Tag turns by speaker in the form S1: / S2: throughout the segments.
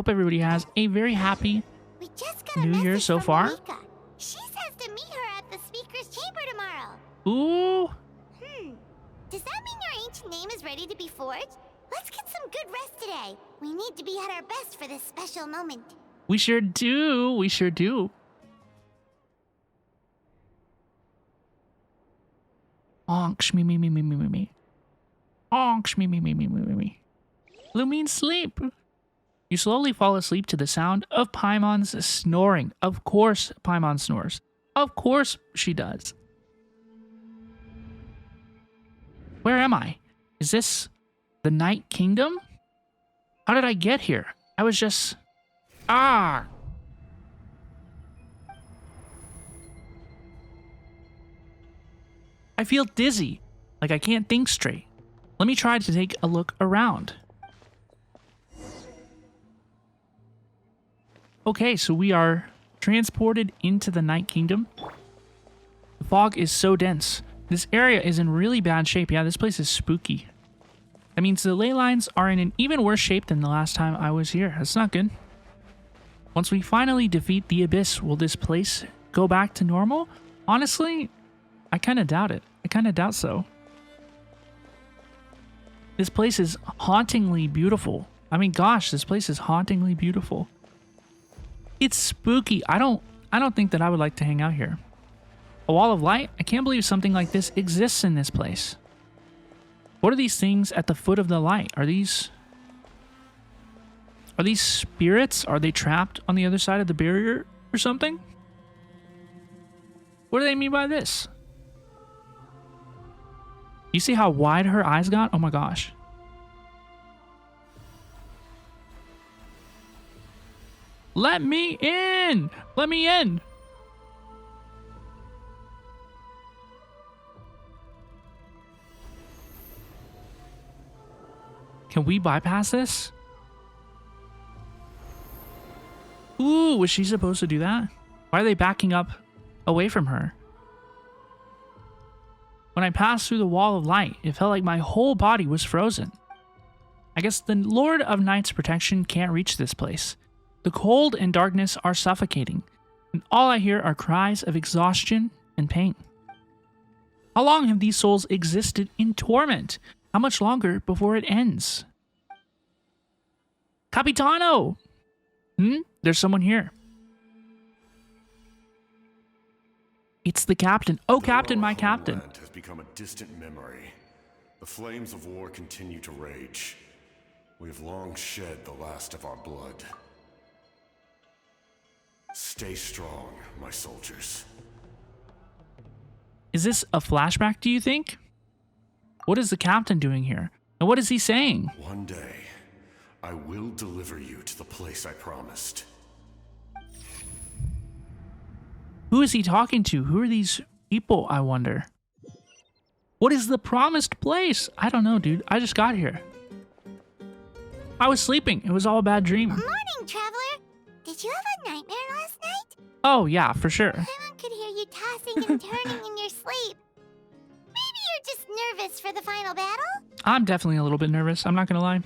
S1: hope everybody has a very happy
S2: We just got a
S1: New Year
S2: message
S1: so
S2: from
S1: far.
S2: Mavuika. She says to meet her at the speaker's chamber tomorrow.
S1: Ooh.
S2: Does that mean your ancient name is ready to be forged? Let's get some good rest today. We need to be at our best for this special moment.
S1: We sure do. We sure do. Honk, shmee, me, me, me, me, me, me. Honk, shmee, me, me, me, me, me, me. Lumine sleep. You slowly fall asleep to the sound of Paimon's snoring. Of course, Paimon snores. Of course she does. Where am I? Is this the Night Kingdom? How did I get here? I was just... Ah! I feel dizzy, like I can't think straight. Let me try to take a look around. Okay, so we are transported into the Night Kingdom. The fog is so dense. This area is in really bad shape. Yeah, this place is spooky. That means the ley lines are in an even worse shape than the last time I was here. That's not good. Once we finally defeat the Abyss, will this place go back to normal? Honestly, I kind of doubt it. I kind of doubt so. This place is hauntingly beautiful. I mean, gosh, this place is hauntingly beautiful. It's spooky. I don't think that I would like to hang out here. A wall of light? I can't believe something like this exists in this place. What are these things at the foot of the light? Are these spirits? Are they trapped on the other side of the barrier or something? What do they mean by this? You see how wide her eyes got? Oh my gosh. Let me in! Let me in! Can we bypass this? Ooh, was she supposed to do that? Why are they backing up away from her? When I passed through the wall of light, it felt like my whole body was frozen. I guess the Lord of Night's protection can't reach this place. The cold and darkness are suffocating, and all I hear are cries of exhaustion and pain. How long have these souls existed in torment? How much longer before it ends? Capitano! There's someone here. It's the captain. Oh, Captain, my captain.
S3: The land has become a distant memory. The flames of war continue to rage. We have long shed the last of our blood. Stay strong, my soldiers.
S1: Is this a flashback, do you think? What is the captain doing here? And what is he saying?
S3: One day, I will deliver you to the place I promised.
S1: Who is he talking to? Who are these people, I wonder? What is the promised place? I don't know, dude. I just got here. I was sleeping. It was all a bad dream.
S2: Morning, traveler. Did you have a nightmare last night?
S1: Oh, yeah, for sure.
S2: Paimon could hear you tossing and turning in your sleep. Maybe you're just nervous for the final battle?
S1: I'm definitely a little bit nervous. I'm not going to lie.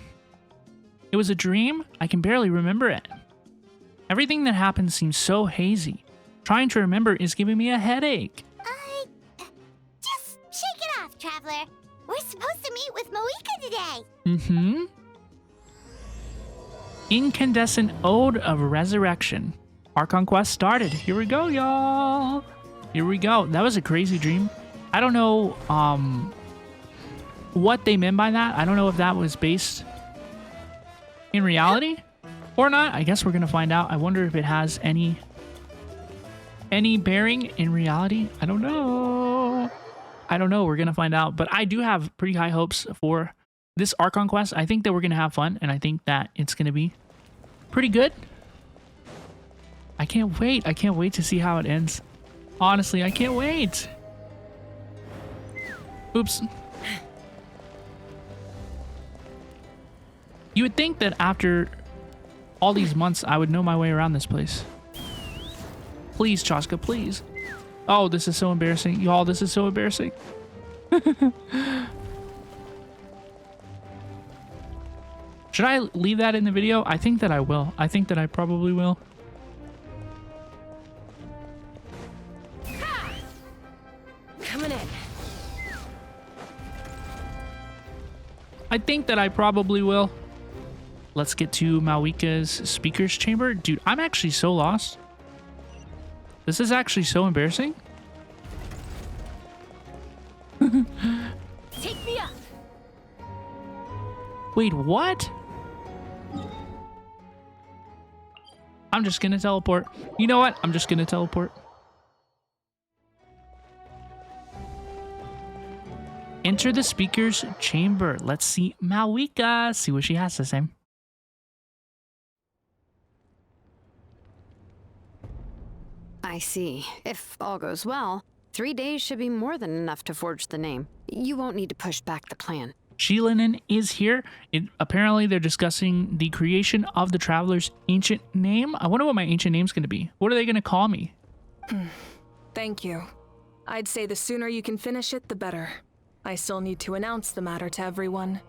S1: It was a dream. I can barely remember it. Everything that happened seems so hazy. Trying to remember is giving me a headache.
S2: Just shake it off, traveler. We're supposed to meet with Mavuika today.
S1: Incandescent Ode of Resurrection. Archon Quest started. Here we go, y'all. Here we go. That was a crazy dream. I don't know what they meant by that. I don't know if that was based in reality or not. I guess we're going to find out. I wonder if it has any bearing in reality. I don't know. We're going to find out. But I do have pretty high hopes for this Archon Quest. I think that we're going to have fun, and I think that it's going to be pretty good. I can't wait. I can't wait to see how it ends. Honestly, I can't wait. Oops. You would think that after all these months, I would know my way around this place. Please, Chaska, please. Oh, this is so embarrassing. Y'all, this is so embarrassing. Should I leave that in the video? I think that I will. I think that I probably will.
S4: Coming in.
S1: I think that I probably will. Let's get to Mavuika's speaker's chamber. Dude, I'm actually so lost. This is actually so embarrassing.
S4: Take me up.
S1: Wait, what? I'm just gonna teleport. You know what? I'm just gonna teleport. Enter the speaker's chamber. Let's see Mavuika. See what she has to say.
S5: I see. If all goes well, 3 days should be more than enough to forge the name. You won't need to push back the plan.
S1: Shilinen is here. Apparently, they're discussing the creation of the Traveler's ancient name. I wonder what my ancient name's going to be. What are they going to call me?
S4: Thank you. I'd say the sooner you can finish it, the better. I still need to announce the matter to everyone.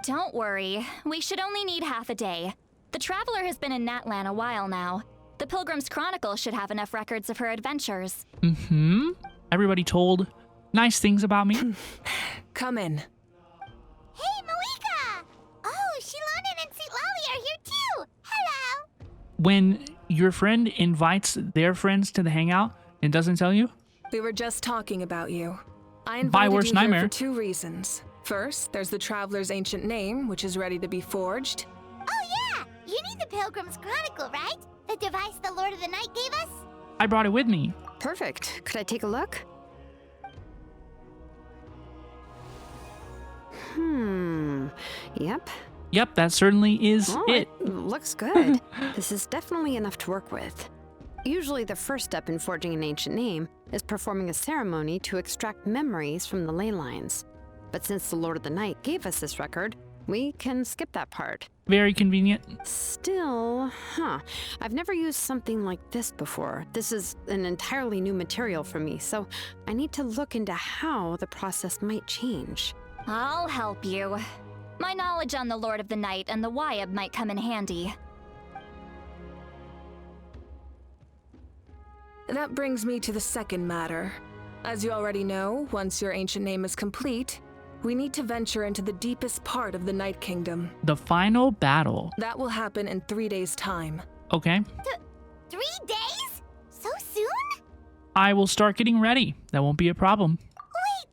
S6: Don't worry. We should only need half a day. The Traveler has been in Natlan a while now. The Pilgrim's Chronicle should have enough records of her adventures.
S1: Mm-hmm. Everybody told nice things about me.
S4: Come in.
S2: Hey, Mavuika! Oh, Shilonen and St. Lolly are here too! Hello!
S1: When your friend invites their friends to the hangout and doesn't tell you?
S4: We were just talking about you. I
S1: My
S4: invited
S1: worst
S4: you
S1: nightmare.
S4: here for 2 reasons. First, there's the Traveler's ancient name, which is ready to be forged.
S2: Oh yeah! You need the Pilgrim's Chronicle, right? The device the Lord of the Night gave us?
S1: I brought it with me.
S5: Perfect. Could I take a look? Yep.
S1: Yep, that certainly is
S5: Oh,
S1: it.
S5: looks good. This is definitely enough to work with. Usually the first step in forging an ancient name is performing a ceremony to extract memories from the ley lines. But since the Lord of the Night gave us this record, we can skip that part.
S1: Very convenient.
S5: Still, I've never used something like this before. This is an entirely new material for me, so I need to look into how the process might change.
S6: I'll help you. My knowledge on the Lord of the Night and the Wyab might come in handy.
S4: That brings me to the second matter. As you already know, once your ancient name is complete, we need to venture into the deepest part of the Night Kingdom.
S1: The final battle.
S4: That will happen in 3 days' time.
S1: Okay.
S2: 3 days? So soon?
S1: I will start getting ready. That won't be a problem.
S2: Wait,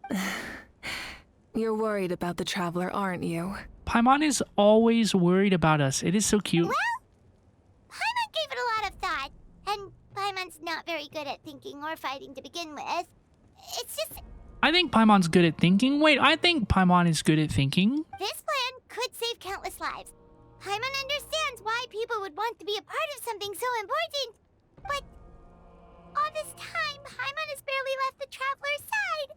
S2: but,
S4: You're worried about the Traveler, aren't you?
S1: Paimon is always worried about us. It is so cute.
S2: Paimon gave it a lot of thought, and Paimon's not very good at thinking or fighting to begin with. It's just,
S1: I think Paimon's good at thinking. Wait, I think Paimon is good at thinking.
S2: this plan could save countless lives. Paimon understands why people would want to be a part of something so important, but all this time, Paimon has barely left the Traveler's side.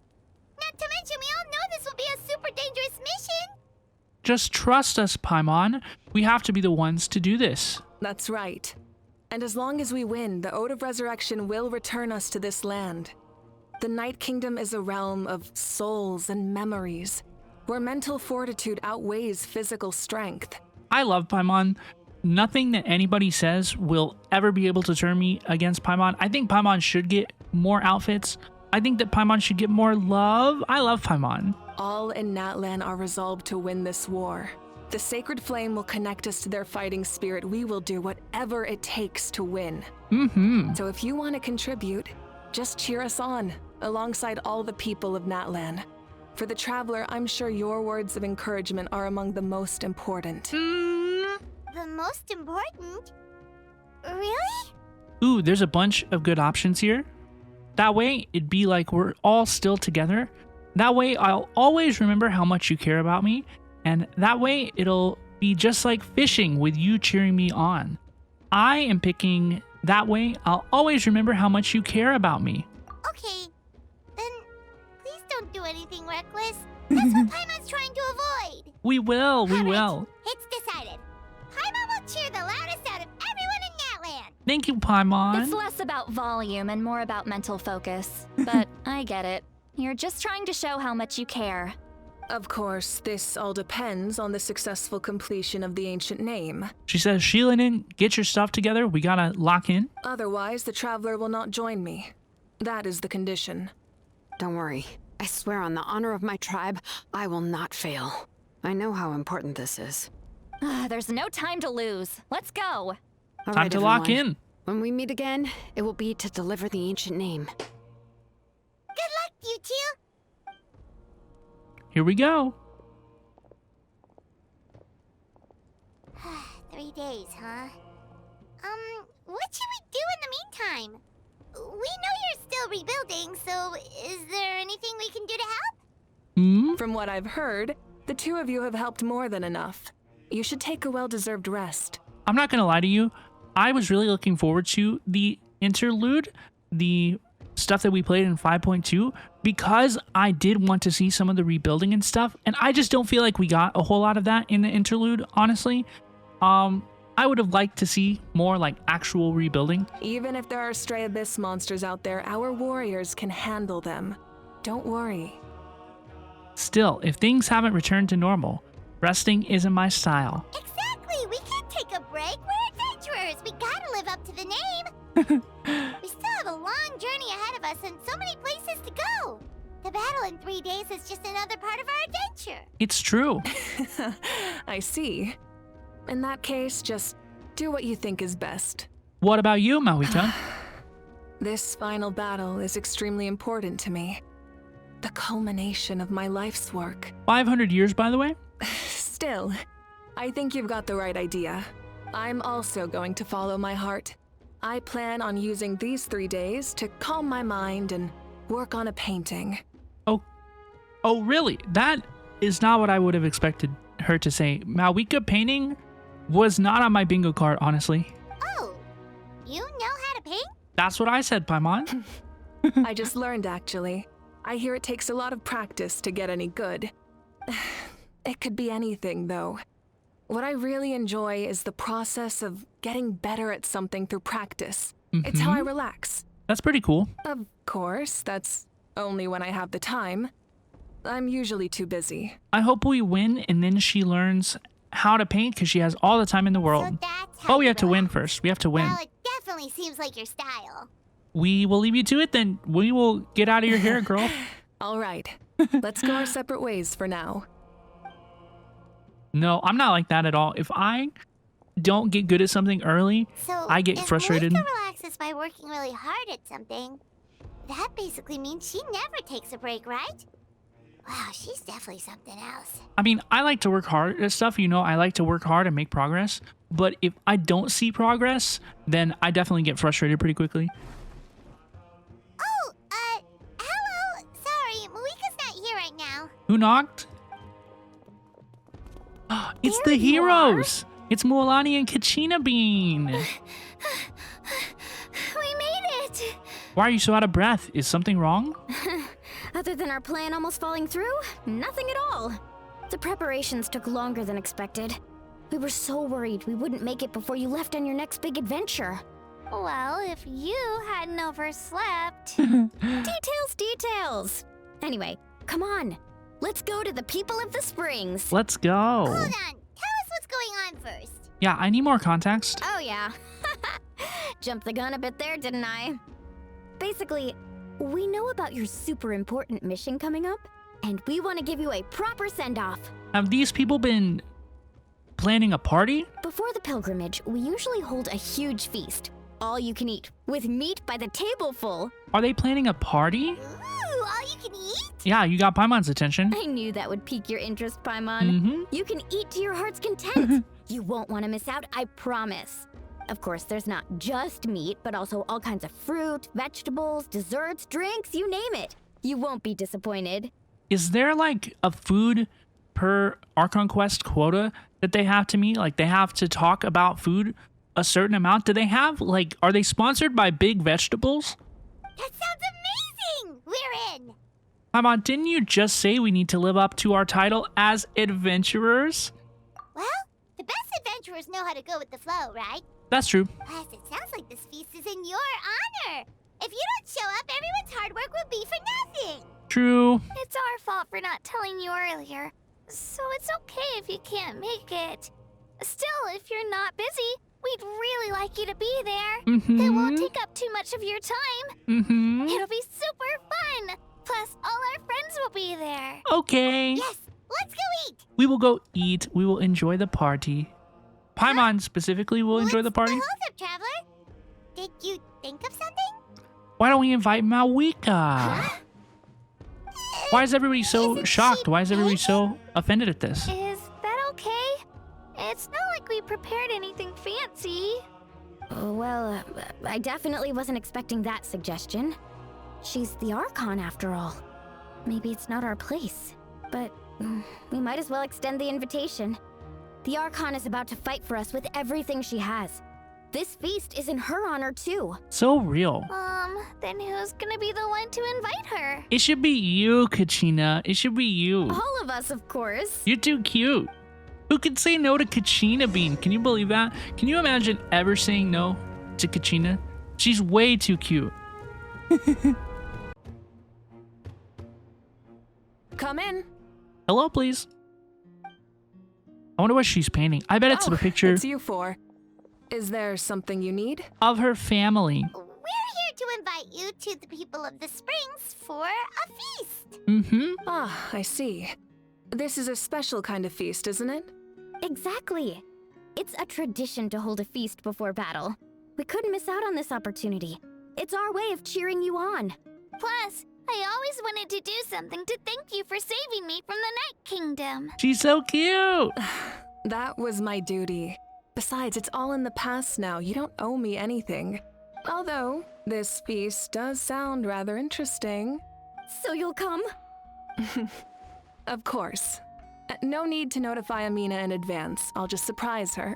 S2: Not to mention, we all know this will be a super dangerous mission.
S1: Just trust us, Paimon. We have to be the ones to do this.
S4: That's right. And as long as we win, the Ode of Resurrection will return us to this land. The Night Kingdom is a realm of souls and memories, where mental fortitude outweighs physical strength.
S1: I love Paimon. Nothing that anybody says will ever be able to turn me against Paimon. I think Paimon should get more outfits. I think that Paimon should get more love. I love Paimon.
S4: All in Natlan are resolved to win this war. The sacred flame will connect us to their fighting spirit. We will do whatever it takes to win. So if you want to contribute, just cheer us on, alongside all the people of Natlan. For the Traveler, I'm sure your words of encouragement are among the most important.
S2: The most important? Really?
S1: Ooh, there's a bunch of good options here. That way, it'd be like we're all still together. That way, I'll always remember how much you care about me. And that way, it'll be just like fishing with you cheering me on. I am picking that way. I'll always remember how much you care about me.
S2: Okay, then please don't do anything reckless. That's what Paimon's trying to avoid.
S1: We will, we
S2: All right,
S1: will.
S2: It's decided. Paimon will cheer the loudest out of everyone in Natlan.
S1: Thank you, Paimon.
S6: It's less about volume and more about mental focus. But I get it. You're just trying to show how much you care.
S4: Of course, this all depends on the successful completion of the ancient name.
S1: She says, Sheilin, get your stuff together. We gotta lock in.
S4: Otherwise, the traveler will not join me. That is the condition.
S5: Don't worry. I swear on the honor of my tribe, I will not fail. I know how important this is.
S6: There's no time to lose. Let's go.
S5: All
S1: Time
S5: right,
S1: to lock
S5: everyone.
S1: in.
S5: When we meet again, it will be to deliver the ancient name.
S2: Good luck, you two.
S1: Here we go.
S2: 3 days, huh? What should we do in the meantime? We know you're still rebuilding, so is there anything we can do to help?
S1: Hmm?
S4: From what I've heard, the two of you have helped more than enough. You should take a well-deserved rest.
S1: I'm not gonna lie to you. I was really looking forward to the interlude, the stuff that we played in 5.2, because I did want to see some of the rebuilding and stuff, and I just don't feel like we got a whole lot of that in the interlude, honestly. I would have liked to see more like actual rebuilding.
S4: Even if there are stray abyss monsters out there, our warriors can handle them. Don't worry.
S1: Still, if things haven't returned to normal, resting isn't my style.
S2: Exactly! We can't take a break. We're adventurers. We gotta live up to the name. We still have a long journey ahead of us and so many places to go. The battle in 3 days is just another part of our adventure.
S1: It's true.
S4: I see. In that case, just do what you think is best.
S1: What about you, Mavuika?
S4: This final battle is extremely important to me. The culmination of my life's work.
S1: 500 years, by the way?
S4: Still, I think you've got the right idea. I'm also going to follow my heart. I plan on using these 3 days to calm my mind and work on a painting.
S1: Oh, really? That is not what I would have expected her to say. Mavuika painting was not on my bingo card, honestly.
S2: Oh, you know how to paint?
S1: That's what I said, Paimon.
S4: I just learned, actually. I hear it takes a lot of practice to get any good. It could be anything, though. What I really enjoy is the process of getting better at something through practice. It's how I relax.
S1: That's pretty cool.
S4: Of course, that's only when I have the time. I'm usually too busy.
S1: I hope we win and then she learns how to paint because she has all the time in the world.
S2: So that's how
S1: Oh, we
S2: you
S1: have to win
S2: relax.
S1: first. We have to win.
S2: Well, it definitely seems like your style.
S1: We will leave you to it then. We will get out of your hair, girl.
S4: All right, let's go our separate ways for now.
S1: No, I'm not like that at all. If I don't get good at something early,
S2: So
S1: I get
S2: if
S1: frustrated.
S2: Mavuika relaxes by working really hard at something, that basically means she never takes a break, right? Wow, she's definitely something else.
S1: I mean, I like to work hard at stuff, you know, I like to work hard and make progress. But if I don't see progress, then I definitely get frustrated pretty quickly.
S2: Oh, hello. Sorry, Mavuika's not here right now.
S1: Who knocked? It's
S2: There
S1: the
S2: you are.
S1: heroes! It's Mualani and Kachina Bean!
S2: We made it.
S1: Why are you so out of breath? Is something wrong?
S7: Other than our plan almost falling through, nothing at all. The preparations took longer than expected. We were so worried we wouldn't make it before you left on your next big adventure.
S2: Well, if you hadn't overslept.
S7: Details! Anyway, come on. Let's go to the people of the springs.
S1: Let's go.
S2: Hold on. Tell us what's going on first.
S1: Yeah, I need more context.
S7: Oh yeah. Jumped the gun a bit there, didn't I? Basically, we know about your super important mission coming up, and we want to give you a proper send-off.
S1: Have these people been planning a party?
S7: Before the pilgrimage, we usually hold a huge feast. All you can eat, with meat by the tableful.
S1: Are they planning a party?
S2: Ooh, all you can eat?
S1: Yeah, you got Paimon's attention.
S7: I knew that would pique your interest, Paimon.
S1: Mm-hmm.
S7: You can eat to your heart's content. You won't want to miss out, I promise. Of course, there's not just meat, but also all kinds of fruit, vegetables, desserts, drinks, you name it. You won't be disappointed.
S1: Is there like a food per Archon Quest quota that they have to meet? Like they have to talk about food a certain amount? Do they have like, are they sponsored by Big Vegetables?
S2: That sounds amazing. We're in.
S1: Paimon, didn't you just say we need to live up to our title as adventurers?
S2: Well, the best adventurers know how to go with the flow, right?
S1: That's true.
S2: Plus, it sounds like this feast is in your honor. If you don't show up, everyone's hard work will be for nothing.
S1: True.
S2: It's our fault for not telling you earlier, so it's okay if you can't make it. Still, if you're not busy, we'd really like you to be there. It won't take up too much of your time. It'll be super fun. Plus, all our friends will be there.
S1: Okay.
S2: Yes, let's go eat.
S1: We will go eat. We will enjoy the party. Paimon specifically will enjoy the party.
S2: Hold up, Traveler. Did you think of something?
S1: Why don't we invite Mavuika? Why is everybody so shocked? Why is everybody so offended at this?
S2: Is that okay? It's not like we prepared anything fancy.
S7: Well, I definitely wasn't expecting that suggestion. She's the Archon after all. Maybe it's not our place, but we might as well extend the invitation. The Archon is about to fight for us with everything she has. This feast is in her honor too.
S1: So real.
S2: Then who's gonna be the one to invite her?
S1: It should be you, Kachina. It should be you.
S7: All of us, of course.
S1: You're too cute. Who could say no to Kachina Bean? Can you believe that? Can you imagine ever saying no to Kachina? She's way too cute.
S4: Come in.
S1: Hello, please. I wonder what she's painting. I bet it's the picture
S4: It's you four. Is there something you need?
S1: of her family.
S2: We're here to invite you to the people of the Springs for a feast.
S4: Ah, I see. This is a special kind of feast, isn't it?
S7: Exactly. It's a tradition to hold a feast before battle. We couldn't miss out on this opportunity. It's our way of cheering you on.
S2: Plus, I always wanted to do something to thank you for saving me from the Night Kingdom.
S1: She's so cute.
S4: That was my duty. Besides, it's all in the past now. You don't owe me anything. Although, this feast does sound rather interesting.
S7: So you'll come?
S4: Of course. No need to notify Amina in advance. I'll just surprise her.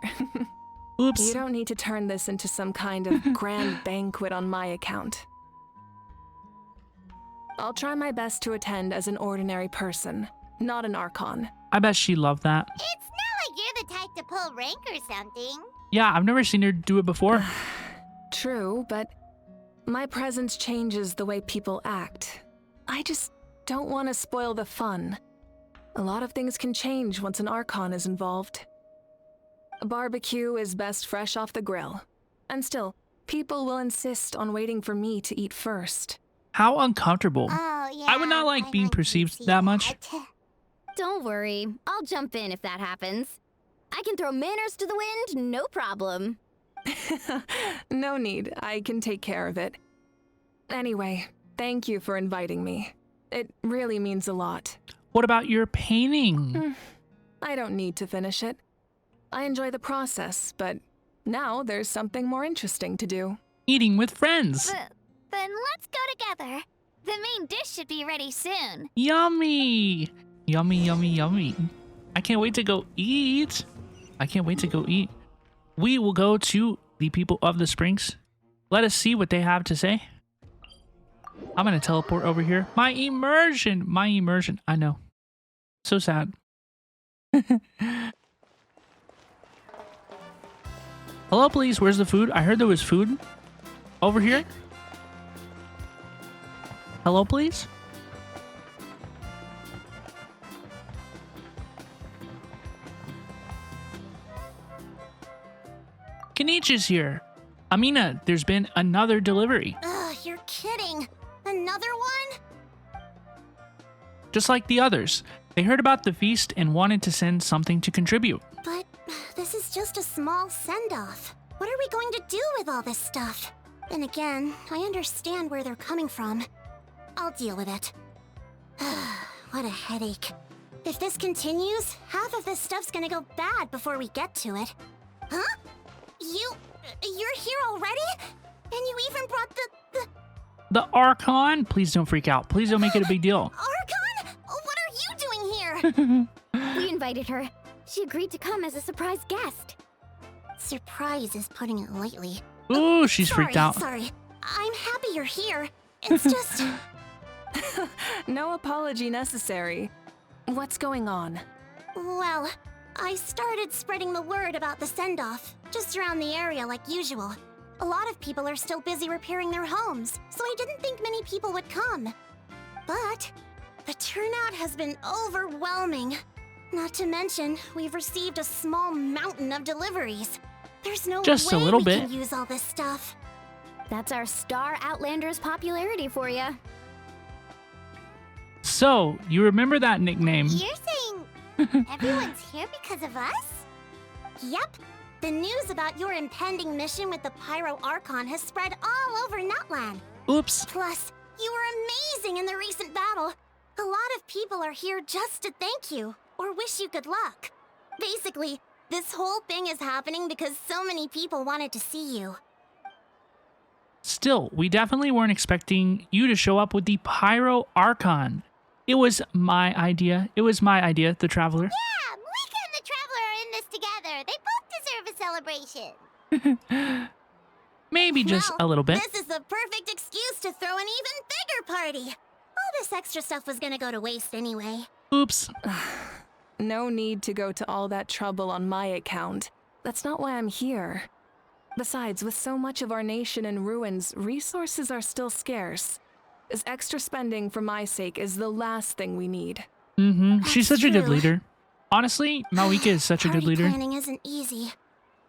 S1: Oops.
S4: You don't need to turn this into some kind of grand banquet on my account. I'll try my best to attend as an ordinary person, not an Archon.
S1: I bet she loved that.
S2: It's not like you're the type to pull rank or something.
S1: Yeah, I've never seen her do it before.
S4: True, but my presence changes the way people act. I just don't want to spoil the fun. A lot of things can change once an Archon is involved. A barbecue is best fresh off the grill. And still, people will insist on waiting for me to eat first.
S1: How uncomfortable.
S2: Oh, yeah.
S1: I would not like being
S2: to
S1: perceived
S2: see
S1: that much.
S7: Don't worry. I'll jump in if that happens. I can throw manners to the wind, no problem.
S4: No need, I can take care of it. Anyway, thank you for inviting me. It really means a lot.
S1: What about your painting?
S4: I don't need to finish it. I enjoy the process, but now there's something more interesting to do.
S1: Eating with friends.
S2: Then let's go together. The main dish should be ready soon.
S1: Yummy. Yummy, yummy, yummy. I can't wait to go eat. I can't wait to go eat. We will go to the people of the Springs. Let us see what they have to say. I'm going to teleport over here. My immersion. My immersion. I know. So sad. Hello, please. Where's the food? I heard there was food over here. Hello, please. Kenichi's here. Amina, there's been another delivery.
S2: Ugh, you're kidding. Another one?
S1: Just like the others. They heard about the feast and wanted to send something to contribute.
S2: But this is just a small send-off. What are we going to do with all this stuff? And again, I understand where they're coming from. I'll deal with it. What a headache. If this continues, half of this stuff's gonna go bad before we get to it. Huh? You're here already? And you even brought
S1: The Archon? Please don't freak out. Please don't make it a big deal.
S2: Archon? What are you doing here?
S7: We invited her. She agreed to come as a surprise guest.
S2: Surprise is putting it lightly.
S1: Ooh, she's freaked out.
S2: Sorry. I'm happy you're here. It's just...
S4: No apology necessary. What's going on?
S2: Well, I started spreading the word about the send-off, just around the area like usual. A lot of people are still busy repairing their homes, so I didn't think many people would come. But the turnout has been overwhelming. Not to mention, we've received a small mountain of deliveries. There's no
S1: Just
S2: way
S1: a little
S2: we
S1: bit.
S2: can use all this stuff.
S7: That's our Star Outlander's popularity for you.
S1: So, you remember that nickname?
S2: You're saying everyone's here because of us? Yep. The news about your impending mission with the Pyro Archon has spread all over Natlan.
S1: Oops.
S2: Plus, you were amazing in the recent battle. A lot of people are here just to thank you, or wish you good luck. Basically, this whole thing is happening because so many people wanted to see you.
S1: Still, we definitely weren't expecting you to show up with the Pyro Archon. It was my idea. The Traveler.
S2: Yeah, Mavuika and the Traveler are in this together. They both deserve a celebration.
S1: Maybe just
S2: Well,
S1: a little bit.
S2: This is the perfect excuse to throw an even bigger party. All this extra stuff was gonna go to waste anyway.
S1: Oops.
S4: No need to go to all that trouble on my account. That's not why I'm here. Besides, with so much of our nation in ruins, resources are still scarce. This extra spending for my sake is the last thing we need.
S1: She's
S2: That's
S1: such a good
S2: true.
S1: leader. Honestly, Mavuika is such a good
S2: Party
S1: leader.
S2: planning isn't easy.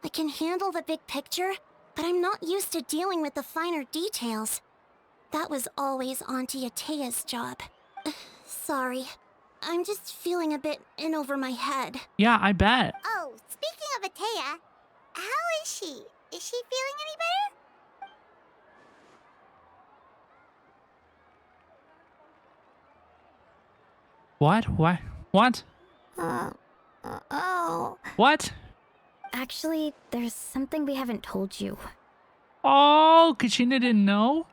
S2: I can handle the big picture, but I'm not used to dealing with the finer details. That was always Auntie Atea's job. Sorry. I'm just feeling a bit in over my head.
S1: Yeah, I bet.
S2: Oh, speaking of Atea, how is she? Is she feeling any better?
S1: What? What?
S2: Oh.
S1: What?
S7: Actually, there's something we haven't told you.
S1: Oh, Kachina didn't know?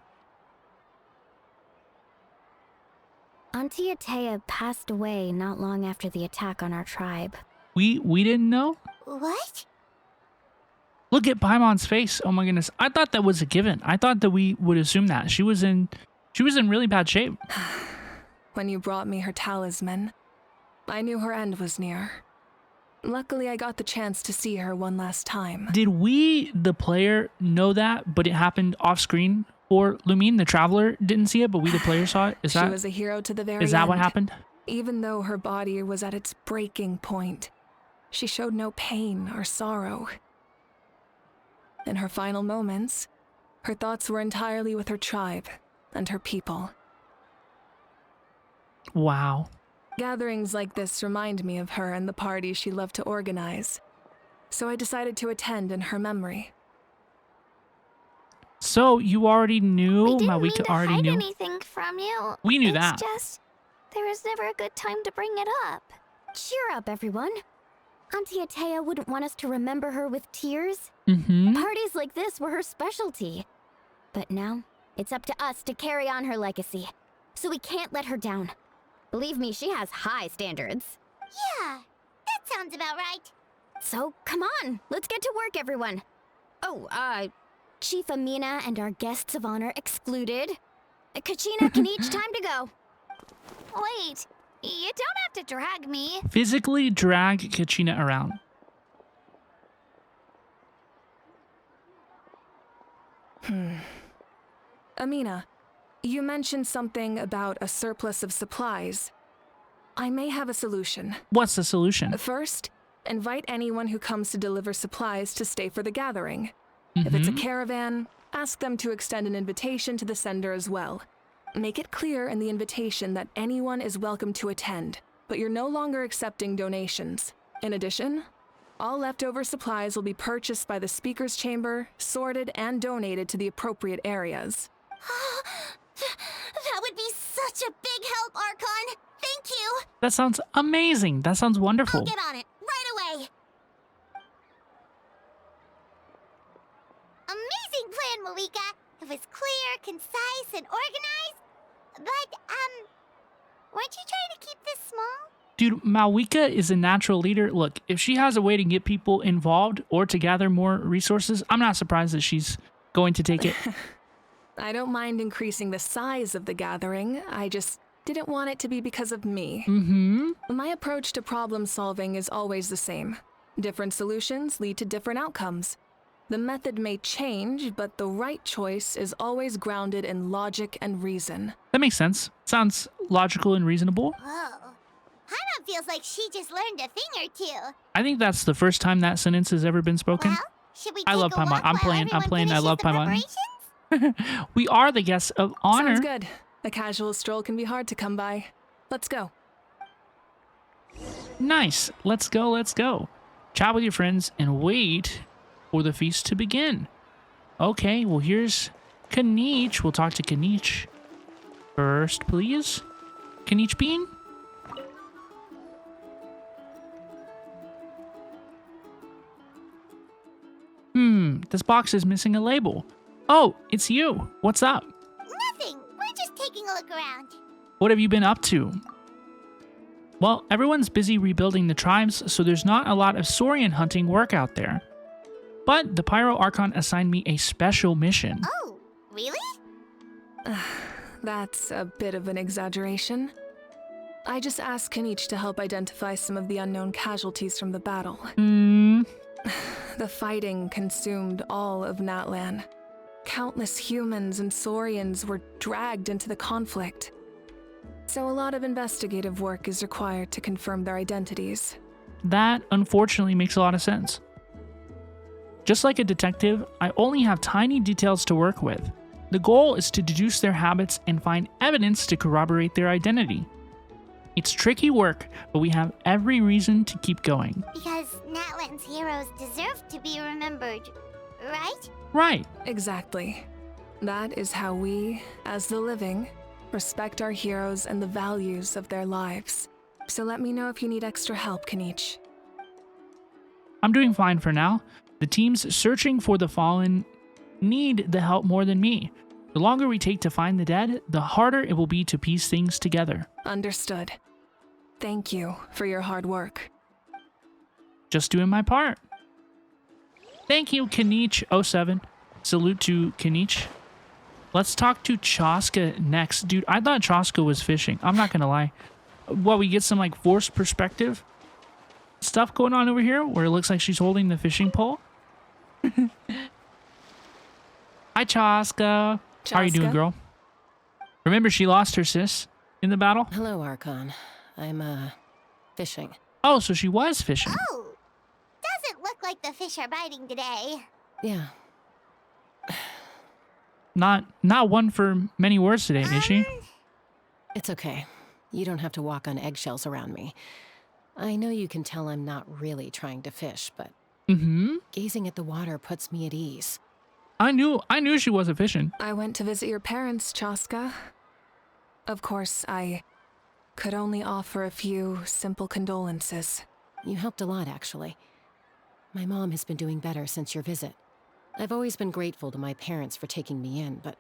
S7: Auntie Atea passed away not long after the attack on our tribe.
S1: We didn't know?
S2: What?
S1: Look at Paimon's face. Oh my goodness. I thought that was a given. I thought that we would assume that. She was in really bad shape.
S4: When you brought me her talisman, I knew her end was near. Luckily, I got the chance to see her one last time.
S1: Did we, the player, know that, but it happened off screen? Or Lumine, the Traveler, didn't see it, but we, the player, saw it?
S4: She was a hero to the very end.
S1: Is that what happened?
S4: Even though her body was at its breaking point, she showed no pain or sorrow. In her final moments, her thoughts were entirely with her tribe and her people.
S1: Wow.
S4: Gatherings like this remind me of her and the parties she loved to organize, so I decided to attend in her memory.
S1: So, you already knew?
S2: We didn't mean
S1: Mavuika
S2: to
S1: already
S2: hide
S1: knew?
S2: anything from you.
S1: We knew
S2: It's
S1: that.
S2: just, there was never a good time to bring it up.
S7: Cheer up, everyone. Auntie Atea wouldn't want us to remember her with tears.
S1: Mm-hmm.
S7: Parties like this were her specialty. But now, it's up to us to carry on her legacy. So we can't let her down. Believe me, she has high standards.
S2: Yeah, that sounds about right.
S7: So, come on, let's get to work, everyone. Oh, Chief Amina and our guests of honor excluded. Kachina can each time to go.
S2: Wait, you don't have to drag me.
S1: Physically drag Kachina around.
S4: Amina, you mentioned something about a surplus of supplies. I may have a solution.
S1: What's the solution?
S4: First, invite anyone who comes to deliver supplies to stay for the gathering. If it's a caravan, ask them to extend an invitation to the sender as well. Make it clear in the invitation that anyone is welcome to attend, but you're no longer accepting donations. In addition, all leftover supplies will be purchased by the speaker's chamber, sorted, and donated to the appropriate areas.
S2: That would be such a big help, Archon. Thank you.
S1: That sounds amazing. That sounds wonderful.
S2: I'll get on it right away. Amazing plan, Mavuika. It was clear, concise, and organized. But, weren't you trying to keep this small?
S1: Dude, Mavuika is a natural leader. Look, if she has a way to get people involved or to gather more resources, I'm not surprised that she's going to take it.
S4: I don't mind increasing the size of the gathering, I just didn't want it to be because of me. My approach to problem solving is always the same. Different solutions lead to different outcomes. The method may change, but the right choice is always grounded in logic and reason.
S1: That makes sense. Sounds logical and reasonable.
S2: Whoa. Paimon feels like she just learned a thing or two.
S1: I think that's the first time that sentence has ever been spoken.
S2: Well, should we take
S1: I love
S2: a
S1: Paimon.
S2: walk
S1: I'm
S2: while
S1: playing.
S2: everyone
S1: I love
S2: finishes the
S1: Paimon.
S2: preparations?
S1: We are the guests of honor.
S4: Sounds good. A casual stroll can be hard to come by. Let's go.
S1: Nice. Let's go. Let's go. Chat with your friends and wait for the feast to begin. Okay, well, here's Kanich. We'll talk to Kanich first, please. Kanich Bean? This box is missing a label. Oh, it's you. What's up?
S2: Nothing. We're just taking a look around.
S1: What have you been up to? Well, everyone's busy rebuilding the tribes, so there's not a lot of saurian hunting work out there. But the Pyro Archon assigned me a special mission.
S2: Oh, really?
S4: That's a bit of an exaggeration. I just asked Kanich to help identify some of the unknown casualties from the battle. The fighting consumed all of Natlan. Countless humans and saurians were dragged into the conflict. So a lot of investigative work is required to confirm their identities.
S1: That, unfortunately, makes a lot of sense. Just like a detective, I only have tiny details to work with. The goal is to deduce their habits and find evidence to corroborate their identity. It's tricky work, but we have every reason to keep going.
S2: Because Natlan's heroes deserve to be remembered, right?
S1: Right.
S4: Exactly. That is how we, as the living, respect our heroes and the values of their lives. So let me know if you need extra help, Kanich.
S1: I'm doing fine for now. The teams searching for the fallen need the help more than me. The longer we take to find the dead, the harder it will be to piece things together.
S4: Understood. Thank you for your hard work.
S1: Just doing my part. Thank you, Kanich07. Salute to Kanich. Let's talk to Chaska next. Dude, I thought Chaska was fishing. I'm not gonna lie. What, we get some like forced perspective stuff going on over here where it looks like she's holding the fishing pole? Hi, Chaska. How are you doing,
S4: Chaska?
S1: girl? Remember she lost her sis in the battle?
S8: Hello, Archon. I'm, fishing.
S1: Oh, so she was fishing.
S2: Oh, doesn't look like the fish are biting today.
S8: Yeah.
S1: Not one for many words today, is she?
S8: It's okay. You don't have to walk on eggshells around me. I know you can tell I'm not really trying to fish, but gazing at the water puts me at ease.
S1: I knew she wasn't fishing.
S4: I went to visit your parents, Chaska. Of course, I could only offer a few simple condolences.
S8: You helped a lot, actually. My mom has been doing better since your visit. I've always been grateful to my parents for taking me in, but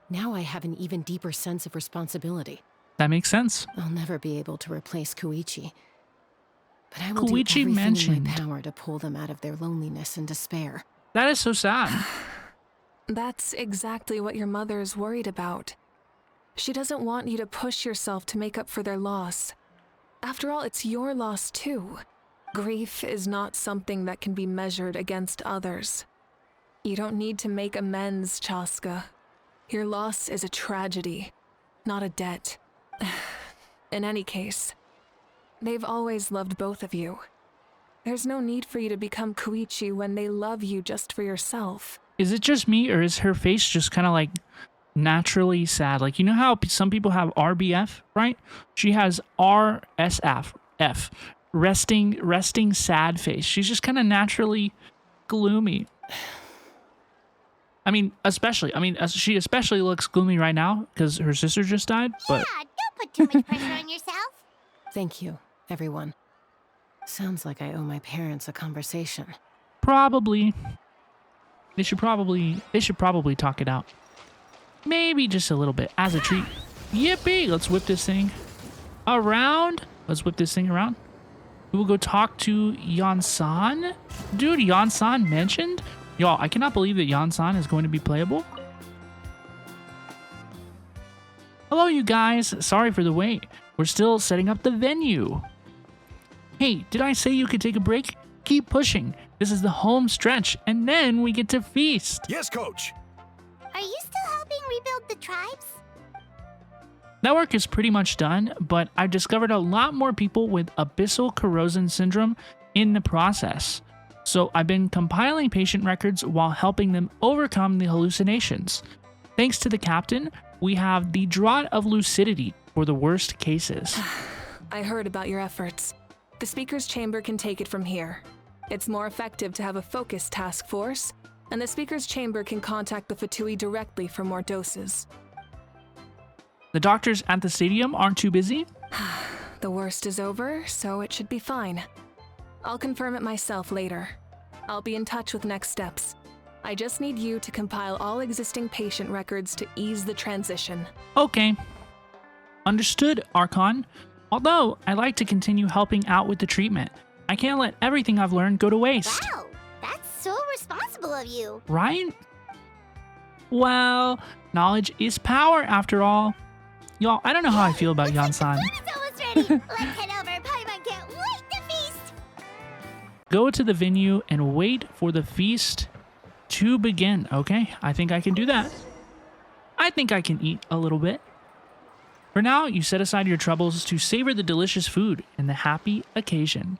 S8: now I have an even deeper sense of responsibility.
S1: That makes sense.
S8: I'll never be able to replace Koichi, but I will
S1: Koichi
S8: do everything
S1: mentioned.
S8: in my power to pull them out of their loneliness and despair.
S1: That is so sad.
S4: That's exactly what your mother is worried about. She doesn't want you to push yourself to make up for their loss. After all, it's your loss too. Grief is not something that can be measured against others. You don't need to make amends, Chaska. Your loss is a tragedy, not a debt. In any case, they've always loved both of you. There's no need for you to become Koichi when they love you just for yourself.
S1: Is it just me, or is her face just kind of like naturally sad? Like, you know how some people have RBF, right? She has RSF, resting sad face. She's just kind of naturally gloomy. She especially looks gloomy right now because her sister just died. But
S2: Yeah, don't put too much pressure on yourself.
S8: Thank you, everyone. Sounds like I owe my parents a conversation.
S1: probably they should probably talk it out. Maybe just a little bit as a treat. Yippee! Let's whip this thing around. Let's whip this thing around. We will go talk to Yansan. Dude, Yansan mentioned? Y'all, I cannot believe that Yansan is going to be playable. Hello, you guys. Sorry for the wait. We're still setting up the venue. Hey, did I say you could take a break? keep pushing. This is the home stretch, and then we get to feast.
S9: Yes, Coach.
S2: Are you still helping rebuild the tribes?
S1: That work is pretty much done, but I've discovered a lot more people with abyssal corrosion syndrome in the process. So I've been compiling patient records while helping them overcome the hallucinations. Thanks to the captain, we have the Draught of Lucidity for the worst cases.
S4: I heard about your efforts. The Speaker's Chamber can take it from here. It's more effective to have a focused task force, and the Speaker's Chamber can contact the Fatui directly for more doses.
S1: The doctors at the stadium aren't too busy?
S4: The worst is over, so it should be fine. I'll confirm it myself later. I'll be in touch with next steps. I just need you to compile all existing patient records to ease the transition.
S1: Okay. Understood, Archon. Although, I'd like to continue helping out with the treatment. I can't let everything I've learned go to waste.
S2: Wow, that's so responsible of you.
S1: Right? Well, knowledge is power after all. Y'all, I don't know how I feel about Yansan.
S2: It's almost ready. Let's head over. Paimon can't wait to feast.
S1: Go to the venue and wait for the feast to begin. Okay, I think I can do that. I think I can eat a little bit. For now, you set aside your troubles to savor the delicious food and the happy occasion.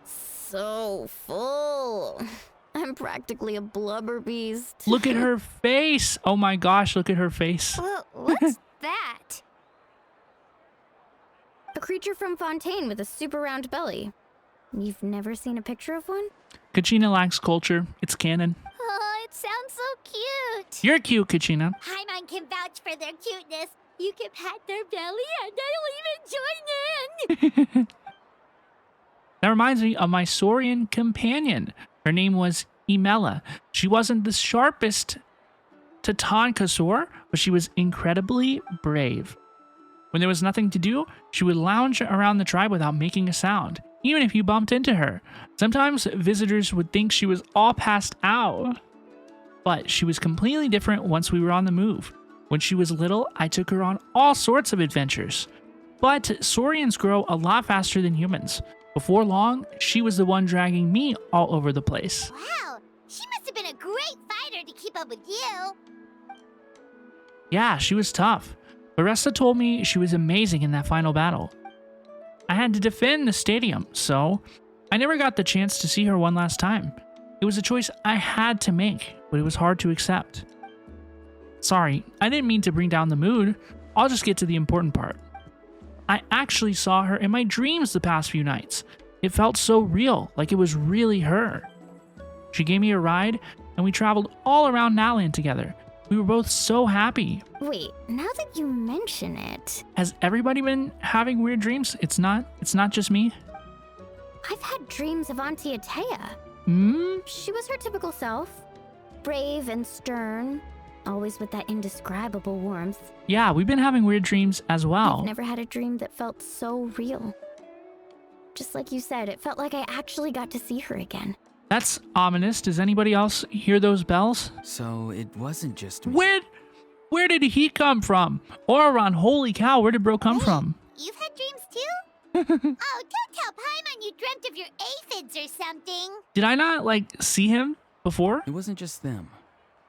S7: So full. I'm practically a blubber beast.
S1: Look at her face. Oh my gosh, look at her face.
S7: What's that? A creature from Fontaine with a super round belly. You've never seen a picture of one?
S1: Kachina lacks culture. It's canon.
S2: Oh, it sounds so cute.
S1: You're cute, Kachina.
S2: Paimon can vouch for their cuteness. You can pat their belly and I'll even join in.
S1: That reminds me of my Saurian companion. Her name was Emella. She wasn't the sharpest Tatankasaur, but she was incredibly brave. When there was nothing to do, she would lounge around the tribe without making a sound, even if you bumped into her. Sometimes visitors would think she was all passed out. But she was completely different once we were on the move. When she was little, I took her on all sorts of adventures. But Saurians grow a lot faster than humans. Before long, she was the one dragging me all over the place.
S2: Wow, she must have been a great fighter to keep up with you.
S1: Yeah, she was tough. Baressa told me she was amazing in that final battle. I had to defend the stadium, so I never got the chance to see her one last time. It was a choice I had to make, but it was hard to accept. Sorry, I didn't mean to bring down the mood. I'll just get to the important part. I actually saw her in my dreams the past few nights. It felt so real, like it was really her. She gave me a ride, and we traveled all around Natlan together. We were both so happy.
S7: Wait, now that you mention it,
S1: Has everybody been having weird dreams? It's not just me.
S7: I've had dreams of Auntie Atea. She was her typical self. Brave and stern, always with that indescribable warmth.
S1: Yeah, we've been having weird dreams as well.
S7: I've never had a dream that felt so real. Just like you said, it felt like I actually got to see her again.
S1: That's ominous. Does anybody else hear those bells?
S10: So it wasn't just me.
S1: Where did he come from? Oron, holy cow, where did bro come from?
S2: You've had dreams too? Oh, don't tell Paimon you dreamt of your aphids or something.
S1: Did I not, see him before?
S10: It wasn't just them.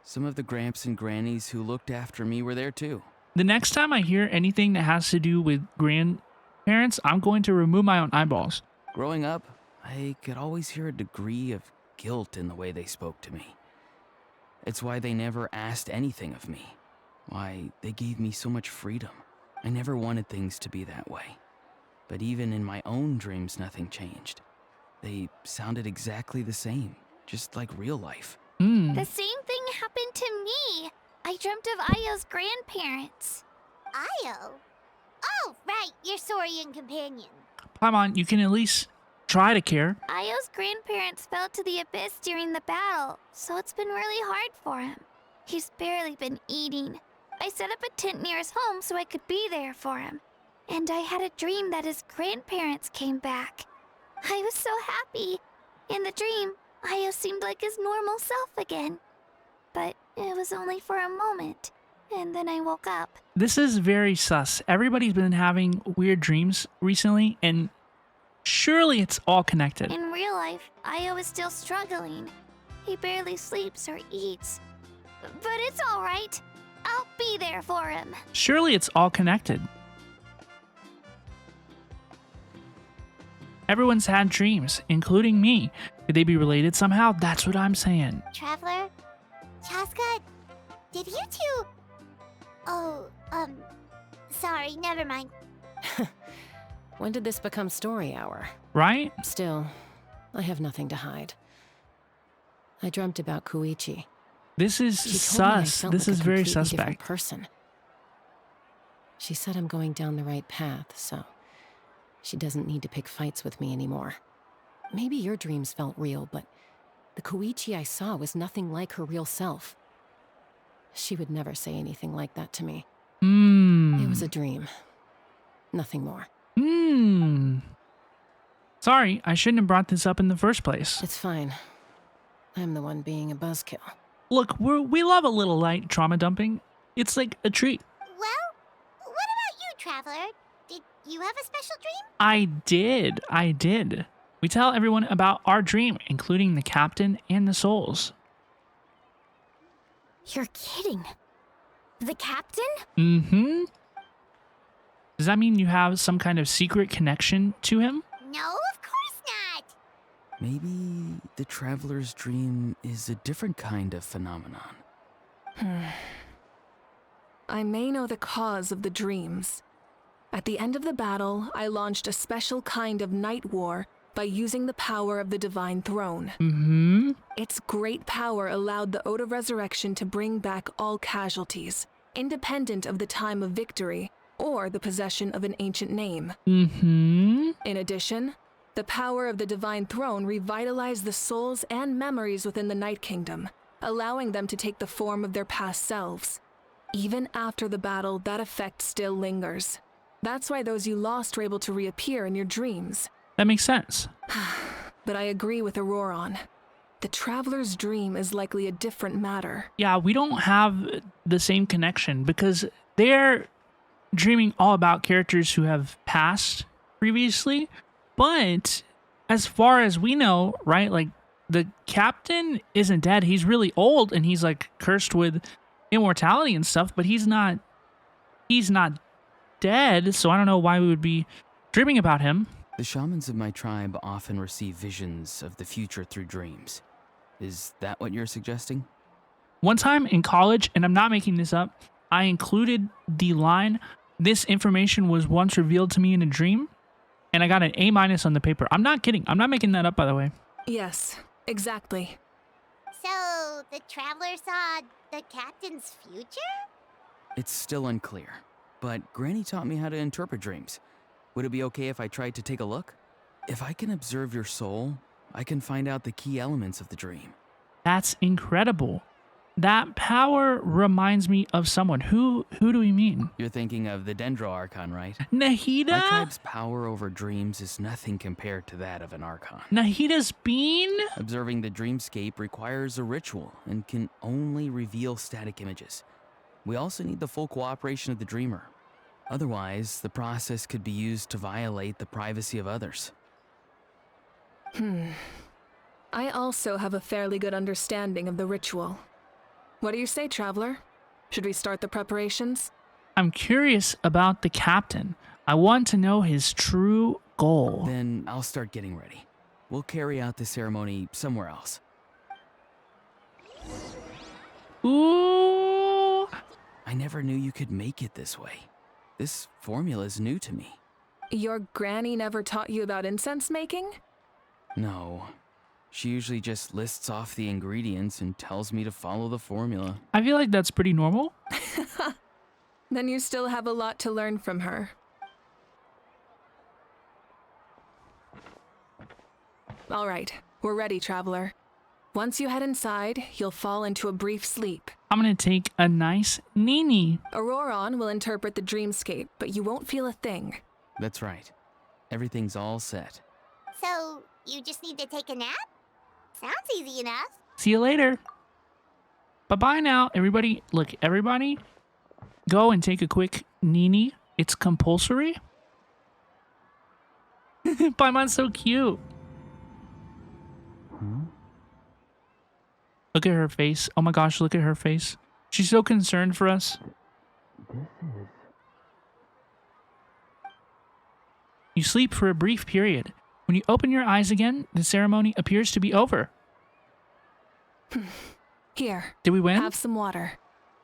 S10: Some of the gramps and grannies who looked after me were there too.
S1: The next time I hear anything that has to do with grandparents, I'm going to remove my own eyeballs.
S10: Growing up, I could always hear a degree of guilt in the way they spoke to me. It's why they never asked anything of me. Why they gave me so much freedom. I never wanted things to be that way. But even in my own dreams, nothing changed. They sounded exactly the same, just like real life.
S2: The same thing happened to me. I dreamt of Ayo's grandparents. Ayo? Oh, right, your Saurian companion.
S1: Paimon, you can at least try to care.
S2: Ayo's grandparents fell to the abyss during the battle, so it's been really hard for him. He's barely been eating. I set up a tent near his home so I could be there for him. And I had a dream that his grandparents came back. I was so happy. In the dream, Ayo seemed like his normal self again. But it was only for a moment, and then I woke up.
S1: This is very sus. Everybody's been having weird dreams recently, and Surely it's all connected.
S2: In real life, Io is still struggling. He barely sleeps or eats. But it's alright. I'll be there for him.
S1: Surely it's all connected. Everyone's had dreams, including me. Could they be related somehow? That's what I'm saying.
S2: Traveler? Chaska? Did you two... Oh, sorry, never mind.
S8: When did this become story hour?
S1: Right?
S8: Still, I have nothing to hide. I dreamt about Koichi.
S1: This is
S8: She told me I
S1: sus.
S8: felt
S1: This
S8: like
S1: is
S8: a
S1: very
S8: completely different
S1: suspect.
S8: person. She said I'm going down the right path, so she doesn't need to pick fights with me anymore. Maybe your dreams felt real, but the Koichi I saw was nothing like her real self. She would never say anything like that to me. It was a dream. Nothing more.
S1: Sorry, I shouldn't have brought this up in the first place.
S8: It's fine. I'm the one being a buzzkill.
S1: Look, we love a little light trauma dumping. It's like a treat.
S2: Well, what about you, Traveler? Did you have a special dream?
S1: I did. We tell everyone about our dream, including the captain and the souls.
S7: You're kidding. The captain?
S1: Mm-hmm. Does that mean you have some kind of secret connection to him?
S2: No, of course not.
S10: Maybe the traveler's dream is a different kind of phenomenon.
S4: I may know the cause of the dreams. At the end of the battle, I launched a special kind of night war by using the power of the Divine Throne.
S1: Mm-hmm.
S4: Its great power allowed the Ode of Resurrection to bring back all casualties, independent of the time of victory or the possession of an ancient name.
S1: Mm-hmm.
S4: In addition, the power of the Divine Throne revitalized the souls and memories within the Night Kingdom, allowing them to take the form of their past selves. Even after the battle, that effect still lingers. That's why those you lost were able to reappear in your dreams.
S1: That makes sense.
S4: But I agree with Auroron. The Traveler's dream is likely a different matter.
S1: Yeah, we don't have the same connection because they're dreaming all about characters who have passed previously. But as far as we know, right, like the captain isn't dead. He's really old and he's like cursed with immortality and stuff, but he's not dead. So I don't know why we would be dreaming about him.
S10: The shamans of my tribe often receive visions of the future through dreams. Is that what you're suggesting?
S1: One time in college, and I'm not making this up, I included the line, "This information was once revealed to me in a dream," and I got an A- on the paper. I'm not kidding. I'm not making that up, by the way.
S4: Yes, exactly.
S2: So, the Traveler saw the captain's future?
S10: It's still unclear, but Granny taught me how to interpret dreams. Would it be okay if I tried to take a look? If I can observe your soul, I can find out the key elements of the dream.
S1: That's incredible. That power reminds me of someone. Who do we mean?
S10: You're thinking of the Dendro Archon, right?
S1: Nahida?
S10: My tribe's power over dreams is nothing compared to that of an Archon.
S1: Nahida's bean?
S10: Observing the dreamscape requires a ritual and can only reveal static images. We also need the full cooperation of the dreamer. Otherwise, the process could be used to violate the privacy of others.
S4: I also have a fairly good understanding of the ritual. What do you say, Traveler? Should we start the preparations?
S1: I'm curious about the captain. I want to know his true goal.
S10: Then I'll start getting ready. We'll carry out the ceremony somewhere else.
S1: Ooh.
S10: I never knew you could make it this way. This formula is new to me.
S4: Your granny never taught you about incense making?
S10: No. She usually just lists off the ingredients and tells me to follow the formula.
S1: I feel like that's pretty normal.
S4: Then you still have a lot to learn from her. All right, we're ready, Traveler. Once you head inside, you'll fall into a brief sleep.
S1: I'm gonna take a nice Nini.
S4: Auroron will interpret the dreamscape, but you won't feel a thing.
S10: That's right. Everything's all set.
S2: So, you just need to take a nap? Sounds easy enough.
S1: See you later. Bye-bye now, everybody. Look, everybody, go and take a quick Nini. It's compulsory. Paimon's so cute. Look at her face. Oh my gosh, look at her face. She's so concerned for us. You sleep for a brief period. When you open your eyes again, the ceremony appears to be over.
S4: Here.
S1: Did we win?
S4: Have some water.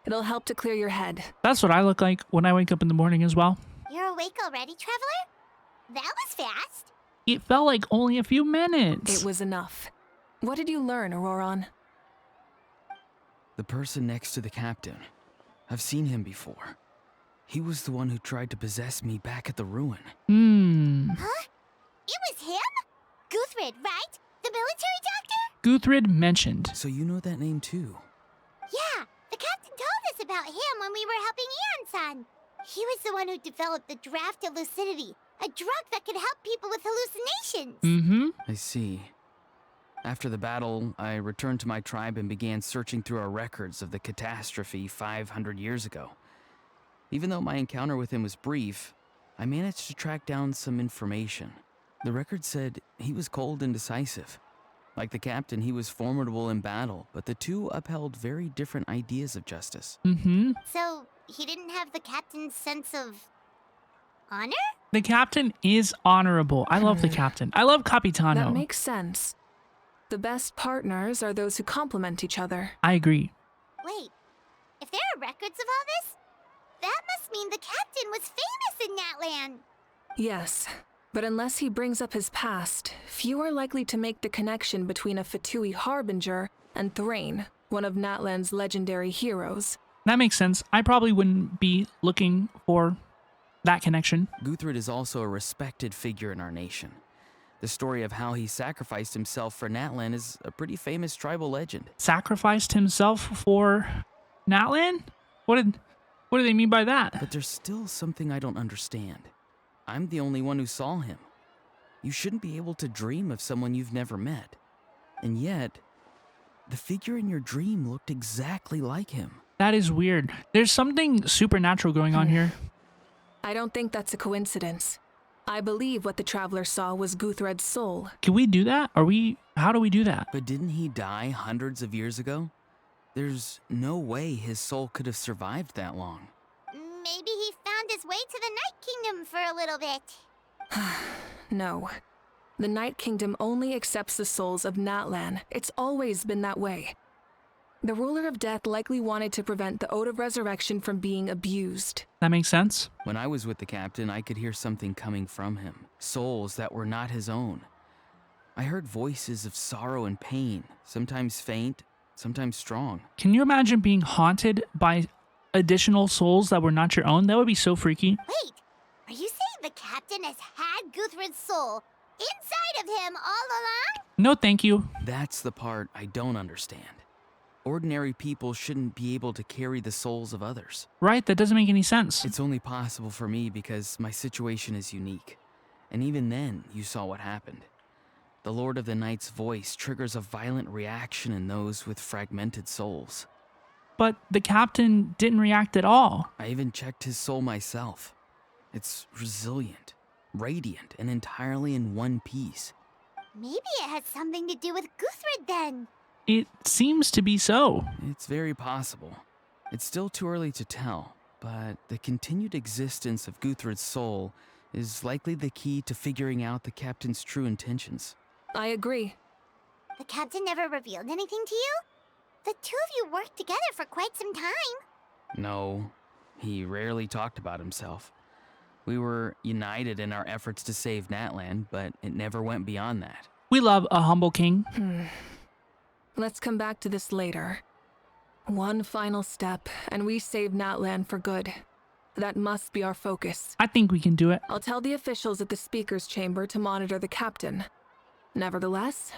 S4: It'll help to clear your head.
S1: That's what I look like when I wake up in the morning as well.
S2: You're awake already, Traveler? That was fast.
S1: It felt like only a few minutes.
S4: It was enough. What did you learn, Auroron?
S10: The person next to the captain. I've seen him before. He was the one who tried to possess me back at the ruin.
S2: Huh? It was him? Guthrid, right? The military doctor?
S1: Guthrid mentioned.
S10: So you know that name too?
S2: Yeah, the captain told us about him when we were helping Eon-san. He was the one who developed the draft of lucidity, a drug that could help people with hallucinations.
S10: I see. After the battle, I returned to my tribe and began searching through our records of the catastrophe 500 years ago. Even though my encounter with him was brief, I managed to track down some information. The record said he was cold and decisive. Like the captain, he was formidable in battle, but the two upheld very different ideas of justice.
S2: So, he didn't have the captain's sense of honor?
S1: The captain is honorable. I love the captain. I love Capitano.
S4: That makes sense. The best partners are those who complement each other.
S1: I agree.
S2: Wait, if there are records of all this, that must mean the captain was famous in Natlan.
S4: Yes, but unless he brings up his past, few are likely to make the connection between a Fatui harbinger and Thrain, one of Natlan's legendary heroes.
S1: That makes sense. I probably wouldn't be looking for that connection.
S10: Guthrid is also a respected figure in our nation. The story of how he sacrificed himself for Natlan is a pretty famous tribal legend.
S1: Sacrificed himself for Natlan? What do they mean by that?
S10: But there's still something I don't understand. I'm the only one who saw him. You shouldn't be able to dream of someone you've never met. And yet, the figure in your dream looked exactly like him.
S1: That is weird. There's something supernatural going on here.
S4: I don't think that's a coincidence. I believe what the Traveler saw was Guthred's soul.
S1: Can we do that? How do we do that?
S10: But didn't he die hundreds of years ago? There's no way his soul could have survived that long.
S2: Maybe he found his way to the Night Kingdom for a little bit.
S4: No. The Night Kingdom only accepts the souls of Natlan. It's always been that way. The Ruler of Death likely wanted to prevent the Ode of Resurrection from being abused.
S1: That makes sense.
S10: When I was with the captain, I could hear something coming from him. Souls that were not his own. I heard voices of sorrow and pain, sometimes faint, sometimes strong.
S1: Can you imagine being haunted by additional souls that were not your own? That would be so freaky.
S2: Wait, are you saying the captain has had Guthrid's soul inside of him all along?
S1: No, thank you.
S10: That's the part I don't understand. Ordinary people shouldn't be able to carry the souls of others.
S1: Right, that doesn't make any sense.
S10: It's only possible for me because my situation is unique. And even then, you saw what happened. The Lord of the Night's voice triggers a violent reaction in those with fragmented souls.
S1: But the captain didn't react at all.
S10: I even checked his soul myself. It's resilient, radiant, and entirely in one piece.
S2: Maybe it has something to do with Guthrid then.
S1: It seems to be so.
S10: It's very possible. It's still too early to tell, but the continued existence of Guthrid's soul is likely the key to figuring out the captain's true intentions.
S4: I agree.
S2: The captain never revealed anything to you? The two of you worked together for quite some time.
S10: No, he rarely talked about himself. We were united in our efforts to save Natlan, but it never went beyond that.
S1: We love a humble king.
S4: Let's come back to this later. One final step, and we save Natlan for good. That must be our focus.
S1: I think we can do it.
S4: I'll tell the officials at the speaker's chamber to monitor the captain. Nevertheless,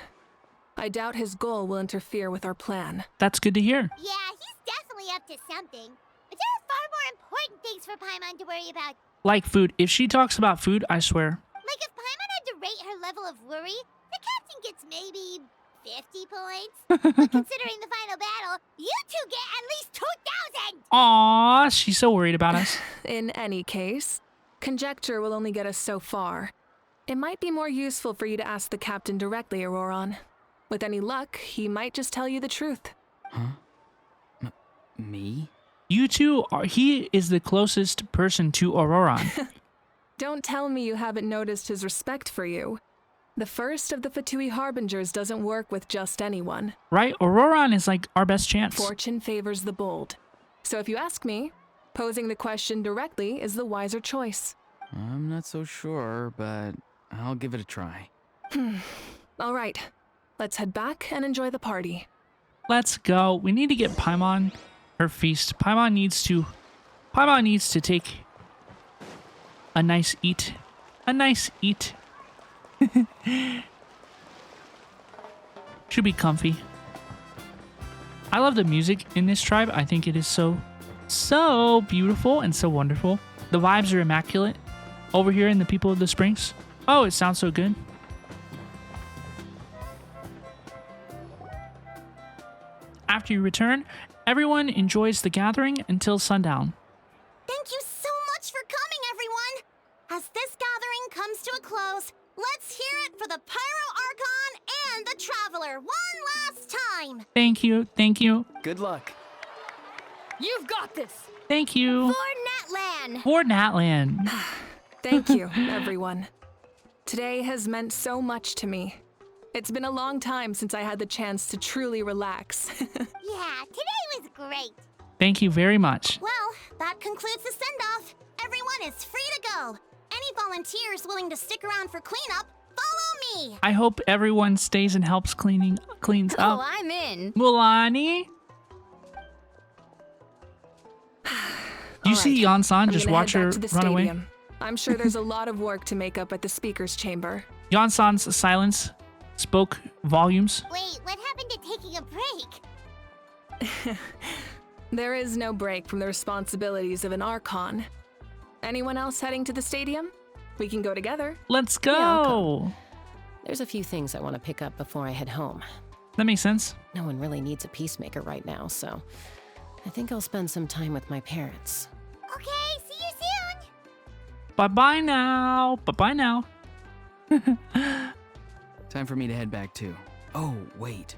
S4: I doubt his goal will interfere with our plan.
S1: That's good to hear.
S2: Yeah, he's definitely up to something. But there are far more important things for Paimon to worry about.
S1: Like food. If she talks about food, I swear.
S2: Like if Paimon had to rate her level of worry, the captain gets maybe 50 points. But considering the final battle, you two get at least 2,000!
S1: Aww, she's so worried about us.
S4: In any case, conjecture will only get us so far. It might be more useful for you to ask the captain directly, Auroron. With any luck, he might just tell you the truth.
S10: Huh? Me?
S1: You two are. He is the closest person to Auroron.
S4: Don't tell me you haven't noticed his respect for you. The first of the Fatui Harbingers doesn't work with just anyone.
S1: Right? Auroron is like our best chance.
S4: Fortune favors the bold. So if you ask me, posing the question directly is the wiser choice.
S10: I'm not so sure, but I'll give it a try.
S4: All right, let's head back and enjoy the party.
S1: Let's go. We need to get Paimon her feast. Paimon needs to take a nice eat. A nice eat. Should be comfy. I love the music in this tribe. I think it is so beautiful and so wonderful. The vibes are immaculate over here in the People of the Springs. Oh, it sounds so good. After you return, everyone enjoys the gathering until sundown.
S2: Thank you so much for coming, everyone! As this gathering comes to a close, let's hear it for the Pyro Archon and the Traveler one last time!
S1: Thank you, thank you,
S10: Good luck.
S7: You've got this!
S1: thank you.
S2: For Natlan!
S1: For Natlan.
S4: Thank you, everyone. Today has meant so much to me. It's been a long time since I had the chance to truly relax.
S2: Yeah, today was great.
S1: Thank you very much.
S2: Well, that concludes the send-off. Everyone is free to go. Any volunteers willing to stick around for cleanup, follow me!
S1: I hope everyone stays and helps cleans
S7: Oh,
S1: up.
S7: I'm in.
S1: Mulani? Do you
S4: All
S1: see
S4: right,
S1: Yan-san
S4: I'm
S1: just
S4: gonna
S1: watch
S4: head
S1: her
S4: back to the
S1: run away?
S4: stadium. I'm sure there's a lot of work to make up at the speaker's chamber.
S1: Yan-san's silence spoke volumes.
S2: Wait, what happened to taking a break?
S4: There is no break from the responsibilities of an Archon. Anyone else heading to the stadium? We can go together.
S1: Let's
S8: Yeah, I'll
S1: go.
S8: There's a few things I want to pick up before I head home.
S1: That makes sense.
S8: No one really needs a peacemaker right now, so I think I'll spend some time with my parents.
S2: Okay, see you soon!
S1: Bye-bye now. Bye-bye now.
S10: Time for me to head back too. Oh, wait.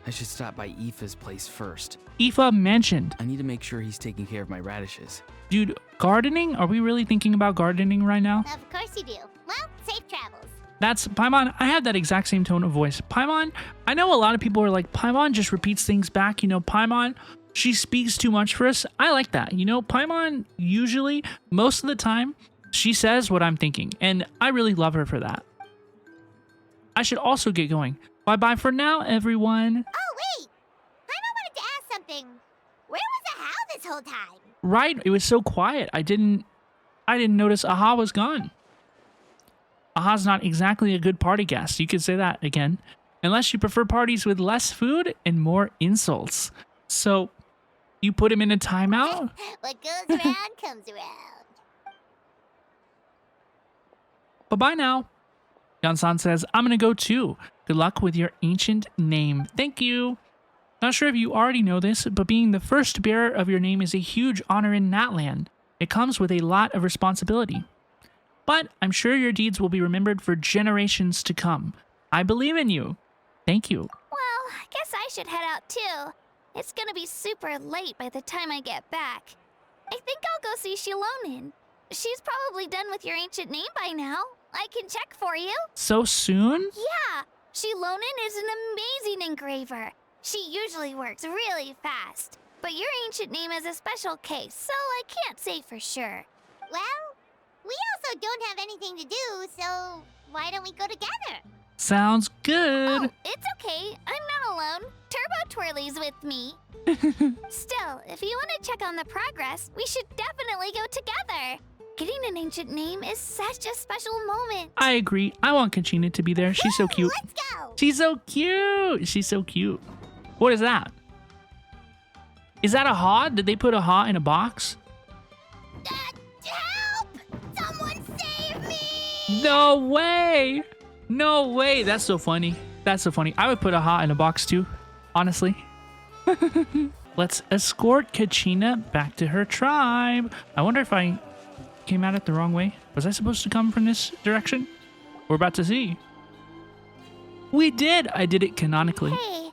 S10: I should stop by Aoife's place first.
S1: Aoife mentioned.
S10: I need to make sure he's taking care of my radishes.
S1: Dude, gardening? Are we really thinking about gardening right now?
S2: Of course you do. Well, safe travels.
S1: That's Paimon. I have that exact same tone of voice. Paimon, I know a lot of people are like, Paimon just repeats things back. You know, Paimon, she speaks too much for us. I like that. You know, Paimon usually, most of the time, she says what I'm thinking. And I really love her for that. I should also get going. Bye-bye for now, everyone.
S2: Oh, wait! Paimon wanted to ask something. Where was Aha this whole time?
S1: Right? It was so quiet. I didn't notice Aha was gone. Aha's not exactly a good party guest. You could say that again. Unless you prefer parties with less food and more insults. So, you put him in a timeout?
S2: What goes around comes around.
S1: Bye-bye now. Yan-san says, I'm gonna go too. Good luck with your ancient name. Thank you. Not sure if you already know this, but being the first bearer of your name is a huge honor in Natlan. It comes with a lot of responsibility. But I'm sure your deeds will be remembered for generations to come. I believe in you. Thank you.
S6: Well, I guess I should head out too. It's gonna be super late by the time I get back. I think I'll go see Shilonin. She's probably done with your ancient name by now. I can check for you.
S1: So soon?
S6: Yeah, Shilonin is an amazing engraver. She usually works really fast. But your ancient name is a special case, so I can't say for sure.
S2: Well, we also don't have anything to do, so why don't we go together?
S1: Sounds good.
S6: Oh, it's okay. I'm not alone. Turbo Twirly's with me. Still, if you want to check on the progress, we should definitely go together. Getting an ancient name is such a special moment.
S1: I agree. I want Kachina to be there. She's so cute.
S2: Let's go!
S1: She's so cute. She's so cute. What is that? Is that a hod? Did they put a hod in a box?
S2: Help! Someone save me!
S1: No way. No way. That's so funny. That's so funny. I would put a hod in a box too, honestly. Let's escort Kachina back to her tribe. I wonder if I came at it the wrong way. Was I supposed to come from this direction? We're about to see. We did! I did it canonically.
S6: Hey,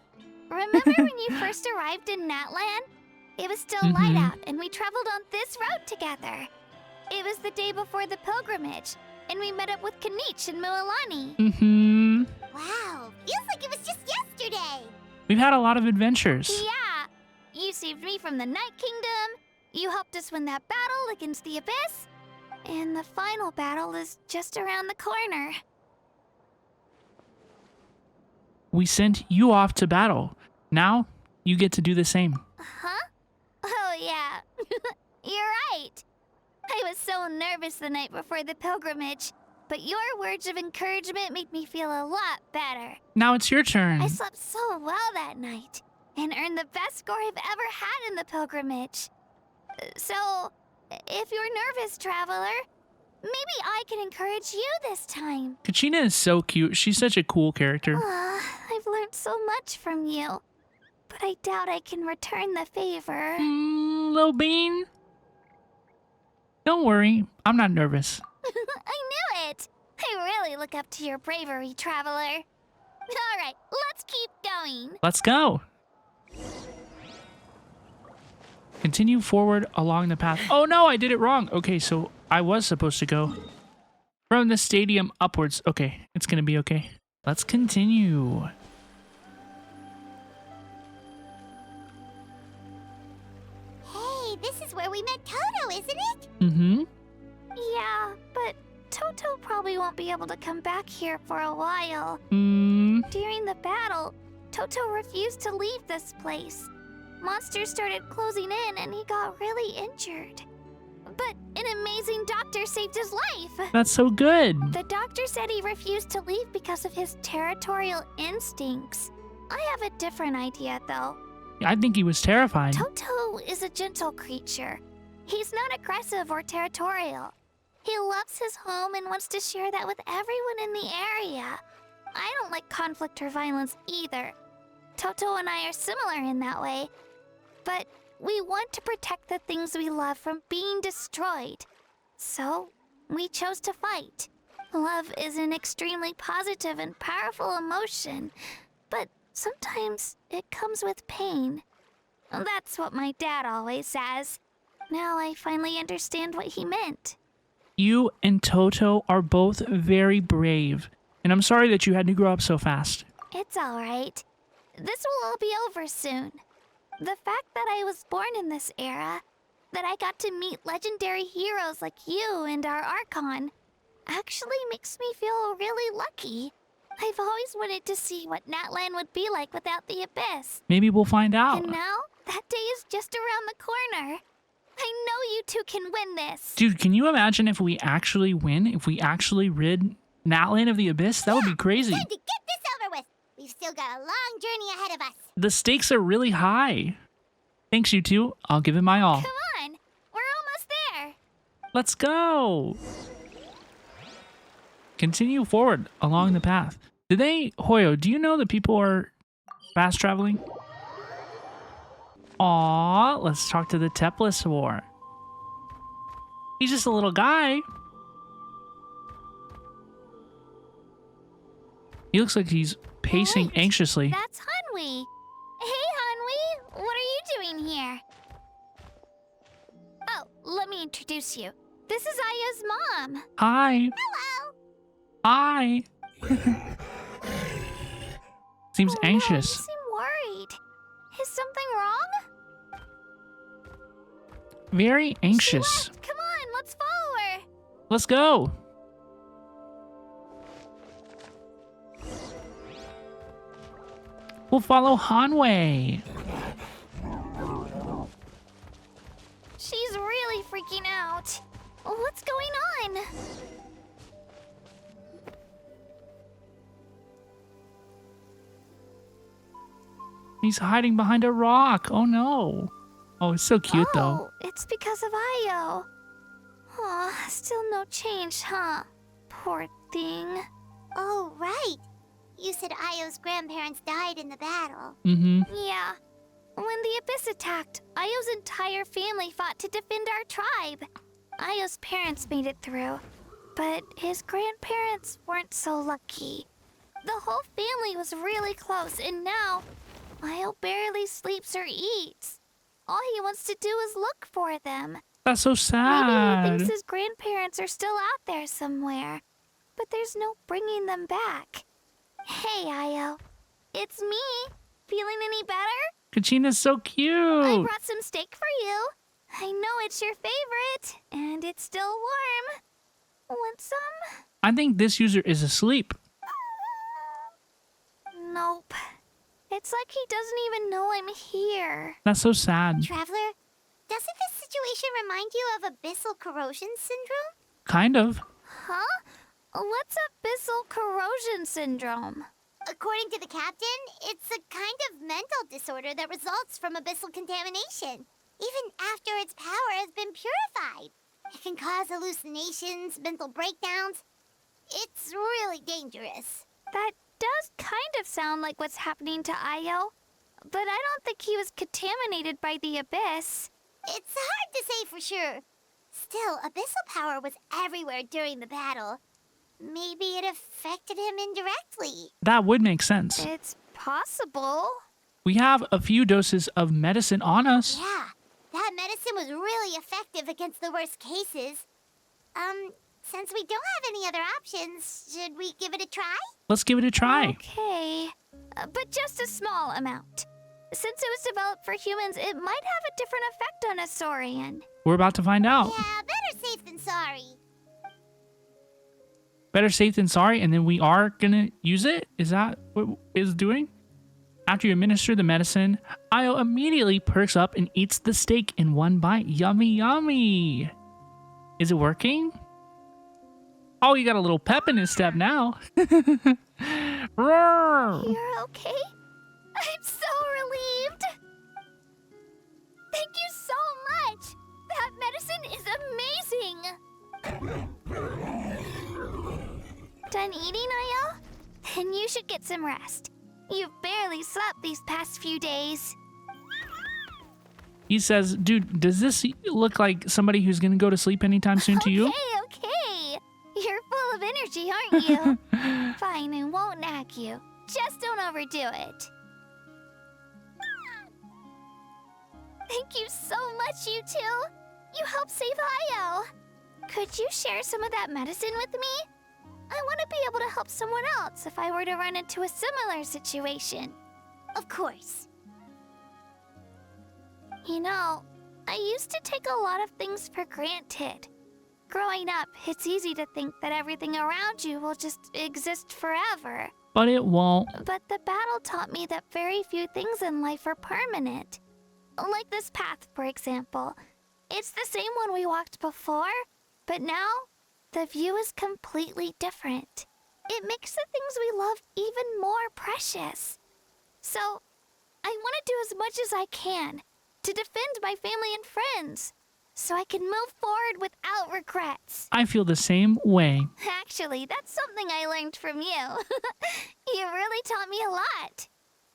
S6: remember when you first arrived in Natlan? It was still light out, and we traveled on this road together. It was the day before the pilgrimage, and we met up with Kanich and Mualani.
S2: Wow, feels like it was just yesterday.
S1: We've had a lot of adventures.
S6: Yeah, you saved me from the Night Kingdom, you helped us win that battle against the Abyss, and the final battle is just around the corner.
S1: We sent you off to battle. Now, you get to do the same.
S6: Huh? Oh, yeah. You're right. I was so nervous the night before the pilgrimage, but your words of encouragement made me feel a lot better.
S1: Now it's your turn.
S6: I slept so well that night, and earned the best score I've ever had in the pilgrimage. So, if you're nervous, traveler, maybe I can encourage you this time.
S1: Kachina is so cute. She's such a cool character.
S6: I've learned so much from you, but I doubt I can return the favor.
S1: Little bean. Don't worry. I'm not nervous.
S6: I knew it! I really look up to your bravery, traveler. Alright, let's keep going.
S1: Let's go. Continue forward along the path. Oh no, I did it wrong. Okay, so I was supposed to go from the stadium upwards. Okay, it's gonna be okay. Let's continue.
S2: Hey, this is where we met Toto, isn't it?
S6: Yeah, but Toto probably won't be able to come back here for a while. During the battle, Toto refused to leave this place. Monsters started closing in and he got really injured. But an amazing doctor saved his life.
S1: That's so good.
S6: The doctor said he refused to leave because of his territorial instincts. I have a different idea, though.
S1: I think he was terrified.
S6: Toto is a gentle creature. He's not aggressive or territorial. He loves his home and wants to share that with everyone in the area. I don't like conflict or violence either. Toto and I are similar in that way. But we want to protect the things we love from being destroyed. So, we chose to fight. Love is an extremely positive and powerful emotion, but sometimes it comes with pain. That's what my dad always says. Now I finally understand what he meant.
S1: You and Toto are both very brave, and I'm sorry that you had to grow up so fast.
S6: It's alright. This will all be over soon. The fact that I was born in this era, that I got to meet legendary heroes like you and our Archon, actually makes me feel really lucky. I've always wanted to see what Natlan would be like without the Abyss.
S1: Maybe we'll find out.
S6: And now, that day is just around the corner. I know you two can win this.
S1: Dude, can you imagine if we actually win? If we actually rid Natlan of the Abyss? That would be crazy.
S2: Time to get this over with. We've still got a long journey ahead of us.
S1: The stakes are really high. Thanks, you two. I'll give it my all.
S6: Come on, we're almost there.
S1: Let's go. Continue forward along the path. Hoyo, do you know that people are fast traveling? Aw, let's talk to the Teplessor. He's just a little guy. He looks like he's pacing anxiously.
S6: That's Hanwi. Hey, Hanwi, what are you doing here? Oh, let me introduce you. This is Aya's mom.
S1: Hi.
S6: Hello.
S1: Hi. Seems
S6: No,
S1: anxious.
S6: you seem worried. Is something wrong?
S1: Very anxious.
S6: Come on, let's follow her.
S1: Let's go. We'll follow Hanwei.
S6: She's really freaking out. What's going on?
S1: He's hiding behind a rock. Oh no. Oh, it's so cute though.
S6: It's because of Ayo. Aw, still no change, huh? Poor thing.
S2: Oh, right. You said Ayo's grandparents died in the battle.
S6: Yeah. When the Abyss attacked, Ayo's entire family fought to defend our tribe. Ayo's parents made it through, But his grandparents weren't so lucky. The whole family was really close, and now Io barely sleeps or eats. All he wants to do is look for them.
S1: That's so
S6: Maybe
S1: sad.
S6: he thinks his grandparents are still out there somewhere, but there's no bringing them back. Hey, Io. It's me. Feeling any better?
S1: Kachina's so cute.
S6: I brought some steak for you. I know it's your favorite, and it's still warm. Want some?
S1: I think this user is asleep.
S6: Nope. It's like he doesn't even know I'm here.
S1: That's so sad.
S2: Traveler, doesn't this situation remind you of abyssal corrosion syndrome?
S1: Kind of.
S6: Huh? What's abyssal corrosion syndrome?
S2: According to the captain, it's a kind of mental disorder that results from abyssal contamination, even after its power has been purified. It can cause hallucinations, mental breakdowns. It's really dangerous.
S6: That does kind of sound like what's happening to Io, but I don't think he was contaminated by the abyss.
S2: It's hard to say for sure. Still, abyssal power was everywhere during the battle. Maybe it affected him indirectly.
S1: That would make sense.
S6: It's possible.
S1: We have a few doses of medicine on us.
S2: Yeah, that medicine was really effective against the worst cases. Since we don't have any other options, should we give it a try?
S1: Let's give it a try.
S6: Okay, but just a small amount. Since it was developed for humans, it might have a different effect on a Saurian.
S1: We're about to find out.
S2: Yeah, better safe than sorry.
S1: Better safe than sorry, and then we are gonna use it? Is that what it's doing? After you administer the medicine, Io immediately perks up and eats the steak in one bite. Yummy, yummy. Is it working? Oh, you got a little pep in his step now. Roar!
S6: You're okay? I'm so relieved. Thank you so much. That medicine is amazing. Done eating, Io? Then you should get some rest. You've barely slept these past few days.
S1: He says, dude, does this look like somebody who's gonna go to sleep anytime soon to you?
S6: Okay. You're full of energy, aren't you? Fine, I won't nag you. Just don't overdo it. Thank you so much, you two. You helped save Io. Could you share some of that medicine with me? I want to be able to help someone else if I were to run into a similar situation.
S2: Of course.
S6: You know, I used to take a lot of things for granted. Growing up, it's easy to think that everything around you will just exist forever.
S1: But it won't.
S6: But the battle taught me that very few things in life are permanent. Like this path, for example. It's the same one we walked before, but now the view is completely different. It makes the things we love even more precious. So, I want to do as much as I can to defend my family and friends, so I can move forward without regrets.
S1: I feel the same way.
S6: Actually, that's something I learned from you. You really taught me a lot.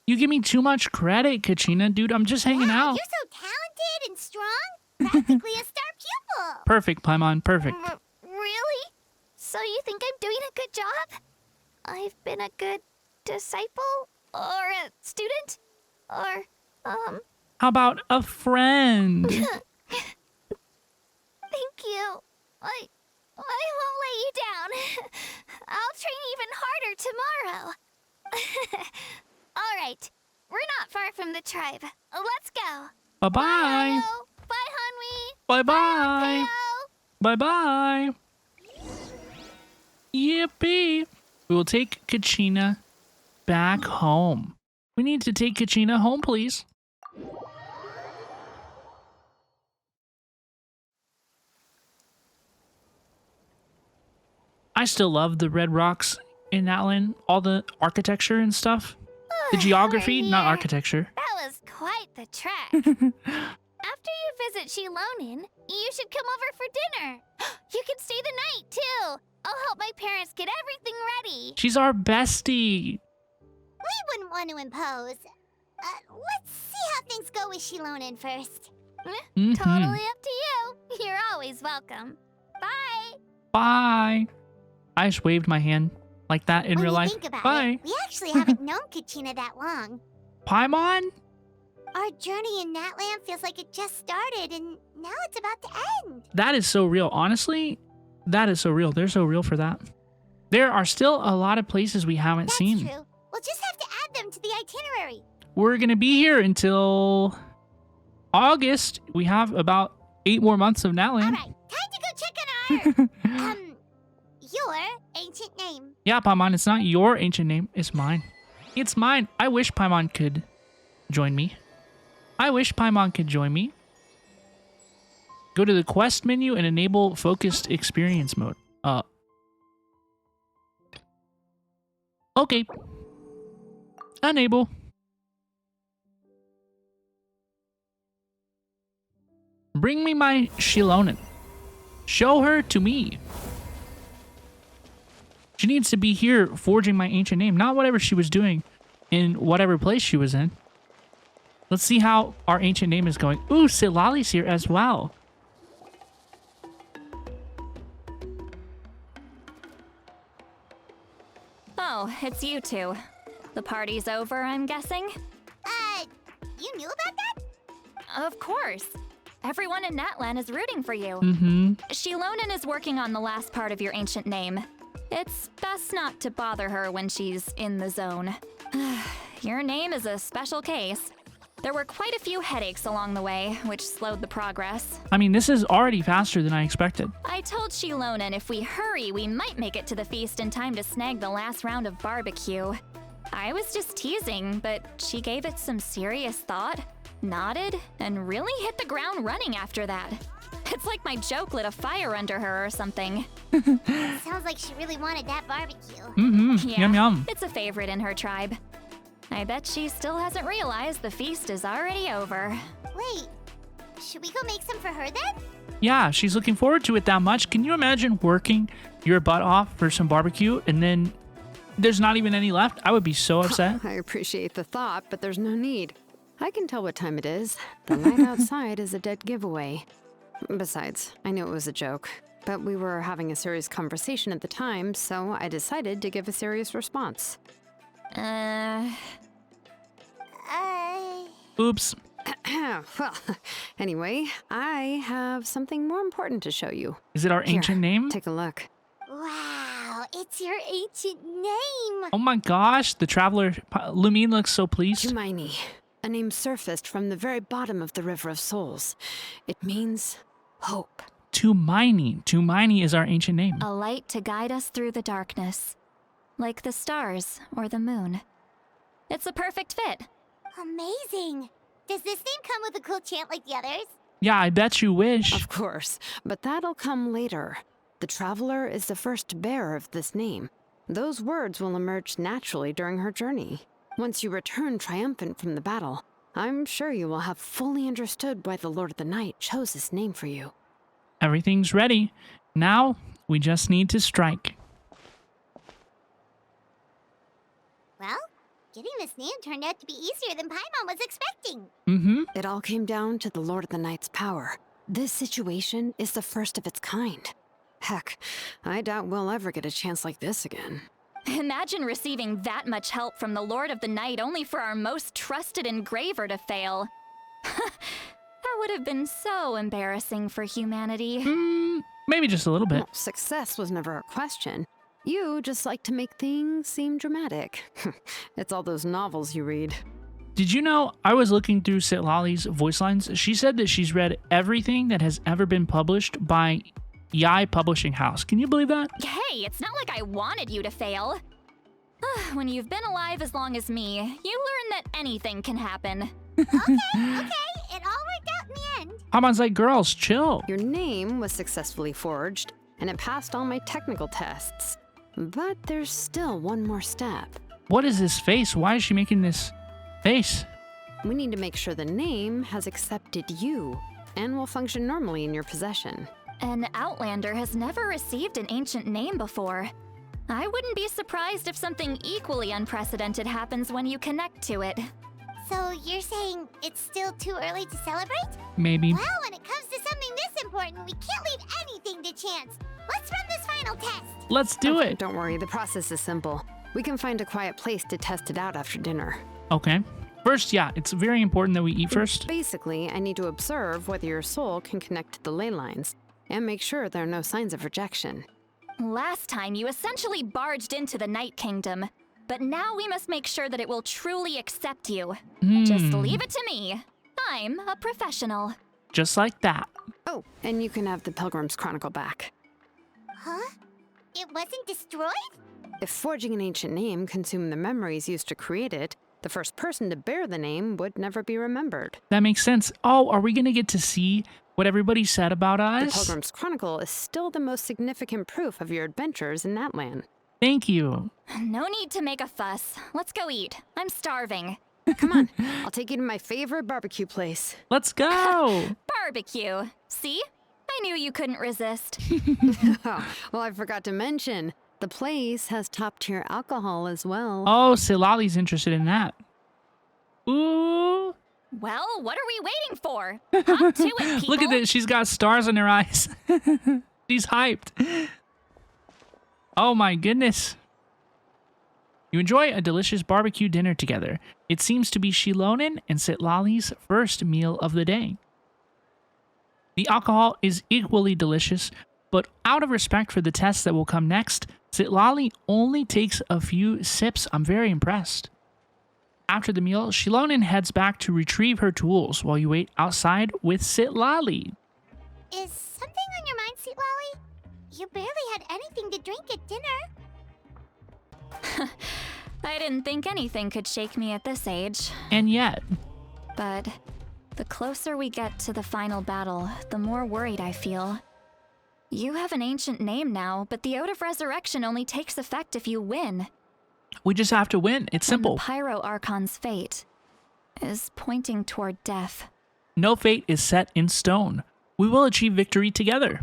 S1: You give me too much credit, Kachina. Dude, I'm just hanging
S2: Wow,
S1: out.
S2: you're so talented and strong. Practically a star pupil.
S1: Perfect, Paimon, perfect.
S6: Really? So you think I'm doing a good job? I've been a good disciple? Or a student? Or,
S1: How about a friend?
S6: Thank you. I won't let you down. I'll train even harder tomorrow. All right. We're not far from the tribe. Let's go.
S1: Bye-bye.
S6: Bye, Io. Bye, Hanwi.
S1: Bye-bye.
S6: Bye,
S1: Bye-bye. Yippee. We will take Kachina back home. We need to take Kachina home, please. I still love the red rocks in Natlan, all the architecture and stuff. The geography, not architecture.
S6: That was quite the trek. After you visit Shilonin, you should come over for dinner. You can stay the night, too. I'll help my parents get everything ready.
S1: She's our bestie.
S2: We wouldn't want to impose. Let's see how things go with Shilonin first.
S6: Totally up to you. You're always welcome. Bye.
S1: Bye. I just waved my hand like that in
S2: When
S1: real
S2: you
S1: life.
S2: think about
S1: Bye.
S2: it, we actually haven't known Kachina that long.
S1: Paimon?
S2: Our journey in Natlan feels like it just started, and now it's about to end.
S1: That is so real. Honestly, that is so real. They're so real for that. There are still a lot of places we haven't
S2: That's
S1: seen.
S2: true. We'll just have to add them to the itinerary.
S1: We're going to be here until August. We have about 8 more months of
S2: All
S1: Natlan.
S2: right, time to go check on our, your ancient name.
S1: Yeah, Paimon, it's not your ancient name. It's mine. It's mine. I wish Paimon could join me. I wish Paimon could join me. Go to the quest menu and enable focused experience mode. Okay. Enable. Bring me my Shilonen. Show her to me. She needs to be here forging my ancient name, not whatever she was doing in whatever place she was in. Let's see how our ancient name is going. Ooh, Silali's here as well.
S9: Oh, it's you two. The party's over, I'm guessing?
S2: You knew about that?
S9: Of course. Everyone in Natlan is rooting for you.
S1: Mm-hmm.
S9: Shilonen is working on the last part of your ancient name. It's best not to bother her when she's in the zone. Your name is a special case. There were quite a few headaches along the way, which slowed the progress.
S1: I mean, this is already faster than I expected.
S9: I told Shilonen if we hurry, we might make it to the feast in time to snag the last round of barbecue. I was just teasing, but she gave it some serious thought, nodded, and really hit the ground running after that. It's like my joke lit a fire under her or something.
S2: Sounds like she really wanted that barbecue.
S1: Mm-hmm.
S9: Yeah,
S1: Yum yum.
S9: it's a favorite in her tribe. I bet she still hasn't realized the feast is already over.
S2: Wait, should we go make some for her then?
S1: Yeah, she's looking forward to it that much. Can you imagine working your butt off for some barbecue and then there's not even any left? I would be so upset.
S5: I appreciate the thought, but there's no need. I can tell what time it is. The light outside is a dead giveaway. Besides, I knew it was a joke, but we were having a serious conversation at the time, so I decided to give a serious response.
S1: Oops.
S5: Well, anyway, I have something more important to show you.
S1: Is it our
S5: Here,
S1: ancient name?
S5: Take a look.
S2: Wow, it's your ancient name.
S1: Oh my gosh, the traveler, Lumine looks so pleased.
S5: Tumaini, a name surfaced from the very bottom of the River of Souls. It means hope.
S1: Tumaini. Tumaini is our ancient name.
S9: A light to guide us through the darkness. Like the stars or the moon. It's a perfect fit.
S2: Amazing. Does this name come with a cool chant like the others?
S1: Yeah, I bet you wish.
S5: Of course, but that'll come later. The Traveler is the first bearer of this name. Those words will emerge naturally during her journey. Once you return triumphant from the battle, I'm sure you will have fully understood why the Lord of the Night chose this name for you.
S1: Everything's ready. Now, we just need to strike.
S2: Well, getting this name turned out to be easier than Paimon was expecting.
S1: Mm-hmm.
S5: It all came down to the Lord of the Night's power. This situation is the first of its kind. Heck, I doubt we'll ever get a chance like this again.
S9: Imagine receiving that much help from the Lord of the Night only for our most trusted engraver to fail. That would have been so embarrassing for humanity.
S1: Maybe just a little bit.
S5: Well, success was never a question. You just like to make things seem dramatic. It's all those novels you read.
S1: Did you know I was looking through Sitlali's voice lines? She said that she's read everything that has ever been published by Yai Publishing House. Can you believe that?
S9: Hey, it's not like I wanted you to fail. When you've been alive as long as me, you learn that anything can happen.
S2: Okay, it all worked out in the end.
S1: Hamon's like, girls, chill.
S5: Your name was successfully forged, and it passed all my technical tests. But there's still one more step.
S1: What is this face? Why is she making this face?
S5: We need to make sure the name has accepted you, and will function normally in your possession.
S9: An Outlander has never received an ancient name before. I wouldn't be surprised if something equally unprecedented happens when you connect to it.
S2: So you're saying it's still too early to celebrate?
S1: Maybe.
S2: Well, when it comes to something this important, we can't leave anything to chance. let's run this final test.
S1: Let's do it.
S5: Don't worry, the process is simple. We can find a quiet place to test it out after dinner.
S1: Okay. First, yeah, it's very important that we eat first.
S5: Basically, I need to observe whether your soul can connect to the ley lines and make sure there are no signs of rejection.
S9: Last time, you essentially barged into the Night Kingdom, but now we must make sure that it will truly accept you. Just leave it to me. I'm a professional.
S1: Just like that.
S5: Oh, and you can have the Pilgrim's Chronicle back.
S2: Huh? It wasn't destroyed?
S5: If forging an ancient name consumed the memories used to create it, the first person to bear the name would never be remembered.
S1: That makes sense. Oh, are we going to get to see what everybody said about us?
S5: The Pilgrim's Chronicle is still the most significant proof of your adventures in Natlan.
S1: Thank you.
S9: No need to make a fuss. Let's go eat. I'm starving.
S5: Come on, I'll take you to my favorite barbecue place.
S1: Let's go.
S9: Barbecue. See? I knew you couldn't resist.
S5: Oh, well, I forgot to mention, the place has top-tier alcohol as well.
S1: Oh, Silali's interested in that. Ooh.
S9: Well, what are we waiting for? Hop to it, people.
S1: Look at this. She's got stars in her eyes. She's hyped. Oh my goodness. You enjoy a delicious barbecue dinner together. It seems to be Shilonen and Sitlali's first meal of the day. The alcohol is equally delicious, but out of respect for the test that will come next, Sitlali only takes a few sips. I'm very impressed. After the meal, Shilonen heads back to retrieve her tools while you wait outside with Sitlali.
S2: Is something on your mind, Sitlali? You barely had anything to drink at dinner.
S9: I didn't think anything could shake me at this age.
S1: And yet,
S9: But the closer we get to the final battle, the more worried I feel. You have an ancient name now, but the Ode of Resurrection only takes effect if you win.
S1: we just have to win. It's simple.
S9: And the Pyro Archon's fate is pointing toward death.
S1: No fate is set in stone. We will achieve victory together.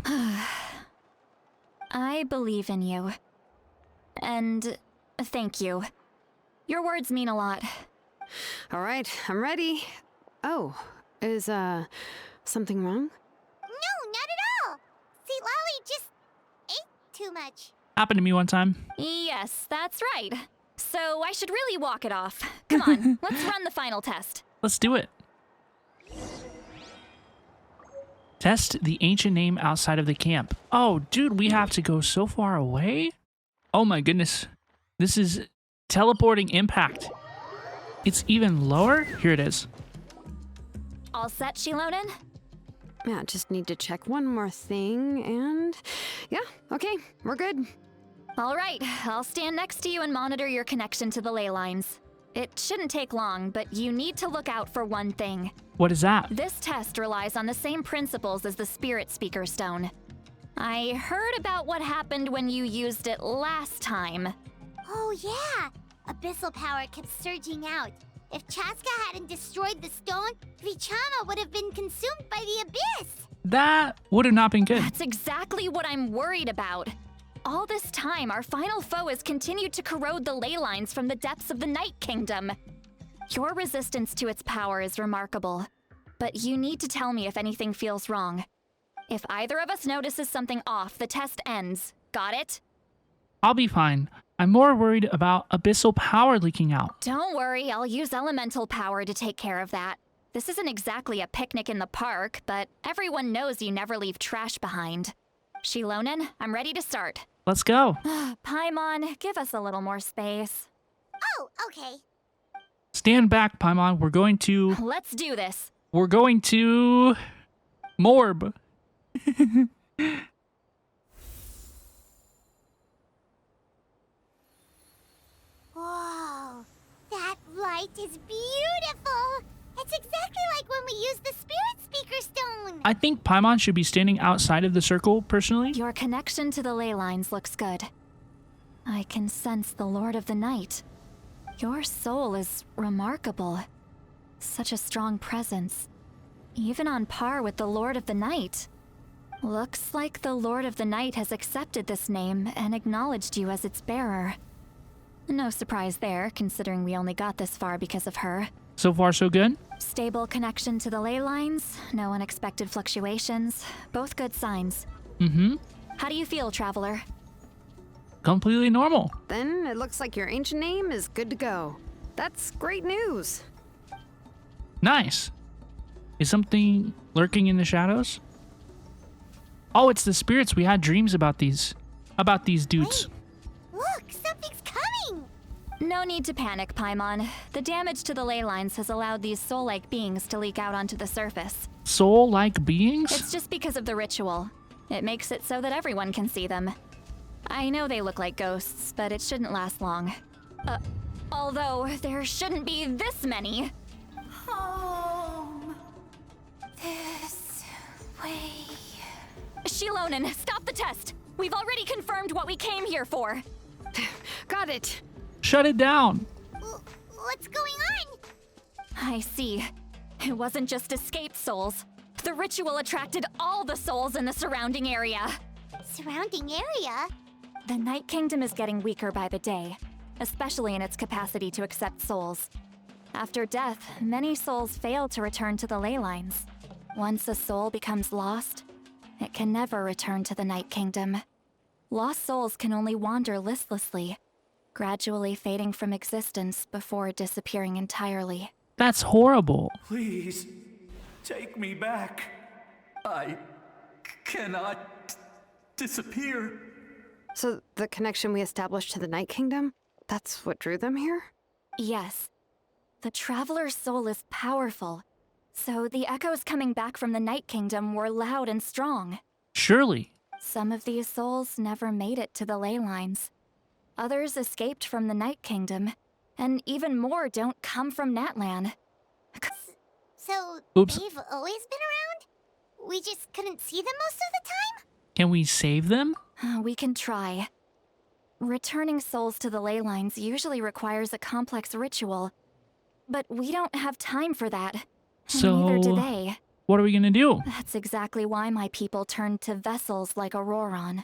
S9: I believe in you. And thank you. Your words mean a lot.
S5: All right, I'm ready. Oh, is, something wrong?
S2: No, not at all. Sitlali just ate too much.
S1: Happened to me one time.
S9: Yes, that's right. So I should really walk it off. Come on, let's run the final test.
S1: Let's do it. Test the ancient name outside of the camp. Oh, dude, we have to go so far away? Oh my goodness. This is teleporting impact. It's even lower? Here it is.
S9: All set, Shilonen?
S5: Yeah, just need to check one more thing, and yeah, okay, we're good.
S9: All right, I'll stand next to you and monitor your connection to the ley lines. It shouldn't take long, but you need to look out for one thing.
S1: What is that?
S9: This test relies on the same principles as the Spirit Speaker Stone. I heard about what happened when you used it last time.
S2: Oh yeah, abyssal power kept surging out. If Chaska hadn't destroyed the stone, Vichama would have been consumed by the abyss.
S1: That would have not been good.
S9: That's exactly what I'm worried about. All this time, our final foe has continued to corrode the ley lines from the depths of the Night Kingdom. Your resistance to its power is remarkable, but you need to tell me if anything feels wrong. If either of us notices something off, the test ends. Got it?
S1: I'll be fine. I'm more worried about abyssal power leaking out.
S9: Don't worry, I'll use elemental power to take care of that. This isn't exactly a picnic in the park, but everyone knows you never leave trash behind. Shilonen, I'm ready to start.
S1: Let's go.
S9: Paimon, give us a little more space.
S2: Oh, okay.
S1: Stand back, Paimon. We're going to Morb.
S2: Whoa, that light is beautiful. It's exactly like when we used the Spirit Speaker Stone.
S1: I think Paimon should be standing outside of the circle, personally.
S9: Your connection to the ley lines looks good. I can sense the Lord of the Night. Your soul is remarkable. Such a strong presence. Even on par with the Lord of the Night. Looks like the Lord of the Night has accepted this name and acknowledged you as its bearer. No surprise there, considering we only got this far because of her.
S1: So far, so good.
S9: Stable connection to the ley lines, no unexpected fluctuations, both good signs. How do you feel, traveler?
S1: Completely normal.
S5: Then it looks like your ancient name is good to go. That's great news.
S1: Nice. Is something lurking in the shadows? Oh, it's the spirits. We had dreams about these dudes.
S2: Look, something's coming!
S9: No need to panic, Paimon. The damage to the ley lines has allowed these soul-like beings to leak out onto the surface.
S1: Soul-like beings?
S9: It's just because of the ritual. It makes it so that everyone can see them. I know they look like ghosts, but it shouldn't last long. Although there shouldn't be this many.
S6: Home. This way.
S9: Shilonen, stop the test! We've already confirmed what we came here for.
S5: Got it.
S1: Shut it down.
S2: What's going on?
S9: I see. It wasn't just escaped souls. The ritual attracted all the souls in the surrounding area.
S2: Surrounding area?
S9: The Night Kingdom is getting weaker by the day, especially in its capacity to accept souls. After death, many souls fail to return to the ley lines. Once a soul becomes lost, it can never return to the Night Kingdom. Lost souls can only wander listlessly, gradually fading from existence before disappearing entirely.
S1: That's horrible.
S11: Please, take me back. I cannot disappear.
S5: So the connection we established to the Night Kingdom, that's what drew them here?
S9: Yes. The Traveler's soul is powerful, so the echoes coming back from the Night Kingdom were loud and strong.
S1: Surely.
S9: Some of these souls never made it to the ley lines. Others escaped from the Night Kingdom, and even more don't come from Natlan.
S2: So,
S1: Oops.
S2: they've always been around? We just couldn't see them most of the time?
S1: Can we save them?
S9: We can try. Returning souls to the ley lines usually requires a complex ritual, but we don't have time for that.
S1: So,
S9: Neither do they.
S1: What are we gonna do?
S9: That's exactly why my people turned to vessels like Auroron.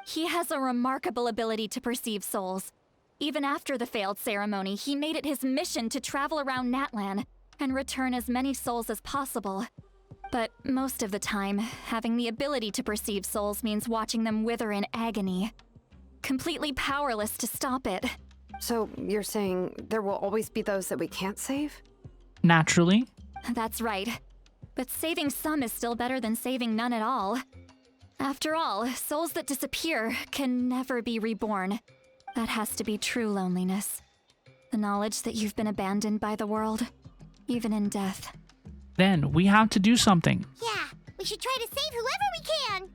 S9: He has a remarkable ability to perceive souls. Even after the failed ceremony, he made it his mission to travel around Natlan and return as many souls as possible. But most of the time, having the ability to perceive souls means watching them wither in agony. Completely powerless to stop it.
S5: So you're saying there will always be those that we can't save?
S1: Naturally.
S9: That's right. But saving some is still better than saving none at all. After all, souls that disappear can never be reborn. That has to be true loneliness. The knowledge that you've been abandoned by the world, even in death.
S1: Then we have to do something.
S2: Yeah, we should try to save whoever we can.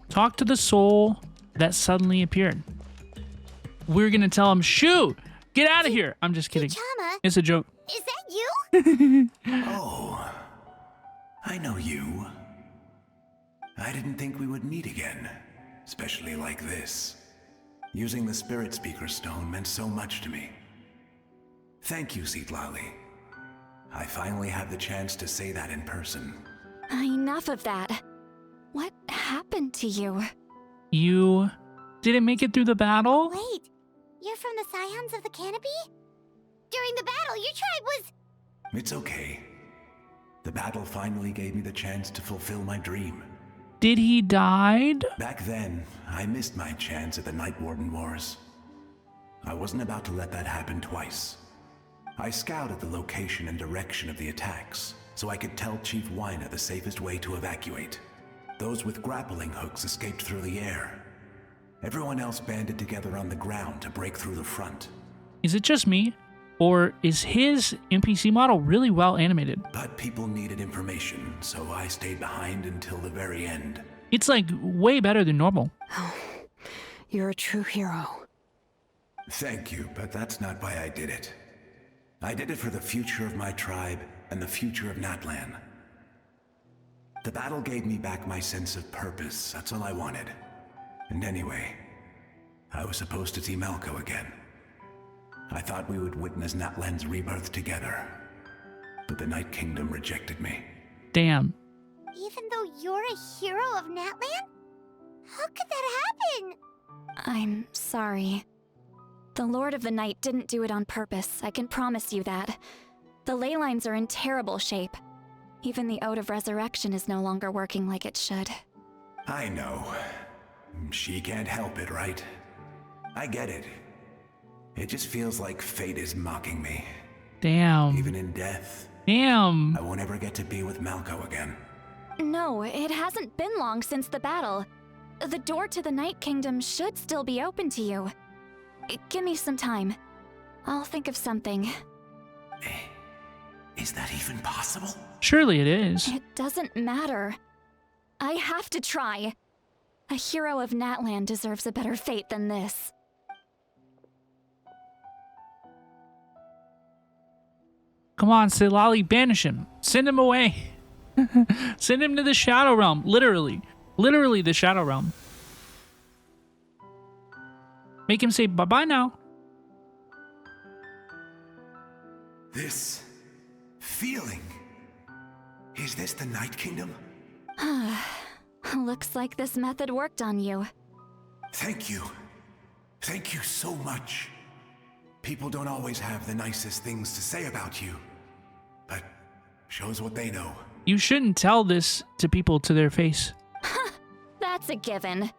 S1: Talk to the soul that suddenly appeared. We're gonna tell him, shoot! Get out of here! I'm just kidding.
S2: Chama,
S1: It's a joke.
S2: is that you?
S11: Oh, I know you. I didn't think we would meet again, especially like this. Using the Spirit Speaker Stone meant so much to me. Thank you, Citlali. I finally had the chance to say that in person.
S9: Enough of that. What happened to you?
S1: You didn't make it through the battle?
S2: Wait, you're from the Scions of the Canopy? During the battle, your tribe was...
S11: It's okay. The battle finally gave me the chance to fulfill my dream.
S1: Did he died?
S11: Back then, I missed my chance at the Night Warden Wars. I wasn't about to let that happen twice. I scouted the location and direction of the attacks, so I could tell Chief Wyna the safest way to evacuate. Those with grappling hooks escaped through the air. Everyone else banded together on the ground to break through the front.
S1: Is it just me? Or is his NPC model really well animated?
S11: But people needed information, so I stayed behind until the very end.
S1: It's like way better than normal.
S5: Oh, you're a true hero.
S11: Thank you, but that's not why I did it. I did it for the future of my tribe and the future of Natlan. The battle gave me back my sense of purpose, that's all I wanted. And anyway, I was supposed to see Malco again. I thought we would witness Natlan's rebirth together, but the Night Kingdom rejected me.
S1: Damn.
S2: Even though you're a hero of Natlan? How could that happen?
S9: I'm sorry. The Lord of the Night didn't do it on purpose, I can promise you that. The ley lines are in terrible shape. Even the Ode of Resurrection is no longer working like it should.
S11: I know. She can't help it, right? I get it. It just feels like fate is mocking me.
S1: Damn.
S11: Even in death.
S1: Damn.
S11: I won't ever get to be with Malco again.
S9: No, it hasn't been long since the battle. The door to the Night Kingdom should still be open to you. Give me some time. I'll think of something.
S11: Is that even possible?
S1: Surely it is.
S9: It doesn't matter. I have to try. A hero of Natlan deserves a better fate than this.
S1: Come on, Silali, banish him. Send him away. Send him to the Shadow Realm. Literally. Literally the Shadow Realm. Make him say bye-bye now.
S11: This feeling. Is this the Night Kingdom?
S9: Looks like this method worked on you.
S11: Thank you. Thank you so much. People don't always have the nicest things to say about you, but shows what they know.
S1: You shouldn't tell this to people to their face.
S9: That's a given.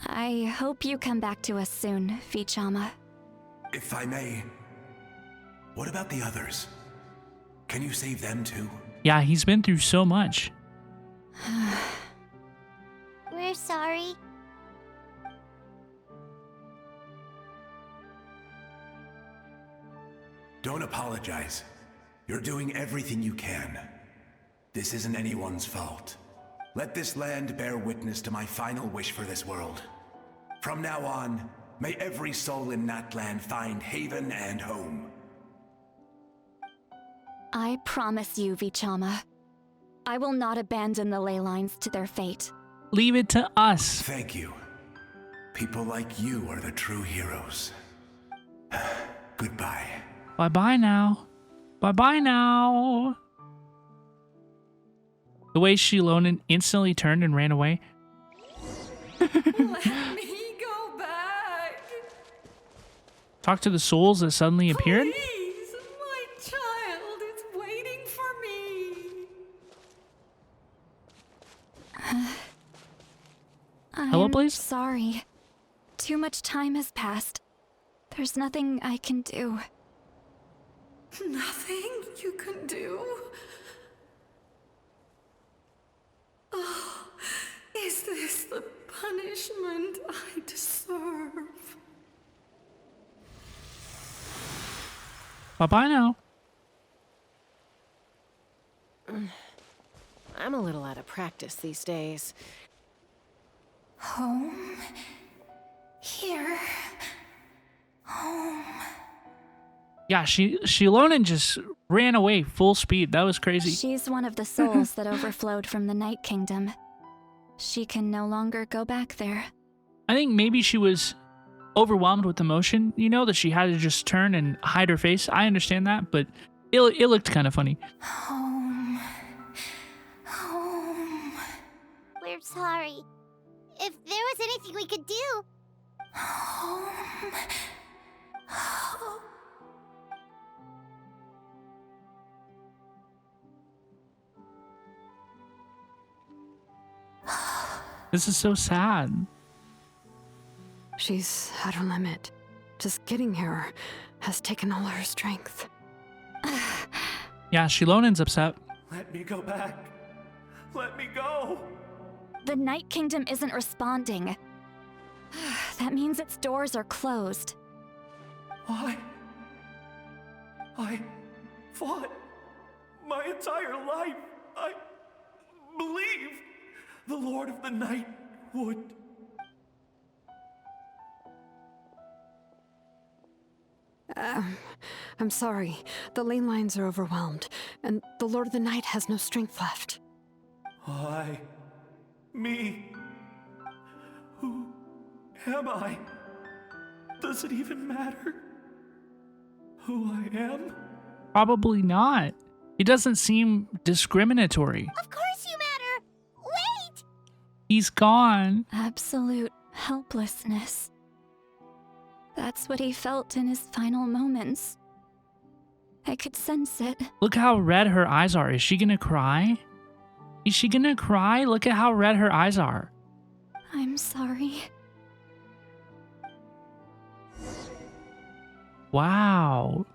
S9: I hope you come back to us soon, Vichama.
S11: If I may, what about the others? Can you save them too?
S1: Yeah, he's been through so much.
S2: We're sorry.
S11: Don't apologize. You're doing everything you can. This isn't anyone's fault. Let this land bear witness to my final wish for this world. From now on, may every soul in Natlan find haven and home.
S9: I promise you, Vichama. I will not abandon the ley lines to their fate.
S1: Leave it to us.
S11: Thank you. People like you are the true heroes. Goodbye.
S1: Bye-bye now. Bye-bye now. The way Shilonen instantly turned and ran away.
S4: Let me go back.
S1: Talk to the souls that suddenly appeared.
S4: Please, my child is waiting for me.
S1: Hello, please?
S9: Sorry. Too much time has passed. There's nothing I can do.
S4: Nothing you can do? Oh, is this the punishment I deserve?
S1: Bye-bye now.
S8: I'm a little out of practice these days.
S6: Home. Here. Home.
S1: Yeah, Shilonen just ran away full speed. That was crazy.
S9: She's one of the souls that overflowed from the Night Kingdom. She can no longer go back there.
S1: I think maybe she was overwhelmed with emotion, you know, that she had to just turn and hide her face. I understand that, but it looked kind of funny.
S6: Home. Home.
S2: We're sorry. If there was anything we could do.
S6: Home. Home.
S1: This is so sad.
S5: She's at her limit. Just getting here has taken all her strength.
S1: Yeah, Shilonen's upset.
S11: Let me go back. Let me go.
S9: The Night Kingdom isn't responding. That means its doors are closed.
S11: I fought my entire life. I believed the Lord of the Night would.
S5: I'm sorry. The lane lines are overwhelmed, and the Lord of the Night has no strength left.
S11: Me. Who am I? Does it even matter who I am?
S1: Probably not. It doesn't seem discriminatory.
S2: Of course you matter! Wait!
S1: He's gone.
S9: Absolute helplessness. That's what he felt in his final moments. I could sense it.
S1: Look how red her eyes are. Is she gonna cry? Is she gonna cry? Look at how red her eyes are.
S9: I'm sorry.
S1: Wow.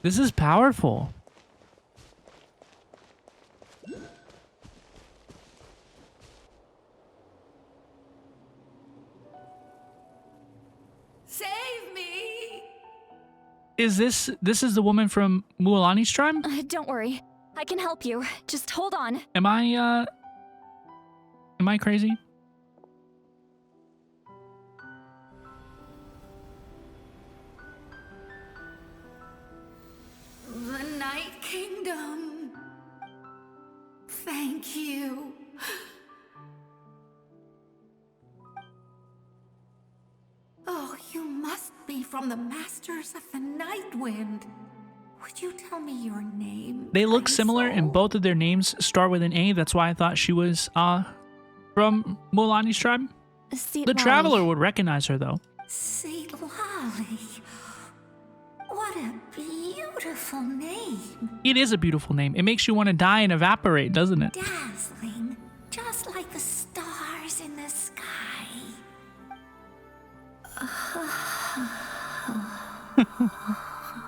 S1: This is powerful.
S4: Save me!
S1: Is this is the woman from Mualani's tribe?
S9: Don't worry. I can help you. Just hold on.
S1: Am I crazy?
S4: The Night Kingdom. Thank you. Oh, you must be from the Masters of the Night Wind. Would you tell me your name?
S1: They look similar and both of their names start with an A. That's why I thought she was from Mualani's tribe. The traveler would recognize her though.
S4: Seat Lolly. What a beautiful name.
S1: It is a beautiful name. It makes you want to die and evaporate, doesn't it?
S4: Dazzling, just like the stars in the sky.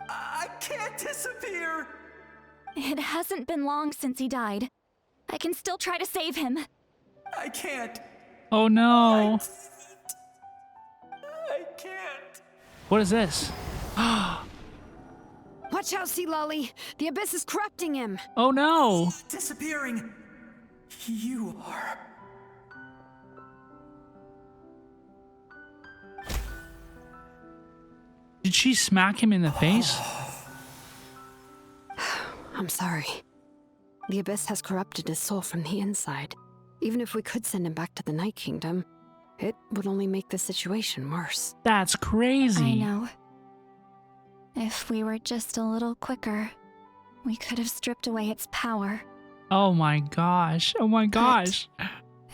S11: I can't disappear!
S9: It hasn't been long since he died. I can still try to save him.
S11: I can't.
S1: Oh no.
S11: I can't.
S1: What is this?
S5: Watch out, Sea Lolly. The abyss is corrupting him.
S1: Oh no.
S11: Disappearing. You are.
S1: Did she smack him in the face?
S5: I'm sorry. The abyss has corrupted his soul from the inside. Even if we could send him back to the Night Kingdom, it would only make the situation worse.
S1: That's crazy.
S9: I know. If we were just a little quicker, we could have stripped away its power.
S1: Oh my gosh. Oh my gosh.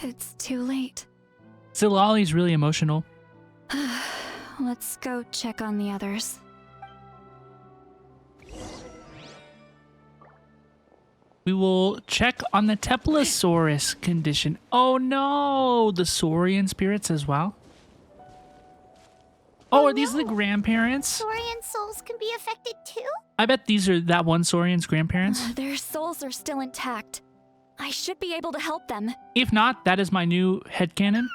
S9: It's too late.
S1: Zilali's really emotional.
S9: Let's go check on the others.
S1: We will check on the Teplosaurus condition. Oh no, the Saurian spirits as well. Oh, are these the grandparents?
S2: Saurian souls can be affected too?
S1: I bet these are that one Saurian's grandparents.
S9: Their souls are still intact. I should be able to help them.
S1: If not, that is my new headcanon.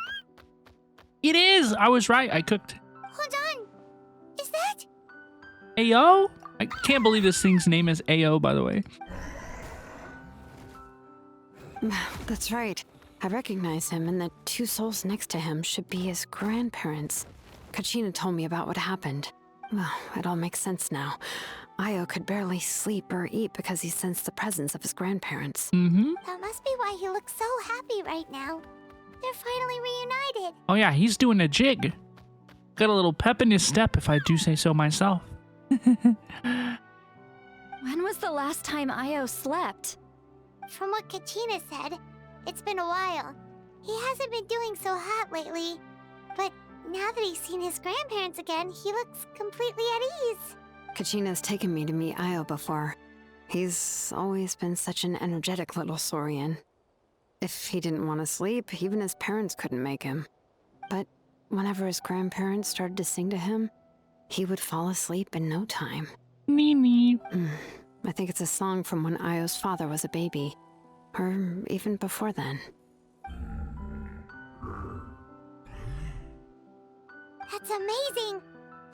S1: It is! I was right, I cooked.
S2: Hold on. Is that?
S1: Ayo? I can't believe this thing's name is Ayo, by the way.
S5: That's right. I recognize him, and the two souls next to him should be his grandparents. Kachina told me about what happened. Well, it all makes sense now. Io could barely sleep or eat because he sensed the presence of his grandparents.
S2: That must be why he looks so happy right now. They're finally reunited.
S1: Oh yeah, he's doing a jig. Got a little pep in his step, if I do say so myself.
S9: When was the last time Io slept?
S2: From what Kachina said, it's been a while. He hasn't been doing so hot lately. But now that he's seen his grandparents again, he looks completely at ease.
S5: Kachina's taken me to meet Io before. He's always been such an energetic little Saurian. If he didn't want to sleep, even his parents couldn't make him. But whenever his grandparents started to sing to him, he would fall asleep in no time.
S1: Nee.
S5: I think it's a song from when Io's father was a baby. Or even before then.
S2: That's amazing!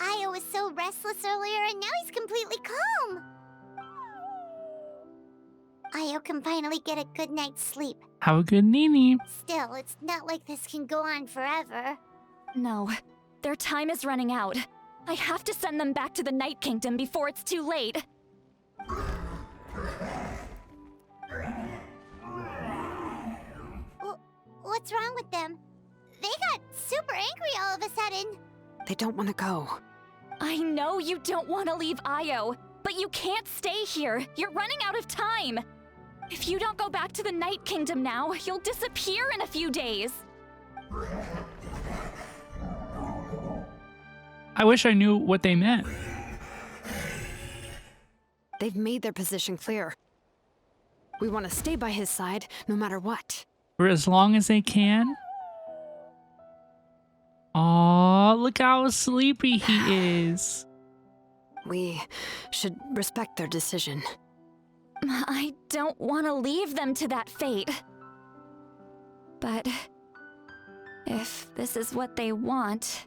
S2: Io was so restless earlier and now he's completely calm! Io can finally get a good night's sleep.
S1: Have a good Nini.
S2: Still, it's not like this can go on forever.
S9: No, their time is running out. I have to send them back to the Night Kingdom before it's too late.
S2: What's wrong with them? They got super angry all of a sudden.
S5: They don't want to go.
S9: I know you don't want to leave Io, but you can't stay here. You're running out of time. If you don't go back to the Night Kingdom now, you'll disappear in a few days.
S1: I wish I knew what they meant.
S5: They've made their position clear. We want to stay by his side, no matter what.
S1: For as long as they can. Aw, look how sleepy he is.
S5: We should respect their decision.
S9: I don't want to leave them to that fate. But if this is what they want,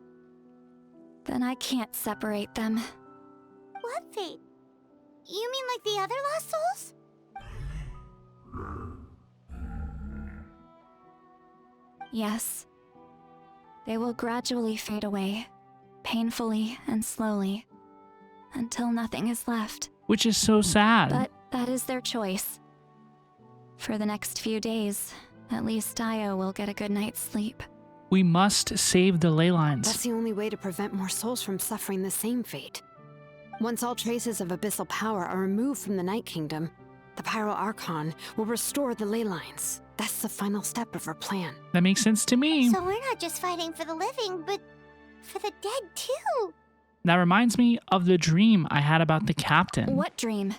S9: then I can't separate them.
S2: What fate? You mean like the other lost souls?
S9: Yes. They will gradually fade away, painfully and slowly, until nothing is left.
S1: Which is so sad.
S9: But that is their choice. For the next few days, at least Io will get a good night's sleep.
S1: We must save the ley lines.
S5: That's the only way to prevent more souls from suffering the same fate. Once all traces of abyssal power are removed from the Night Kingdom, the Pyro Archon will restore the ley lines. That's the final step of our plan.
S1: That makes sense to me.
S2: So we're not just fighting for the living, but for the dead too.
S1: That reminds me of the dream I had about the captain.
S9: What dream?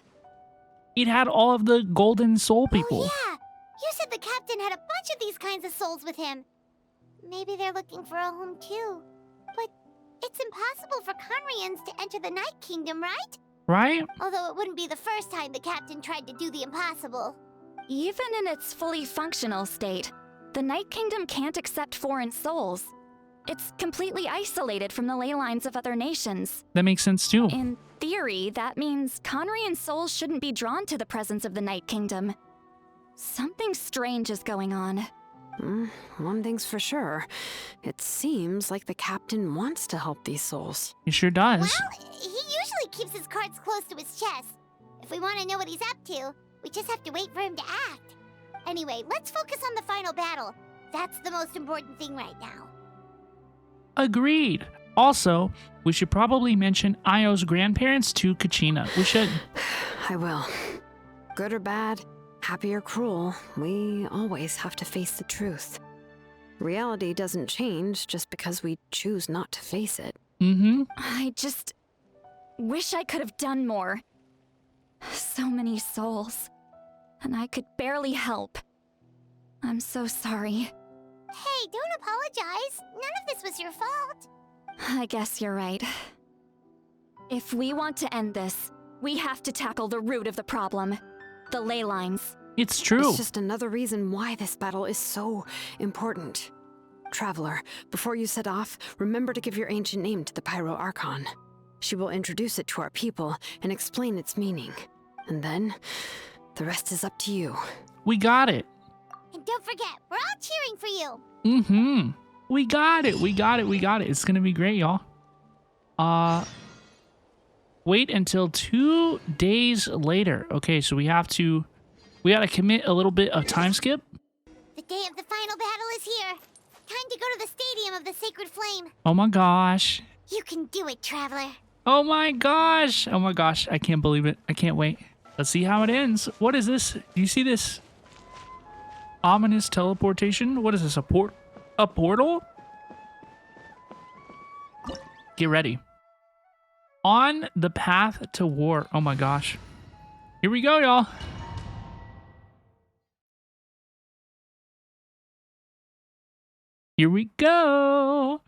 S1: It had all of the golden soul people.
S2: Oh yeah, you said the captain had a bunch of these kinds of souls with him. Maybe they're looking for a home too. But it's impossible for Conrians to enter the Night Kingdom, right?
S1: Right?
S2: Although it wouldn't be the first time the captain tried to do the impossible.
S9: Even in its fully functional state, the Night Kingdom can't accept foreign souls. It's completely isolated from the ley lines of other nations.
S1: That makes sense too.
S9: In theory, that means Conrian souls shouldn't be drawn to the presence of the Night Kingdom. Something strange is going on.
S5: One thing's for sure. It seems like the captain wants to help these souls.
S1: He sure does.
S2: Well, he usually keeps his cards close to his chest. If we want to know what he's up to, we just have to wait for him to act. Anyway, let's focus on the final battle. That's the most important thing right now.
S1: Agreed. Also, we should probably mention Io's grandparents to Kachina. We should.
S5: I will. Good or bad, happy or cruel, we always have to face the truth. Reality doesn't change just because we choose not to face it.
S9: I just wish I could have done more. So many souls, and I could barely help. I'm so sorry.
S2: Hey, don't apologize. None of this was your fault.
S9: I guess you're right. If we want to end this, we have to tackle the root of the problem. The ley lines.
S1: It's true.
S5: It's just another reason why this battle is so important. Traveler, before you set off, remember to give your ancient name to the Pyro Archon. She will introduce it to our people and explain its meaning. And then, the rest is up to you.
S1: We got it.
S2: And don't forget, we're all cheering for you.
S1: We got it. We got it. We got it. It's gonna be great, y'all. Wait until 2 days later. Okay, so we gotta commit a little bit of time skip.
S2: The day of the final battle is here. Time to go to the Stadium of the Sacred Flame.
S1: Oh my gosh.
S2: You can do it, Traveler.
S1: Oh my gosh. Oh my gosh. I can't believe it. I can't wait. Let's see how it ends. What is this? Do you see this? Ominous teleportation? What is this? A portal? Get ready. On the path to war. Oh my gosh. Here we go, y'all. Here we go.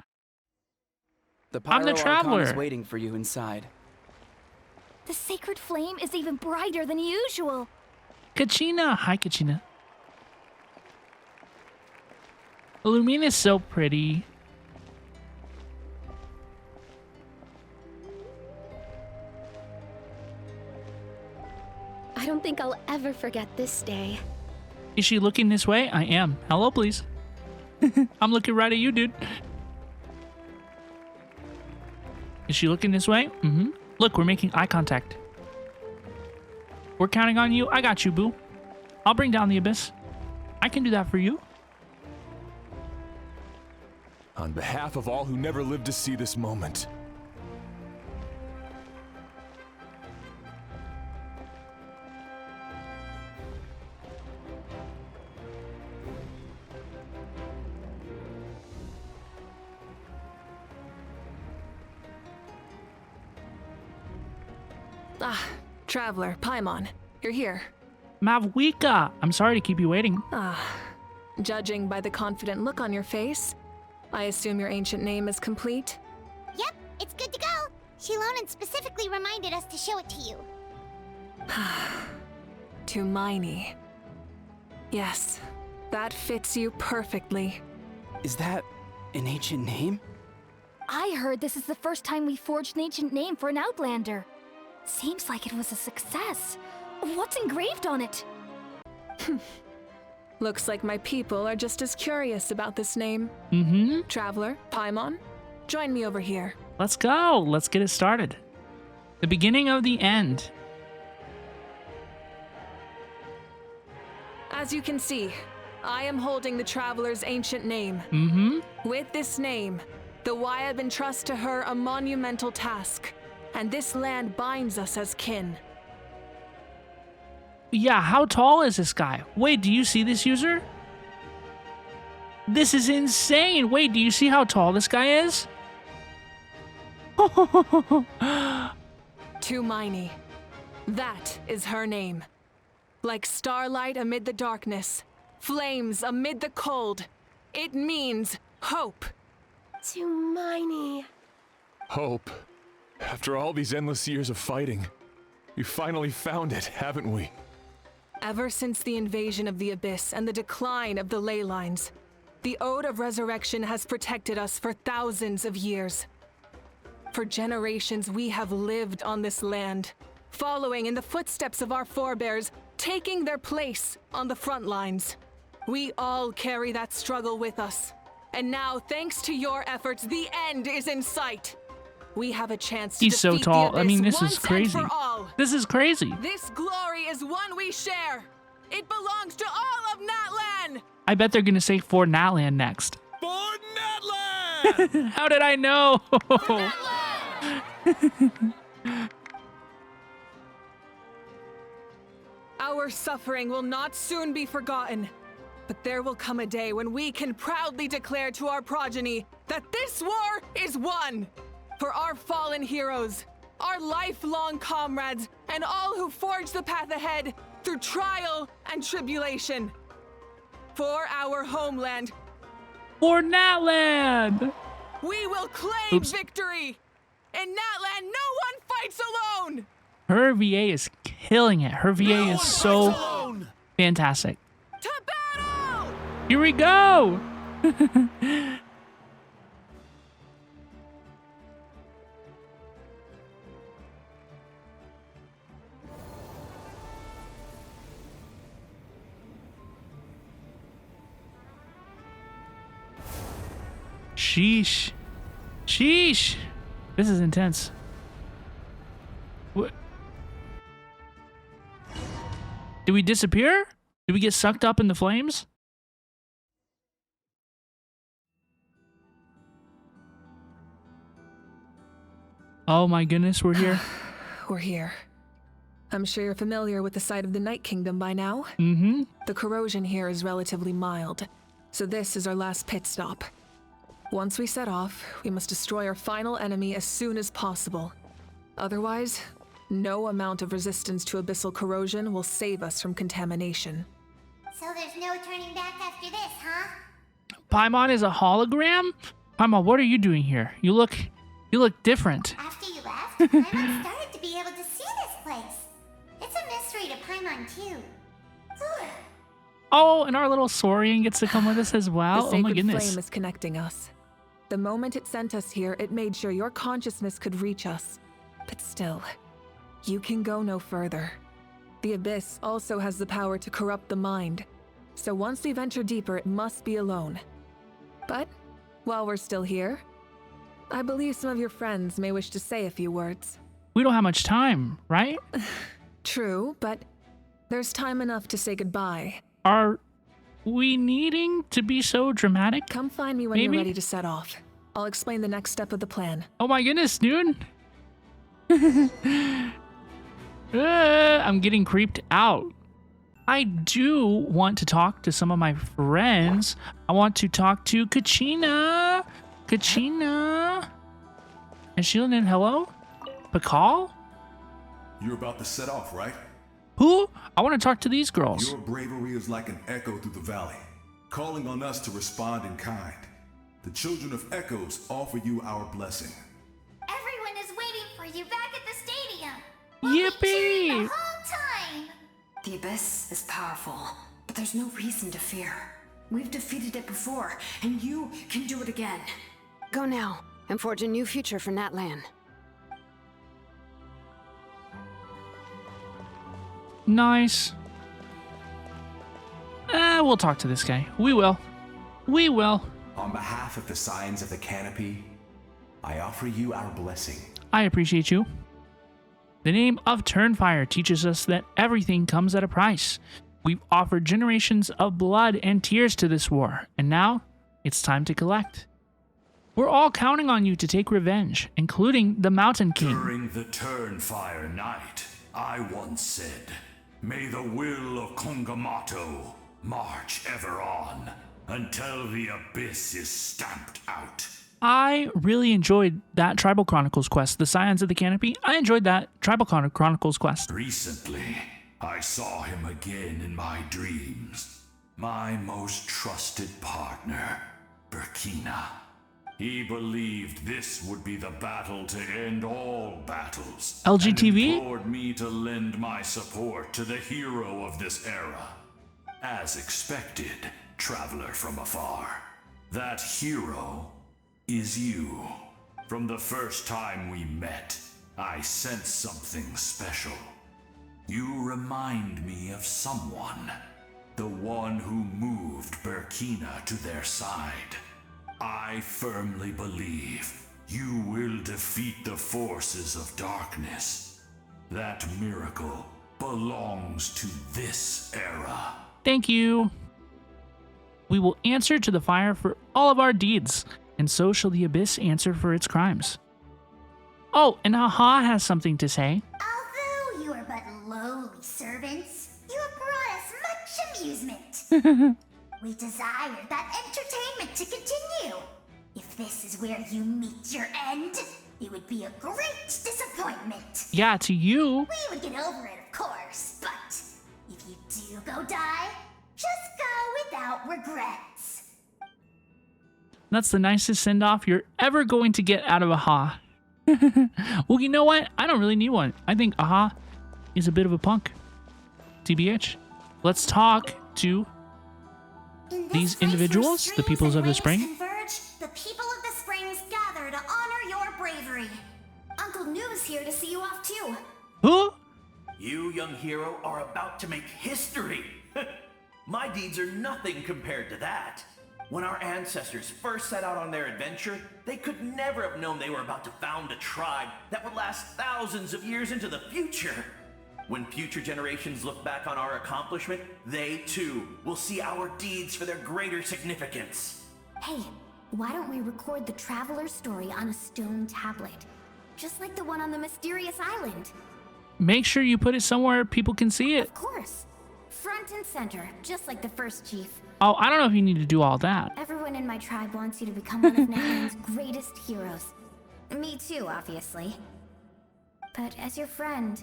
S1: I'm the traveler.
S12: Is waiting for you inside.
S6: The sacred flame is even brighter than usual.
S1: Kachina. Hi, Kachina. Lumina's so pretty.
S7: I don't think I'll ever forget this day.
S1: Is she looking this way? I am. Hello, please. I'm looking right at you, dude. Is she looking this way? Look, we're making eye contact. We're counting on you. I got you, boo. I'll bring down the abyss. I can do that for you.
S13: On behalf of all who never lived to see this moment.
S4: Traveler, Paimon, you're here.
S1: Mavuika! I'm sorry to keep you waiting.
S4: Judging by the confident look on your face, I assume your ancient name is complete?
S2: Yep, it's good to go. Shilonan specifically reminded us to show it to you.
S4: Tumaini. Yes, that fits you perfectly.
S12: Is that an ancient name?
S7: I heard this is the first time we forged an ancient name for an Outlander. Seems like it was a success. What's engraved on it?
S4: Looks like my people are just as curious about this name. Traveler, Paimon, join me over here.
S1: Let's go. Let's get it started. The beginning of the end.
S4: As you can see, I am holding the Traveler's ancient name. With this name, the Wyab entrusts to her a monumental task, and this land binds us as kin.
S1: Yeah, how tall is this guy? Wait, do you see this user? This is insane. Wait, do you see how tall this guy is?
S4: Tumaini. That is her name. Like starlight amid the darkness, flames amid the cold, it means hope.
S8: Tumaini.
S13: Hope. After all these endless years of fighting, we finally found it, haven't we?
S4: Ever since the invasion of the Abyss and the decline of the ley lines, the Ode of Resurrection has protected us for thousands of years. For generations, we have lived on this land, following in the footsteps of our forebears, taking their place on the front lines. We all carry that struggle with us. And now, thanks to your efforts, the end is in sight. We have a chance to
S1: He's so
S4: defeat
S1: tall.
S4: the
S1: I mean,
S4: Abyss
S1: this is
S4: once and
S1: crazy.
S4: for all.
S1: This is crazy.
S4: This glory is one we share. It belongs to all of Natlan.
S1: I bet they're gonna say for Natlan next.
S13: For Natlan!
S1: How did I know?
S4: Our suffering will not soon be forgotten. But there will come a day when we can proudly declare to our progeny that this war is won. For our fallen heroes, our lifelong comrades, and all who forge the path ahead through trial and tribulation. For our homeland.
S1: For Natlan!
S4: We will claim victory! In Natlan, no one fights alone!
S1: Her VA is killing it. Her VA is so fantastic.
S4: To battle!
S1: Here we go! Sheesh. Sheesh. This is intense. What? Did we disappear? Did we get sucked up in the flames? Oh my goodness, we're here.
S4: We're here. I'm sure you're familiar with the site of the Night Kingdom by now. The corrosion here is relatively mild, so this is our last pit stop. Once we set off, we must destroy our final enemy as soon as possible. Otherwise, no amount of resistance to abyssal corrosion will save us from contamination.
S2: So there's no turning back after this, huh?
S1: Paimon is a hologram? Paimon, what are you doing here? You look different.
S2: After you left, Paimon started to be able to see this place. It's a mystery to Paimon, too.
S1: Oh, and our little Saurian gets to come with us as well.
S4: The
S1: Oh my
S4: sacred
S1: goodness.
S4: flame is connecting us. The moment it sent us here, it made sure your consciousness could reach us. But still, you can go no further. The Abyss also has the power to corrupt the mind. So once we venture deeper, it must be alone. But while we're still here, I believe some of your friends may wish to say a few words.
S1: We don't have much time, right?
S4: True, but there's time enough to say goodbye.
S1: Are we needing to be so dramatic?
S4: Come find me when
S1: Maybe?
S4: you're ready to set off. I'll explain the next step of the plan.
S1: Oh my goodness, dude. I'm getting creeped out. I do want to talk to some of my friends. I want to talk to Kachina. Kachina. And Shilonan, hello? Pakal?
S14: You're about to set off, right?
S1: Who? I want to talk to these girls.
S14: Your bravery is like an echo through the valley, calling on us to respond in kind. The children of Echoes offer you our blessing.
S6: Everyone is waiting for you back at the stadium.
S1: Yippee!
S6: The whole time.
S4: The Abyss is powerful, but there's no reason to fear. We've defeated it before, and you can do it again.
S5: Go now and forge a new future for Natlan.
S1: Nice. We'll talk to this guy. We will. We will.
S11: On behalf of the Signs of the Canopy, I offer you our blessing.
S1: I appreciate you. The name of Turnfire teaches us that everything comes at a price. We've offered generations of blood and tears to this war, and now it's time to collect. We're all counting on you to take revenge, including the Mountain King.
S15: During the Turnfire night, I once said, "May the will of Kongamato march ever on until the Abyss is stamped out."
S1: I really enjoyed that Tribal Chronicles quest, the Scions of the Canopy. I enjoyed that Tribal Chronicles quest.
S15: Recently, I saw him again in my dreams. My most trusted partner, Burkina. He believed this would be the battle to end all battles.
S1: LGTV?
S15: And implored me to lend my support to the hero of this era. As expected, traveler from afar. That hero is you. From the first time we met, I sensed something special. You remind me of someone. The one who moved Burkina to their side. I firmly believe you will defeat the forces of darkness. That miracle belongs to this era.
S1: Thank you. We will answer to the fire for all of our deeds, and so shall the Abyss answer for its crimes. Oh, and Haha has something to say.
S2: Although you are but lowly servants, you have brought us much amusement. We desire that entertainment to continue. If this is where you meet your end, it would be a great disappointment.
S1: Yeah, to you.
S2: We would get over it, of course, but if you do go die, just go without regrets.
S1: That's the nicest send-off you're ever going to get out of Aha. Well, you know what? I don't really need one. I think Aha is a bit of a punk. TBH. Let's talk to these individuals, the peoples of the spring.
S2: Converge, the people of the springs gather to honor your bravery. Uncle Noo's here to see you off too.
S1: Who?
S16: You, young hero, are about to make history. My deeds are nothing compared to that. When our ancestors first set out on their adventure, they could never have known they were about to found a tribe that would last thousands of years into the future. When future generations look back on our accomplishment, they too will see our deeds for their greater significance.
S7: Hey, why don't we record the traveler's story on a stone tablet? Just like the one on the mysterious island.
S1: Make sure you put it somewhere people can see it.
S7: Of course. Front and center, just like the first chief.
S1: Oh, I don't know if you need to do all that.
S7: Everyone in my tribe wants you to become one of Natlan's greatest heroes. Me too, obviously. But as your friend,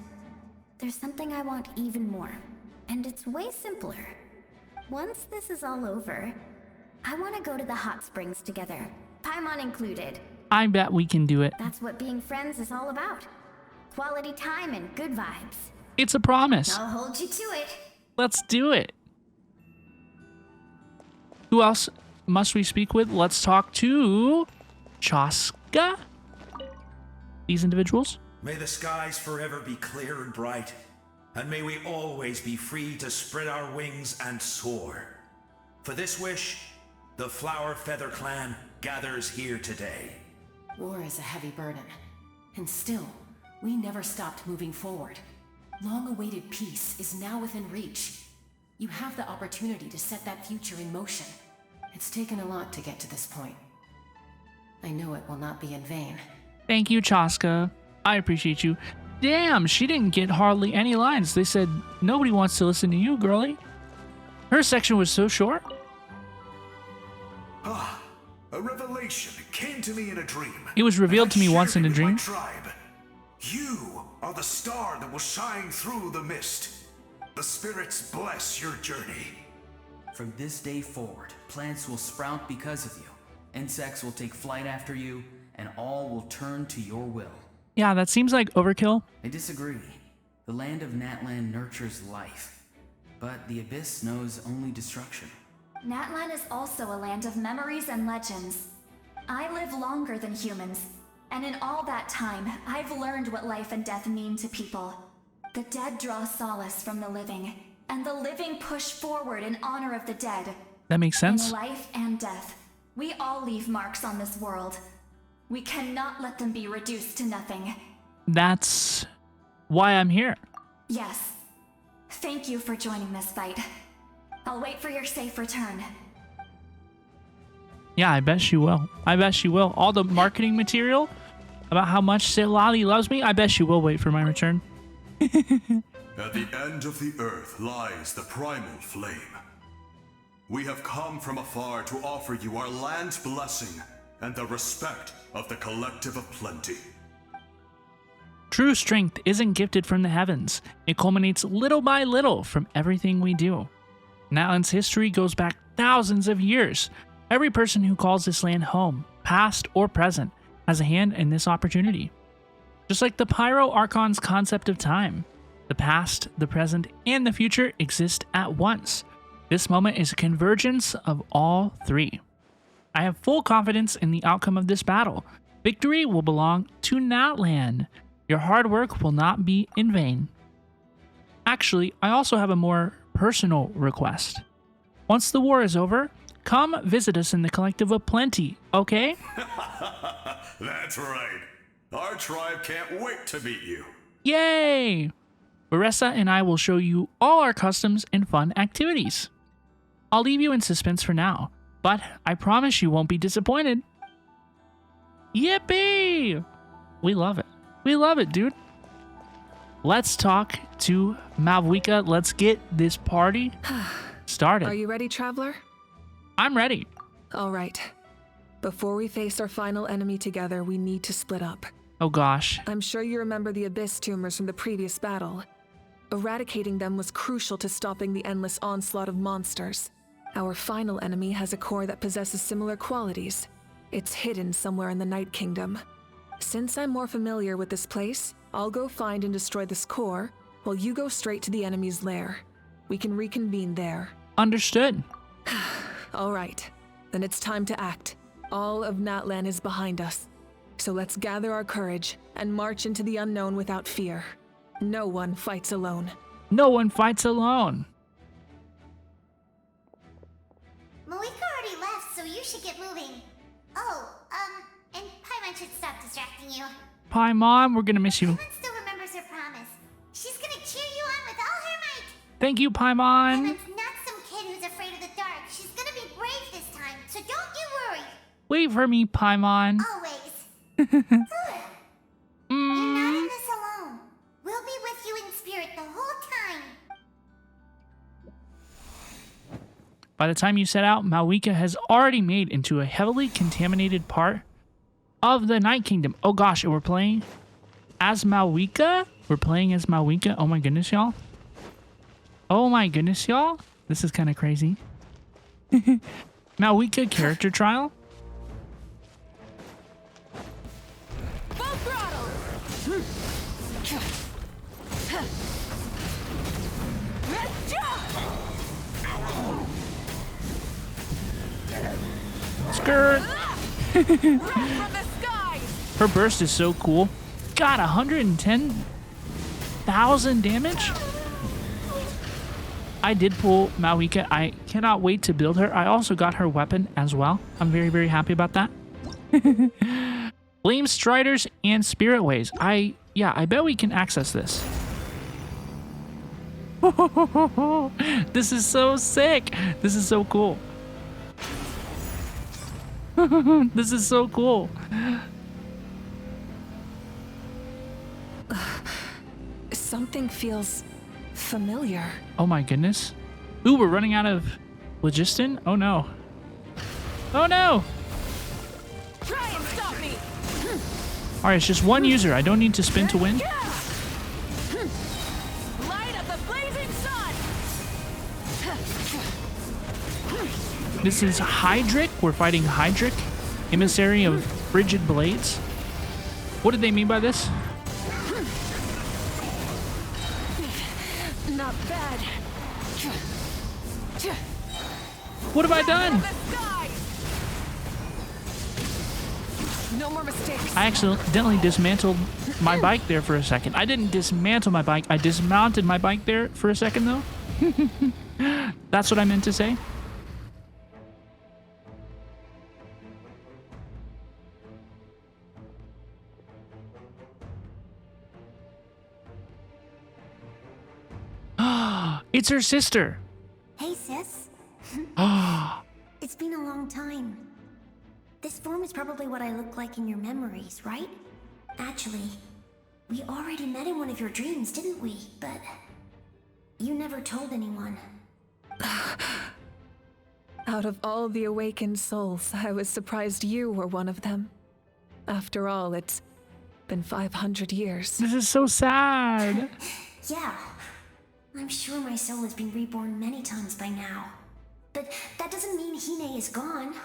S7: there's something I want even more. And it's way simpler. Once this is all over, I want to go to the hot springs together. Paimon included.
S1: I bet we can do it.
S7: That's what being friends is all about. Quality time and good vibes.
S1: It's a promise.
S7: I'll hold you to it.
S1: Let's do it. Who else must we speak with? Let's talk to Chaska. These individuals.
S11: May the skies forever be clear and bright, and may we always be free to spread our wings and soar. For this wish, the Flower Feather Clan gathers here today.
S8: War is a heavy burden, and still, we never stopped moving forward. Long-awaited peace is now within reach. You have the opportunity to set that future in motion. It's taken a lot to get to this point. I know it will not be in vain.
S1: Thank you, Chaska. I appreciate you. Damn, she didn't get hardly any lines. They said, nobody wants to listen to you, girlie. Her section was so short.
S14: Ah, a revelation came to me in a dream.
S1: It was revealed to me once in a dream.
S14: You are
S11: are the star that will shine through the mist. The spirits bless your journey.
S10: From this day forward, plants will sprout because of you. Insects will take flight after you, and all will turn to your will.
S1: Yeah, that seems like overkill.
S10: I disagree. The land of Natlan nurtures life, but the Abyss knows only destruction.
S9: Natlan is also a land of memories and legends. I live longer than humans, and in all that time, I've learned what life and death mean to people. The dead draw solace from the living, and the living push forward in honor of the dead.
S1: That makes sense.
S9: In life and death, we all leave marks on this world. We cannot let them be reduced to nothing.
S1: That's why I'm here.
S9: Yes. Thank you for joining this fight. I'll wait for your safe return.
S1: Yeah, I bet she will. I bet she will. All the marketing material about how much Silali loves me, I bet she will wait for my return.
S14: At the end of the earth lies the primal flame. We have come from afar to offer you our land's blessing and the respect of the collective of plenty.
S1: True strength isn't gifted from the heavens. It culminates little by little from everything we do. Natlan's history goes back thousands of years. Every person who calls this land home, past or present, has a hand in this opportunity. Just like the Pyro Archon's concept of time, the past, the present, and the future exist at once. This moment is a convergence of all three. I have full confidence in the outcome of this battle. Victory will belong to Natlan. Your hard work will not be in vain. Actually, I also have a more personal request. Once the war is over, come visit us in the Collective of Plenty, okay?
S14: That's right. Our tribe can't wait to meet you.
S1: Yay! Baressa and I will show you all our customs and fun activities. I'll leave you in suspense for now, but I promise you won't be disappointed. Yippee! We love it. We love it, dude. Let's talk to Mavuika. Let's get this party started.
S4: Are you ready, traveler?
S1: I'm ready.
S4: All right. Before we face our final enemy together, we need to split up.
S1: Oh gosh.
S4: I'm sure you remember the Abyss tumors from the previous battle. Eradicating them was crucial to stopping the endless onslaught of monsters. Our final enemy has a core that possesses similar qualities. It's hidden somewhere in the Night Kingdom. Since I'm more familiar with this place, I'll go find and destroy this core, while you go straight to the enemy's lair. We can reconvene there.
S1: Understood.
S4: All right. Then it's time to act. All of Natlan is behind us. So let's gather our courage and march into the unknown without fear. No one fights alone.
S1: No one fights alone.
S2: Mavuika already left, so you should get moving. Oh, and Paimon should stop distracting you.
S1: Paimon, we're gonna miss you.
S2: Paimon still remembers her promise. She's gonna cheer you on with all her might.
S1: Thank you, Paimon.
S2: Paimon's not some kid who's afraid of the dark. She's gonna be brave this time, so don't you worry.
S1: Wait for me, Paimon.
S2: Always. Good. You're not in this alone. We'll be with you in spirit the whole time.
S1: By the time you set out, Mavuika has already made into a heavily contaminated part of the Night Kingdom. Oh gosh, and we're playing as Mavuika? We're playing as Mavuika. Oh my goodness, y'all. Oh my goodness, y'all. This is kind of crazy. Mavuika character trial?
S4: Full throttle!
S1: Skirt! Her burst is so cool. God, 110,000 damage? I did pull Mavuika. I cannot wait to build her. I also got her weapon as well. I'm very, very happy about that. Flame Striders and Spirit Ways. I bet we can access this. This is so sick. This is so cool. This is so cool.
S4: Something feels familiar.
S1: Oh my goodness. Ooh, we're running out of Logistin? Oh no. Oh no!
S4: Try and stop me.
S1: Alright, it's just one user. I don't need to spin to win. This is Hydric. We're fighting Hydric, emissary of frigid blades. What did they mean by this?
S4: Not bad.
S1: What have I done?
S4: No more mistakes.
S1: I accidentally dismantled my bike there for a second. I didn't dismantle my bike. I dismounted my bike there for a second, though. That's what I meant to say. It's her sister.
S2: Hey, sis. It's been a long time. This form is probably what I look like in your memories, right? Actually, we already met in one of your dreams, didn't we? But you never told anyone.
S4: Out of all the awakened souls, I was surprised you were one of them. After all, it's been 500 years.
S1: This is so sad.
S2: Yeah. I'm sure my soul has been reborn many times by now. But that doesn't mean Hine is gone.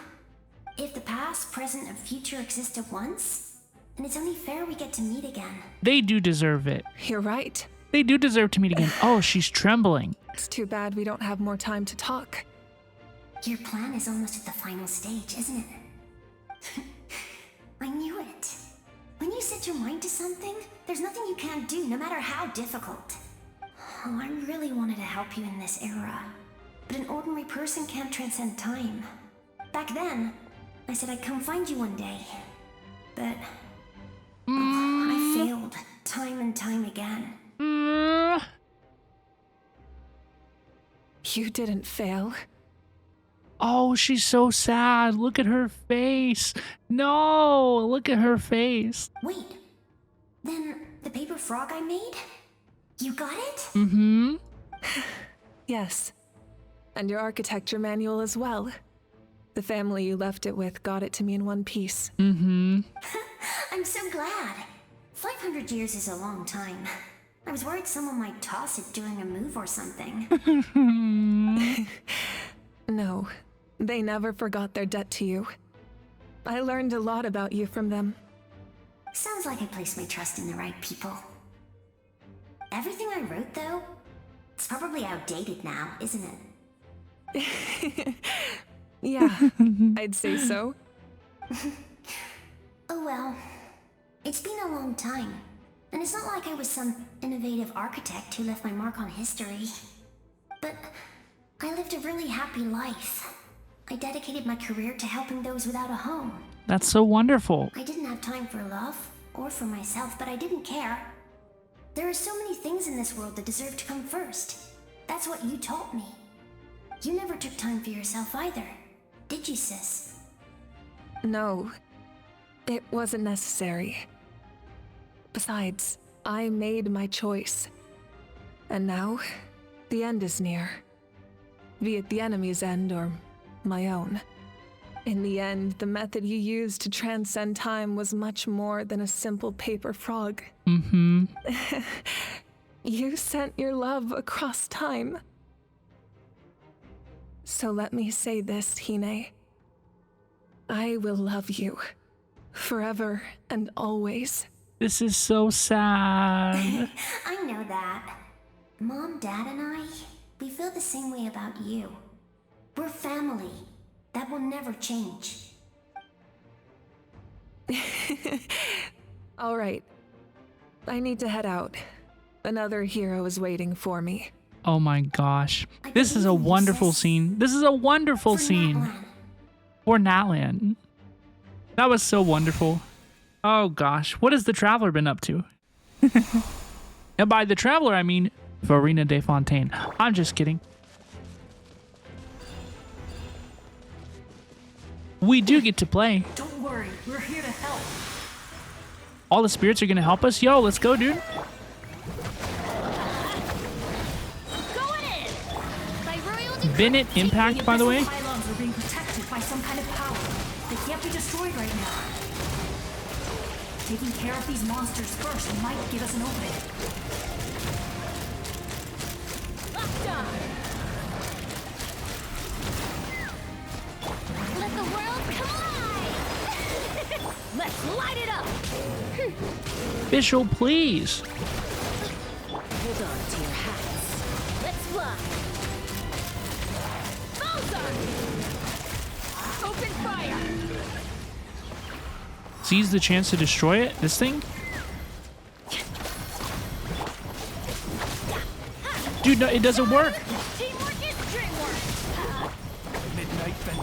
S2: If the past, present, and future exist at once, then it's only fair we get to meet again.
S1: They do deserve it.
S4: You're right.
S1: They do deserve to meet again. Oh, she's trembling.
S4: It's too bad we don't have more time to talk.
S2: Your plan is almost at the final stage, isn't it? I knew it. When you set your mind to something, there's nothing you can't do, no matter how difficult. Oh, I really wanted to help you in this era. But an ordinary person can't transcend time. Back then, I said I'd come find you one day. But I failed time and time again.
S4: You didn't fail.
S1: Oh, she's so sad. Look at her face. No, look at her face.
S2: Wait, then the paper frog I made? You got it?
S1: Mm-hmm.
S4: Yes. And your architecture manual as well. The family you left it with got it to me in one piece.
S1: Mm-hmm.
S2: I'm so glad. 500 years is a long time. I was worried someone might toss it during a move or something.
S4: No, they never forgot their debt to you. I learned a lot about you from them.
S2: Sounds like I placed my trust in the right people. Everything I wrote, though, it's probably outdated now, isn't it?
S4: Yeah, I'd say so.
S2: Oh well, it's been a long time, and it's not like I was some innovative architect who left my mark on history. But I lived a really happy life. I dedicated my career to helping those without a home.
S1: That's so wonderful.
S2: I didn't have time for love, or for myself, but I didn't care. There are so many things in this world that deserve to come first. That's what you taught me. You never took time for yourself either, did you, sis?
S4: No, it wasn't necessary. Besides, I made my choice. And now, the end is near. Be it the enemy's end or my own. In the end, the method you used to transcend time was much more than a simple paper frog.
S1: Mm-hmm.
S4: You sent your love across time. So let me say this, Hine. I will love you. Forever and always.
S1: This is so sad.
S2: I know that. Mom, Dad, and I, we feel the same way about you. We're family. That will never change.
S4: All right. I need to head out. Another hero is waiting for me.
S1: Oh my gosh. This is a wonderful scene. This is a wonderful scene. For Natlan. That was so wonderful. Oh gosh. What has the Traveler been up to? And by the Traveler, I mean Farina de Fontaine. I'm just kidding. We do get to play.
S17: Don't worry, we're here to help.
S1: All the spirits are gonna help us. Yo, let's go, dude. Bennett Impact, by the way.
S17: Pylons are being protected by some kind of power. They can't be destroyed right now. Taking care of these monsters first might give us an opening.
S7: Let's light it up!
S1: Official, please.
S7: Hold on to your hats. Let's fly! Bullseye! Open fire!
S1: Seize the chance to destroy it? This thing? Dude, no, it doesn't work.
S7: Teamwork is dreamwork!
S12: Midnight Fen.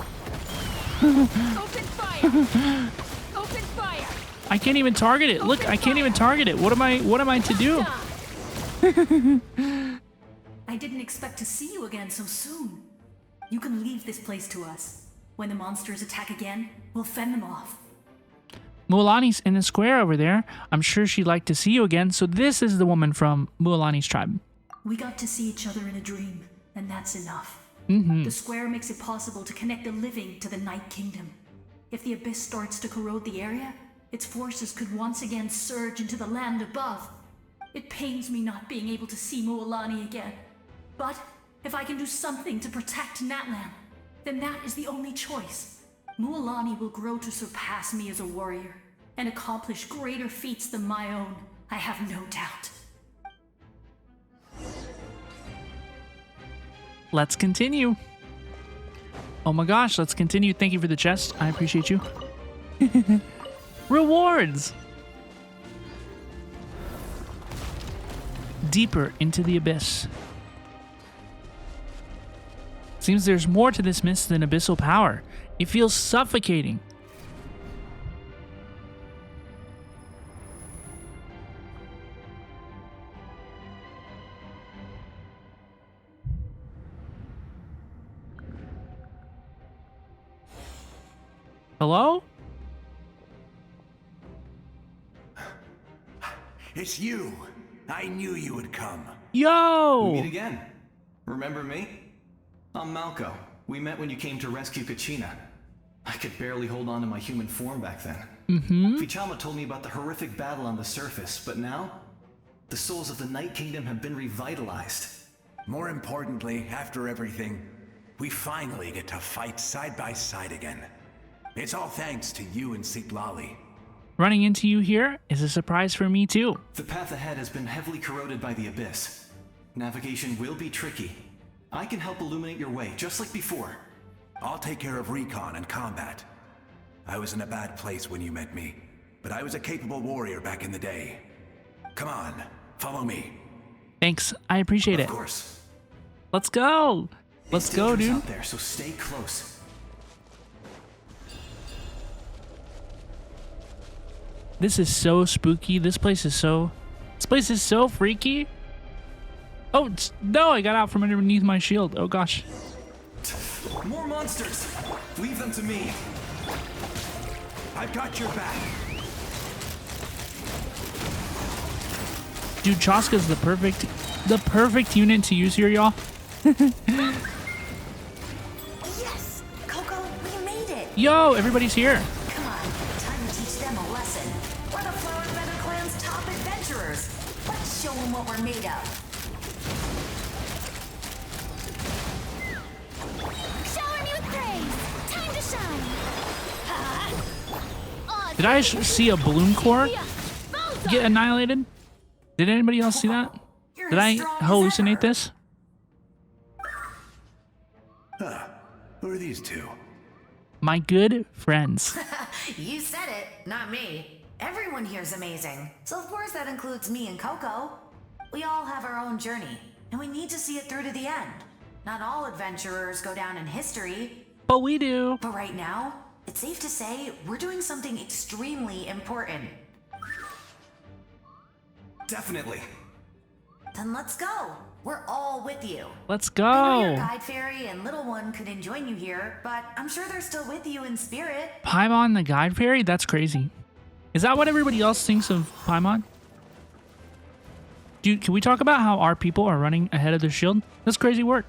S7: Open fire! Open fire!
S1: I can't even target it. Look, I can't even target it. What am I to do?
S17: I didn't expect to see you again so soon. You can leave this place to us. When the monsters attack again, we'll fend them off.
S1: Mualani's in the square over there. I'm sure she'd like to see you again. So this is the woman from Mualani's tribe.
S17: We got to see each other in a dream, and that's enough.
S1: Mm-hmm.
S17: The square makes it possible to connect the living to the Night Kingdom. If the abyss starts to corrode the area, its forces could once again surge into the land above. It pains me not being able to see Mualani again. But if I can do something to protect Natlan, then that is the only choice. Mualani will grow to surpass me as a warrior and accomplish greater feats than my own, I have no doubt.
S1: Let's continue. Oh my gosh, let's continue. Thank you for the chest. I appreciate you. Rewards! Deeper into the abyss. Seems there's more to this mist than abyssal power. It feels suffocating. Hello?
S11: It's you. I knew you would come.
S1: Yo!
S18: We meet again. Remember me? I'm Malco. We met when you came to rescue Kachina. I could barely hold on to my human form back then.
S1: Mm-hmm.
S18: Vichama told me about the horrific battle on the surface, but now, the souls of the Night Kingdom have been revitalized.
S11: More importantly, after everything, we finally get to fight side by side again. It's all thanks to you and Sitlali.
S1: Running into you here is a surprise for me too.
S18: The path ahead has been heavily corroded by the abyss. Navigation will be tricky. I can help illuminate your way, just like before.
S11: I'll take care of recon and combat. I was in a bad place when you met me, but I was a capable warrior back in the day. Come on, follow me.
S1: Thanks, I appreciate it.
S18: Of course.
S1: Let's go. Let's go, dude.
S18: Out there, so stay close.
S1: This is so spooky. This place is so freaky. Oh, no, I got out from underneath my shield. Oh, gosh.
S18: More monsters. Leave them to me.
S11: I've got your back.
S1: Dude, Chaska's the perfect unit to use here, y'all.
S17: Yes! Coco, we made it!
S1: Yo, everybody's here.
S17: Come on, time to teach them a lesson. We're the Flower Feather Clan's top adventurers. Let's show them what we're made of.
S6: Shower me with praise! Time to shine!
S1: Did I see a bloom core get annihilated? Did anybody else see that? Did I hallucinate this?
S11: Huh. Who are these two?
S1: My good friends.
S19: You said it, not me. Everyone here's amazing. So of course that includes me and Coco. We all have our own journey, and we need to see it through to the end. Not all adventurers go down in history.
S1: But we do.
S19: But right now, it's safe to say we're doing something extremely important.
S18: Definitely.
S19: Then let's go. We're all with you.
S1: Let's
S19: I know your
S1: go.
S19: guide fairy and little one couldn't join you here, but I'm sure they're still with you in spirit.
S1: Paimon the guide fairy? That's crazy. Is that what everybody else thinks of Paimon? Dude, can we talk about how our people are running ahead of their shield? That's crazy work.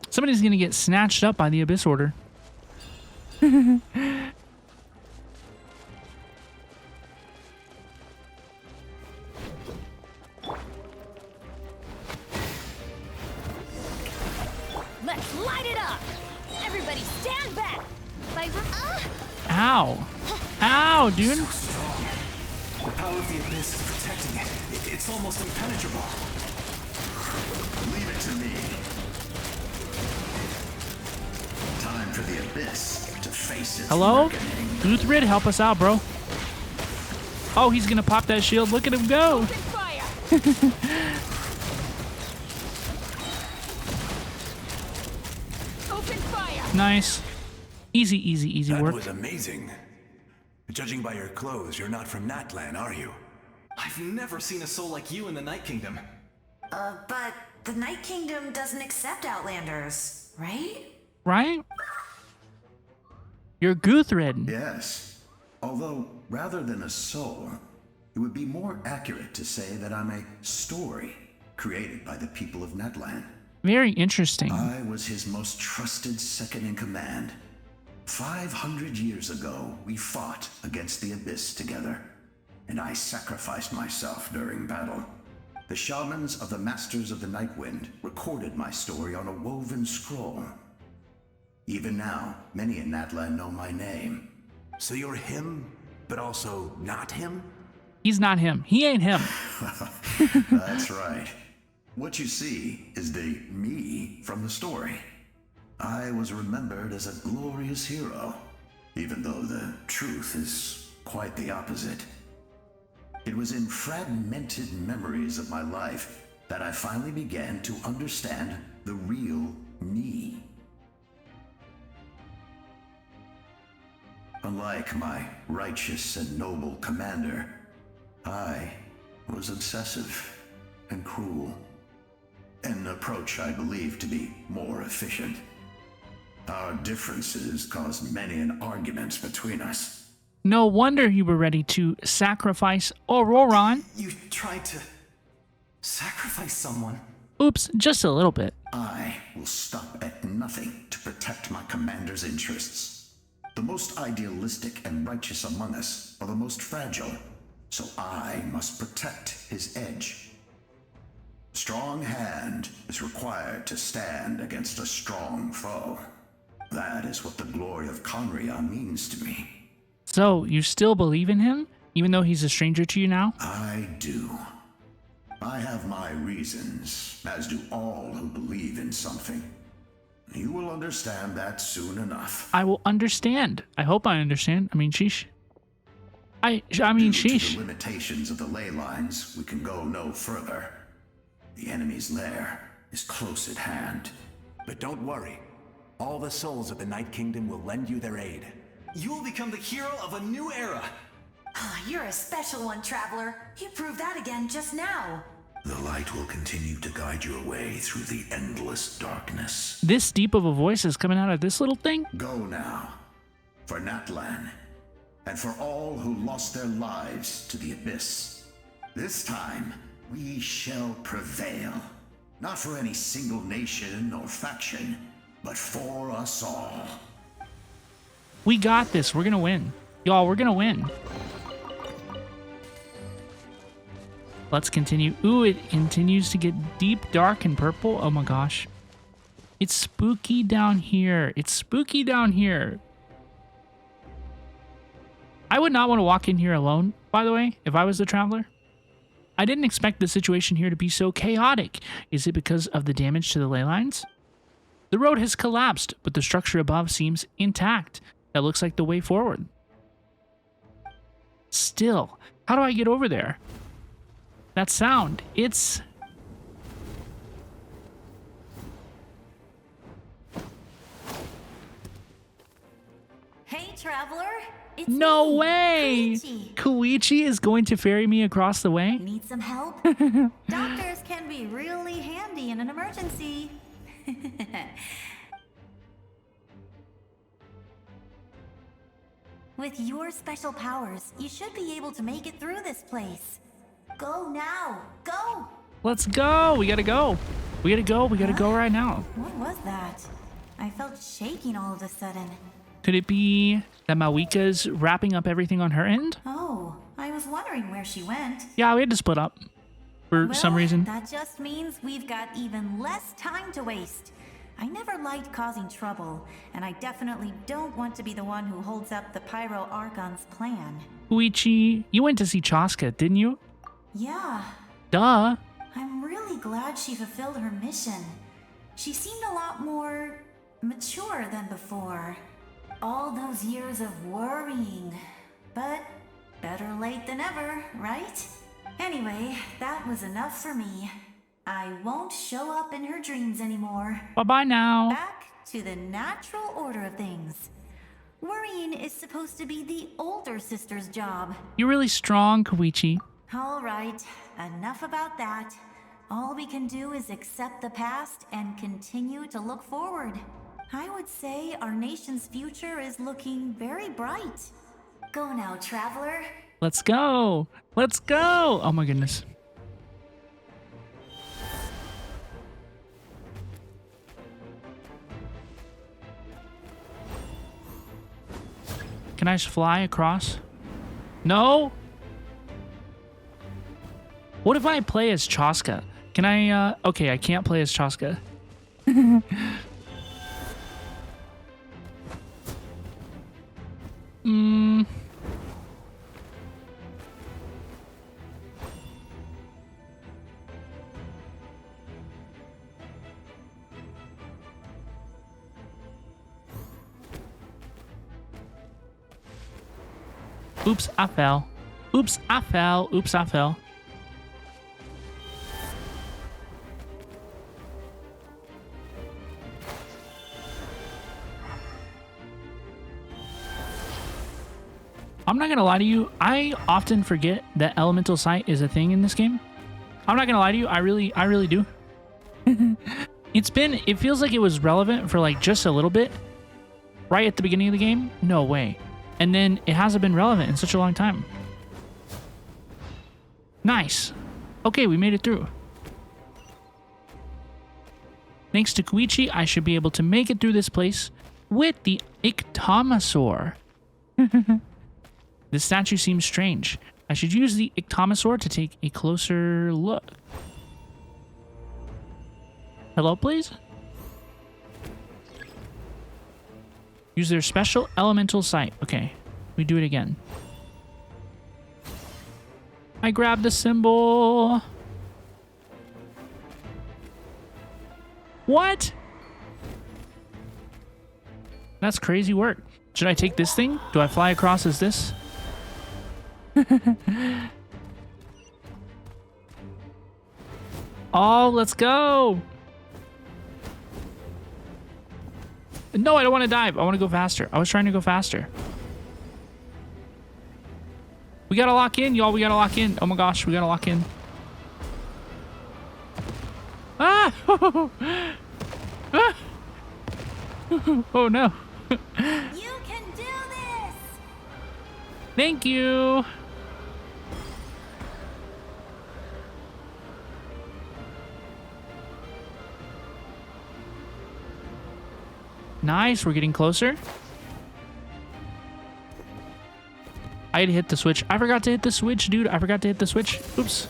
S1: Somebody's gonna get snatched up by the Abyss Order.
S7: Let's light it up! Everybody stand back!
S1: Ow. Ow, dude.
S18: The power of the abyss is protecting it. It's almost impenetrable.
S11: Leave it to me. Time for the abyss to face its
S1: Hello?
S11: reckoning.
S1: Guthrid, help us out, bro. Oh, he's gonna pop that shield. Look at him go. Nice. Easy
S11: That
S1: work.
S11: was amazing. Judging by your clothes, you're not from Natlan, are you?
S18: I've never seen a soul like you in the Night Kingdom.
S19: But the Night Kingdom doesn't accept Outlanders, right?
S1: Right? You're Guthrid.
S11: Yes. Although, rather than a soul, it would be more accurate to say that I'm a story created by the people of Natlan.
S1: Very interesting.
S11: I was his most trusted second-in-command. 500 years ago, we fought against the Abyss together, and I sacrificed myself during battle. The shamans of the Masters of the Nightwind recorded my story on a woven scroll. Even now, many in Natlan know my name. So you're him, but also not him?
S1: He's not him. He ain't him.
S11: That's right. What you see is the me from the story. I was remembered as a glorious hero, even though the truth is quite the opposite. It was in fragmented memories of my life that I finally began to understand the real me. Unlike my righteous and noble commander, I was obsessive and cruel. An approach I believe to be more efficient. Our differences caused many an arguments between us.
S1: No wonder you were ready to sacrifice Auroron.
S18: You tried to sacrifice someone.
S1: Oops, just a little bit.
S11: I will stop at nothing to protect my commander's interests. The most idealistic and righteous among us are the most fragile, so I must protect his edge. Strong hand is required to stand against a strong foe. That is what the glory of Conria means to me.
S1: So, you still believe in him, even though he's a stranger to you now?
S11: I do. I have my reasons, as do all who believe in something. You will understand that soon enough.
S1: I will understand. I hope I understand. I mean, sheesh. I mean,
S11: Due to
S1: sheesh.
S11: the limitations of the ley lines, we can go no further. The enemy's lair is close at hand.
S20: But don't worry. All the souls of the Night Kingdom will lend you their aid.
S18: You will become the hero of a new era.
S19: Oh, you're a special one, Traveler. You proved that again just now.
S11: The light will continue to guide your way through the endless darkness.
S1: This deep of a voice is coming out of this little thing?
S11: Go now. For Natlan. And for all who lost their lives to the Abyss. This time, we shall prevail. Not for any single nation or faction, but for us all.
S1: We got this. We're gonna win. Y'all, we're gonna win. Let's continue. Ooh, it continues to get deep, dark, and purple. Oh my gosh. It's spooky down here. It's spooky down here. I would not want to walk in here alone, by the way, if I was the Traveler. I didn't expect the situation here to be so chaotic. Is it because of the damage to the ley lines? The road has collapsed, but the structure above seems intact. That looks like the way forward. Still, how do I get over there? That sound, it's...
S7: Hey, Traveler. It's
S1: No
S7: me,
S1: way!
S7: Koichi.
S1: Koichi is going to ferry me across the way?
S7: Need some help? Doctors can be really handy in an emergency. With your special powers, you should be able to make it through this place. Go now! Go!
S1: Let's go! We gotta go! We gotta go! We gotta go right now.
S7: What was that? I felt shaking all of a sudden.
S1: Could it be that Mavuika's wrapping up everything on her end?
S7: Oh, I was wondering where she went.
S1: Yeah, we had to split up. For some reason.
S7: That just means we've got even less time to waste.
S21: I never liked causing trouble, and I definitely don't want to be the one who holds up the Pyro Archon's plan.
S1: Koichi, you went to see Chaska, didn't you?
S21: Yeah.
S1: Duh.
S21: I'm really glad she fulfilled her mission. She seemed a lot more mature than before. All those years of worrying. But better late than ever, right? Anyway, that was enough for me. I won't show up in her dreams anymore.
S1: Bye-bye now.
S21: Back to the natural order of things. Worrying is supposed to be the older sister's job.
S1: You're really strong, Koichi.
S21: All right, enough about that. All we can do is accept the past and continue to look forward. I would say our nation's future is looking very bright. Go now, traveler.
S1: Let's go. Let's go. Oh my goodness. Can I just fly across? No? What if I play as Chaska? Can I, okay, I can't play as Chaska. Oops, I fell. Oops, I fell. Oops, I fell. I'm not gonna lie to you, I often forget that elemental sight is a thing in this game. I'm not gonna lie to you, I really do. It feels like it was relevant for like just a little bit. Right at the beginning of the game? No way. And then it hasn't been relevant in such a long time. Nice. Okay, we made it through. Thanks to Koichi, I should be able to make it through this place with the Ictomasaur. This statue seems strange. I should use the Ictomasaur to take a closer look. Hello, please? Use their special elemental sight. Okay, we do it again. I grabbed the symbol. What? That's crazy work. Should I take this thing? Do I fly across as this? Oh, let's go. No, I don't want to dive. I want to go faster. I was trying to go faster. We gotta lock in, y'all. We gotta lock in. Oh my gosh, we gotta lock in. Ah! Ah! Oh no.
S21: You can do this!
S1: Thank you. Nice, we're getting closer. I had to hit the switch. I forgot to hit the switch, dude. I forgot to hit the switch. Oops.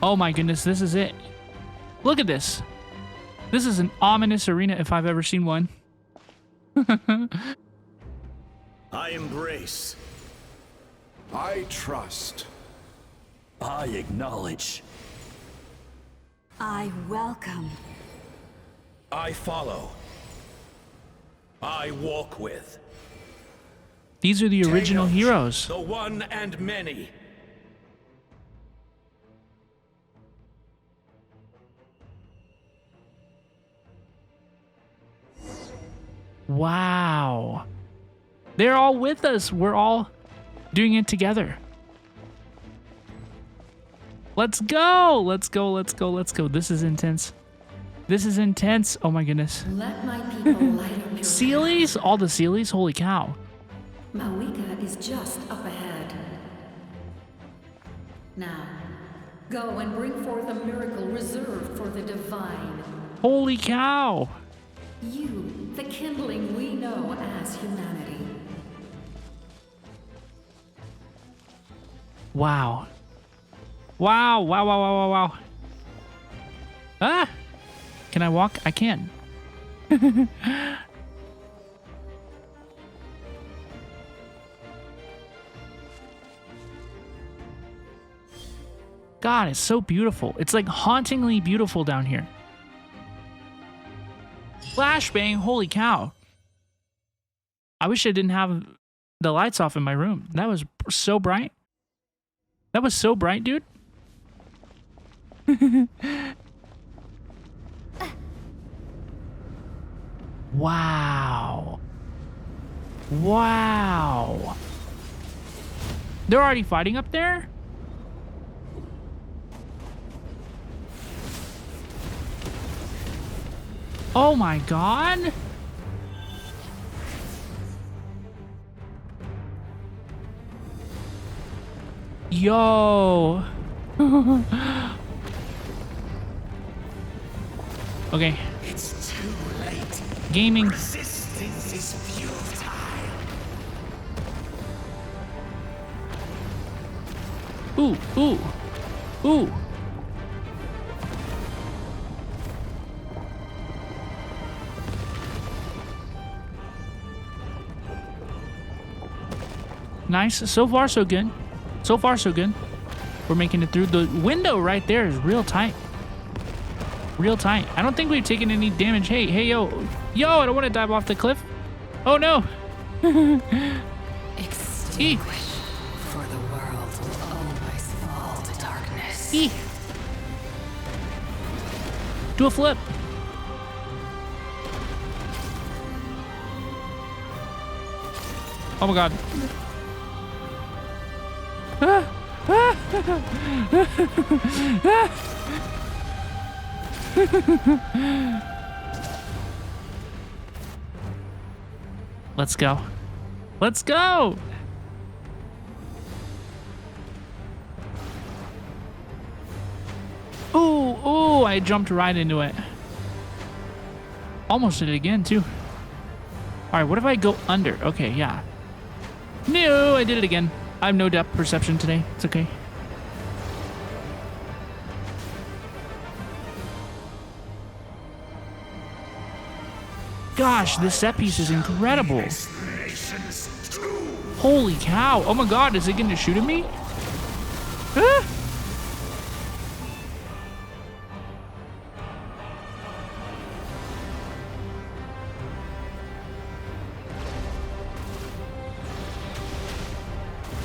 S1: Oh my goodness, this is it. Look at this. This is an ominous arena if I've ever seen one.
S12: I embrace.
S11: I trust.
S12: I acknowledge.
S21: I welcome.
S12: I follow. I walk with.
S1: These are the original heroes.
S12: The one and many.
S1: Wow. They're all with us. We're all doing it together. Let's go. Let's go. Let's go. Let's go. This is intense. This is intense. Oh my goodness.
S17: Let my people light up your
S1: Sealies? All the Sealies? Holy cow.
S17: Mavuika is just up ahead. Now, go and bring forth a miracle reserved for the divine.
S1: Holy cow.
S17: You, the kindling we know as humanity.
S1: Wow. Wow, wow, wow, wow, wow, wow. Ah! Can I walk? I can. God, it's so beautiful. It's like hauntingly beautiful down here. Flashbang, holy cow. I wish I didn't have the lights off in my room. That was so bright. That was so bright, dude. Wow. Wow. They're already fighting up there? Oh my god. Yo. Okay.
S15: It's too late.
S1: Gaming.
S15: Resistance is futile.
S1: Ooh, ooh, ooh. Nice. So far, so good. So far, so good. We're making it through. The window right there is real tight. Real tight. I don't think we've taken any damage. Hey, hey, yo. Yo, I don't want to dive off the cliff. Oh, no.
S4: Extinguish, for the world will always fall to darkness.
S1: Do a flip. Oh, my God. Let's go. Let's go. Ooh, ooh, I jumped right into it. Almost did it again, too. All right, what if I go under? Okay, yeah. No, I did it again. I have no depth perception today. It's okay. Gosh, this set piece is incredible. Holy cow. Oh my god, is it going to shoot at me? Ah!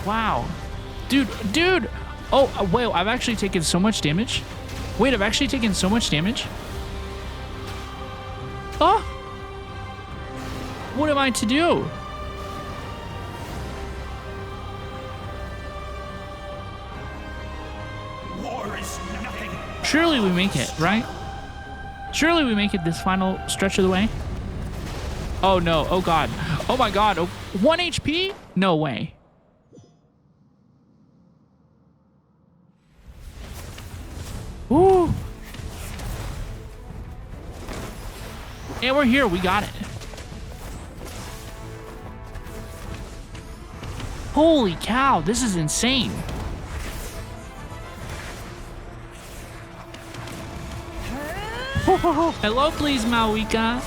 S1: Wow. Dude. Oh, wait, I've actually taken so much damage. Wait, I've actually taken so much damage. Oh! What am I to do?
S15: War is nothing.
S1: Surely we make it, right? Surely we make it this final stretch of the way. Oh no, oh god. Oh my god, 1 HP? No way. Woo! And we're here, we got it. Holy cow, this is insane. Hello, please, Mavuika.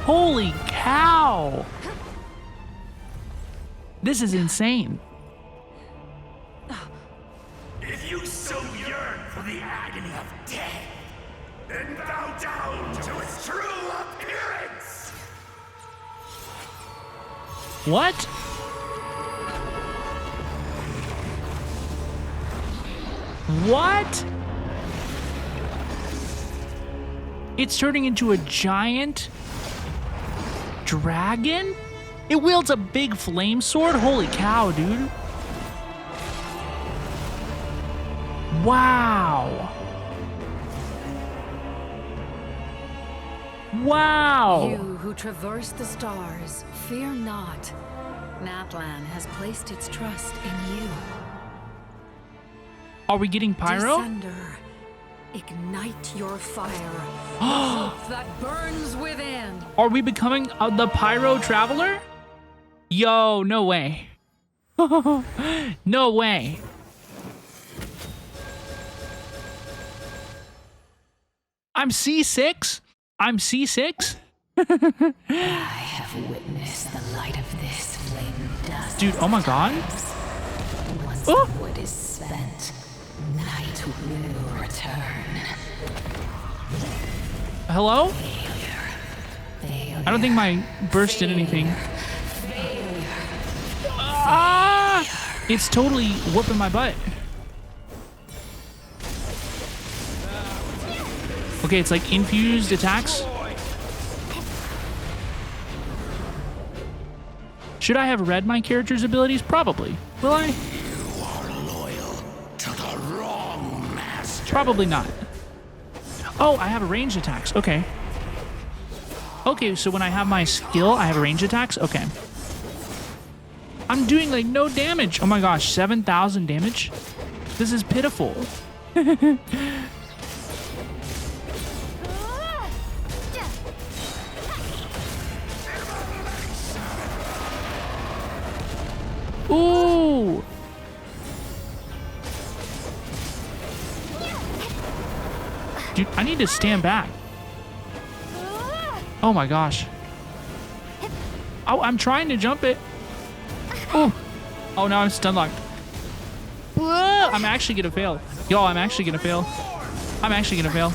S1: Holy cow! This is insane.
S15: If you so yearn for the agony of death, then bow down to its true appearance!
S1: What? What? It's turning into a giant dragon? It wields a big flame sword? Holy cow, dude. Wow. Wow.
S4: You who traverse the stars, fear not. Natlan has placed its trust in you.
S1: Are we getting pyro?
S4: Descender, Ignite your fire. Hope that burns within.
S1: Are we becoming the Pyro Traveler? Yo, no way. No way. I'm C6? I'm C6?
S3: I have witnessed the light of this flame dust.
S1: Dude, oh my god.
S3: Once
S1: Oh.
S3: the wood is spent, night will return.
S1: Hello?
S3: Failure.
S1: I don't think my burst did anything. Ah! It's totally whooping my butt. Okay, it's like infused attacks. Should I have read my character's abilities? Probably. Will I?
S15: You are loyal to the wrong master.
S1: Probably not. Oh, I have ranged attacks. Okay. Okay, so when I have my skill, I have ranged attacks? Okay. I'm doing like no damage. Oh my gosh, 7,000 damage? This is pitiful. Ooh! Dude, I need to stand back. Oh my gosh. Oh, I'm trying to jump it. Oh, oh, now I'm stun locked. I'm actually gonna fail. Yo, I'm actually gonna fail. I'm actually gonna fail.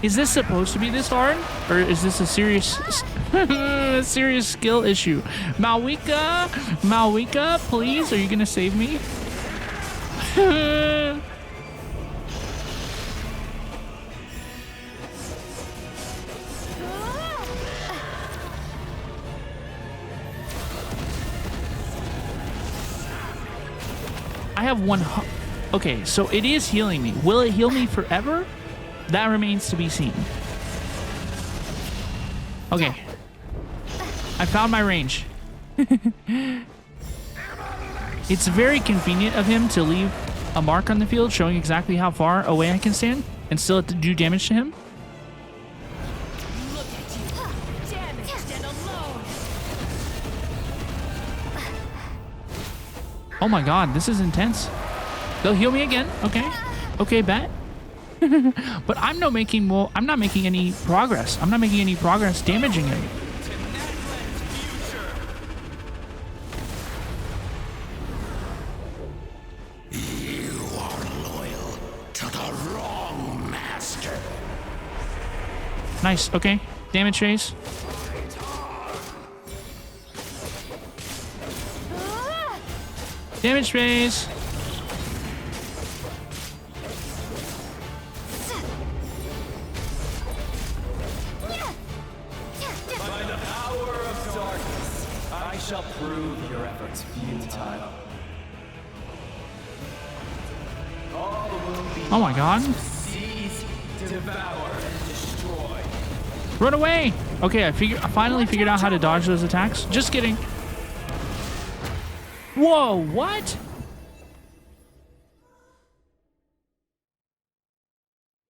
S1: Is this supposed to be this hard? Or is this a serious serious skill issue? Mavuika? Mavuika, please? Are you gonna save me? I have one. Okay, so it is healing me. Will it heal me forever? That remains to be seen. Okay. I found my range. It's very convenient of him to leave a mark on the field showing exactly how far away I can stand and still do damage to him.
S4: Look at you, damaged and alone.
S1: Oh my god, this is intense. They'll heal me again. Okay. Okay, bet. But I'm not making any progress. I'm not making any progress damaging him.
S15: You are loyal to the wrong master.
S1: Nice. Okay. Damage phase. Damage phase.
S12: By the power of darkness, I shall prove your efforts futile. All will be
S1: Oh my god.
S12: seize, devour, and destroy.
S1: Run away. Okay, I finally figured out how to dodge those attacks. Just kidding. Whoa, what?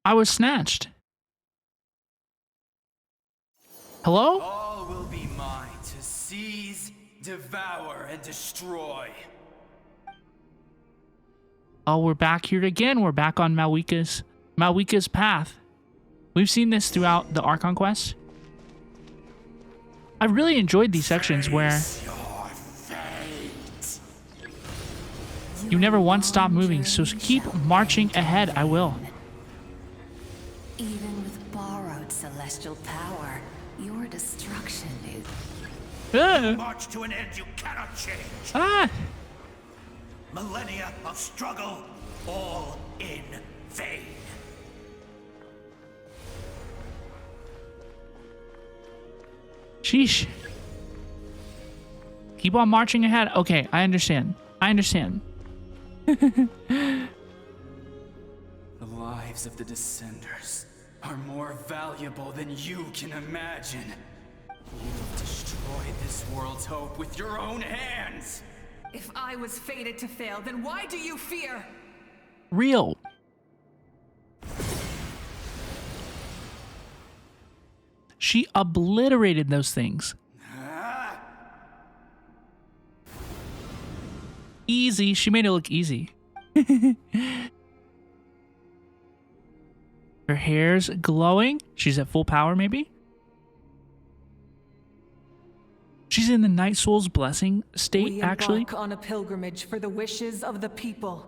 S1: I was snatched. Hello?
S12: All will be mine to seize, devour, and destroy.
S1: Oh, we're back here again. We're back on Mavuika's path. We've seen this throughout the Archon Quest. I really enjoyed these sections where you never once stop moving, so keep marching ahead. I will.
S19: Even with borrowed celestial power, your destruction is...
S16: March to an end you cannot change.
S1: Ah!
S16: Millennia of struggle, all in vain.
S1: Sheesh. Keep on marching ahead. Okay, I understand. I understand.
S12: The lives of the Descenders are more valuable than you can imagine. You've destroyed this world's hope with your own hands.
S4: If I I was fated to fail, then why do you fear?
S1: Real. She obliterated those things. Easy. She made it look easy. Her hair's glowing. She's at full power, maybe? She's in the Night Soul's blessing state, actually.
S4: We embark on a pilgrimage for the wishes of the people.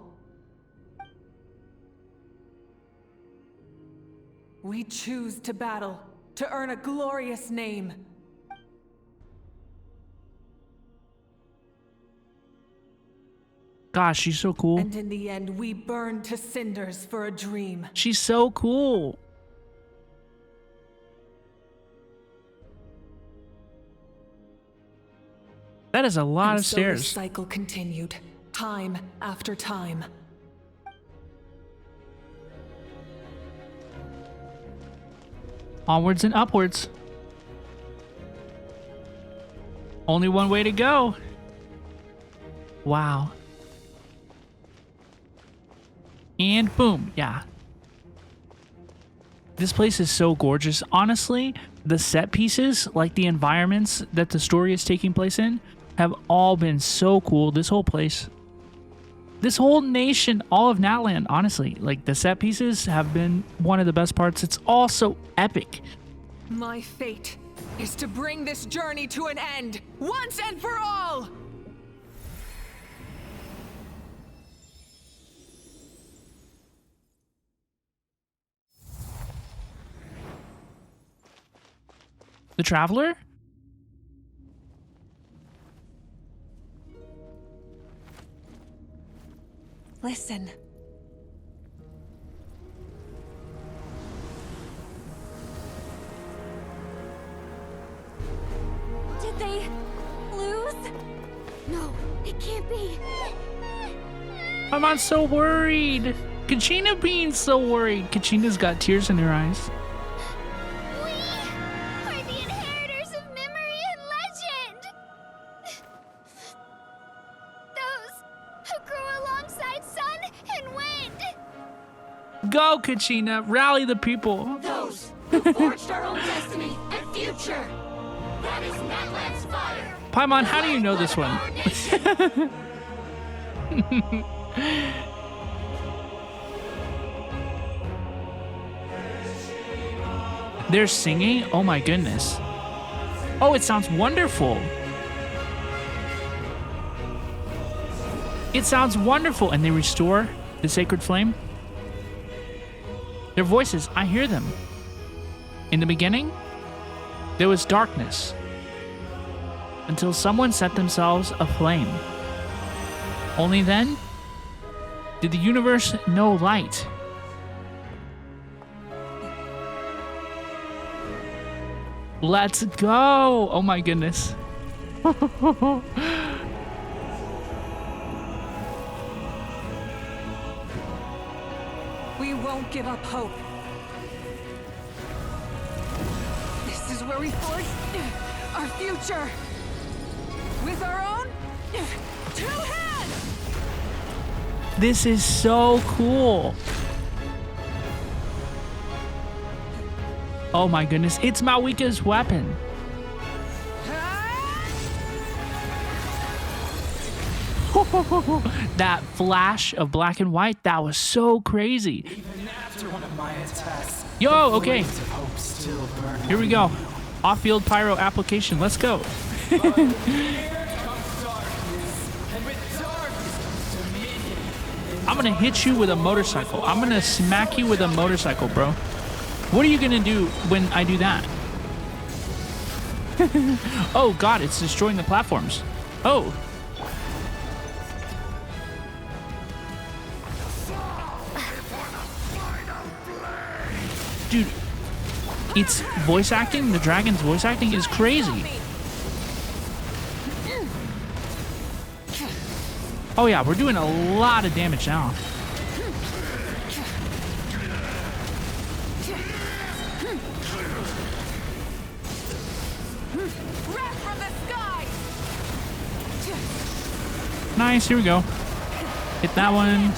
S4: We choose to battle, to earn a glorious name.
S1: Gosh, she's so cool.
S4: And in the end, we burn to cinders for a dream.
S1: She's so cool. That is a lot of stairs.
S4: So the cycle continued, time after time.
S1: Onwards and upwards. Only one way to go. Wow. And boom, yeah. This place is so gorgeous. Honestly, the set pieces, like the environments that the story is taking place in, have all been so cool. This whole place. This whole nation, all of Natlan, honestly. Like, the set pieces have been one of the best parts. It's all so epic.
S4: My fate is to bring this journey to an end, once and for all!
S1: The Traveler?
S4: Listen.
S6: Did they lose?
S2: No, it can't be.
S1: I'm not so worried. Kachina being so worried. Kachina's got tears in her eyes. Go, Kachina! Rally the people!
S13: Those who forged our own destiny and future! That is Natlan's fire!
S1: Paimon, how do you know this one? They're singing? Oh my goodness. Oh, it sounds wonderful! It sounds wonderful! And they restore the sacred flame? Their voices, I hear them. In the beginning, there was darkness until someone set themselves aflame. Only then did the universe know light. Let's go! Oh my goodness.
S4: We won't give up hope. This is where we forge our future. With our own 2 hands!
S1: This is so cool. Oh my goodness, it's Mavuika's weapon. That flash of black and white, that was so crazy.
S12: Even after one of my attacks,
S1: yo, okay.
S12: the hope still burn.
S1: Here we go. Off-field pyro application. Let's go. I'm gonna hit you with a motorcycle. I'm gonna smack you with a motorcycle, bro. What are you gonna do when I do that? Oh god, it's destroying the platforms. Oh. Dude, it's voice acting. The dragon's voice acting is crazy. Oh yeah, we're doing a lot of damage now. Nice, here we go. Hit that one.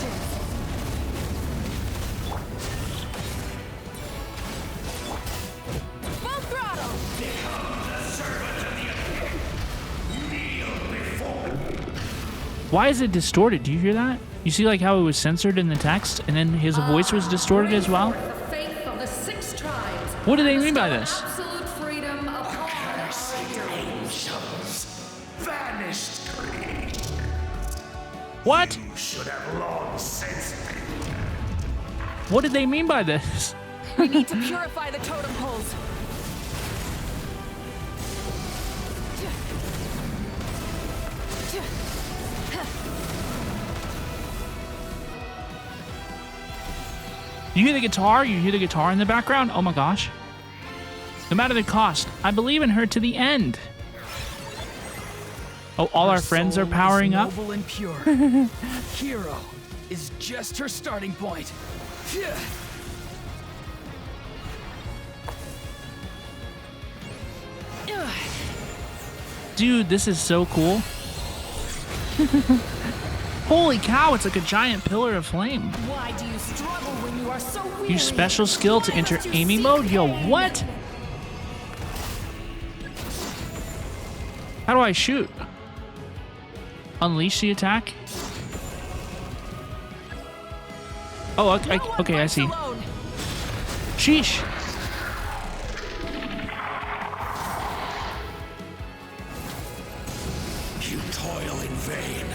S1: Why is it distorted? Do you hear that? You see like how it was censored in the text and then his voice was distorted as well? What do they mean by this? What?
S13: You should have long since been.
S1: What did they mean by this?
S4: We need to purify the totem poles.
S1: You hear the guitar? You hear the guitar in the background? Oh my gosh. No matter the cost, I believe in her to the end. Oh, all our friends are powering up.
S12: Noble and pure. Hero is just her starting point.
S1: Dude, this is so cool. Holy cow, it's like a giant pillar of flame.
S4: Why do you struggle when you are so weary?
S1: Use special skill to enter aiming mode? Yo, what? How do I shoot? Unleash the attack? Oh, okay, I see. Sheesh.
S13: You toil in vain,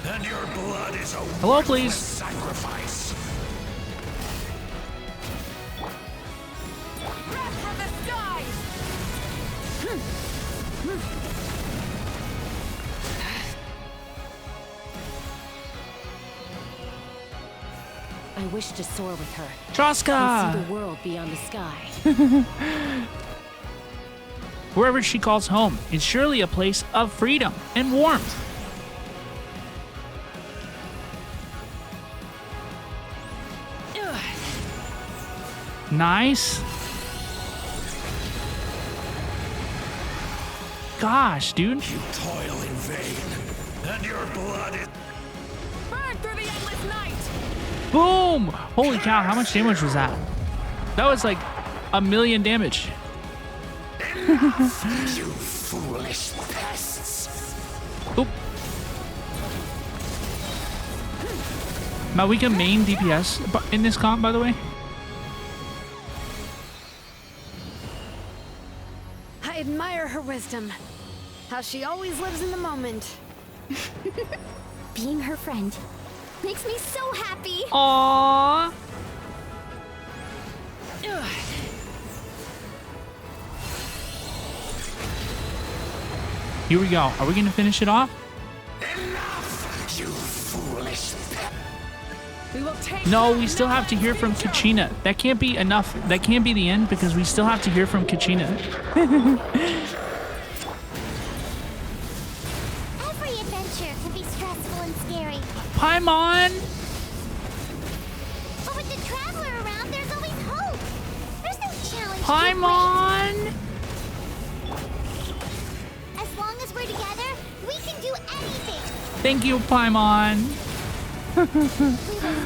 S13: and your blood is a
S1: Hello, please.
S13: sacrifice.
S4: Wrath from the skies!
S8: I wish to soar with her.
S1: Troska!
S8: And see the world beyond the sky.
S1: Wherever she calls home is surely a place of freedom and warmth. Nice. Gosh, dude.
S13: You toil in vain, and your blood is...
S4: Burn through the endless night!
S1: Boom! Holy cow, how much damage was that? That was like 1,000,000 damage.
S13: You foolish pests.
S1: Oop. Mavuika main DPS in this comp, by the way.
S7: I admire her wisdom. How she always lives in the moment.
S6: Being her friend makes me so happy.
S1: Aww. Here we go. Are we gonna finish it off?
S13: Enough, you foolish pest.
S4: We will take
S1: No, we still have to hear from Kachina. That can't be enough. That can't be the end because we still have to hear from Kachina.
S2: Every adventure can be stressful and scary.
S1: Paimon!
S2: But with the traveler around, there's always hope. There's no challenge.
S1: Paimon!
S2: As long as we're together, we can do anything.
S1: Thank you, Paimon.
S2: We will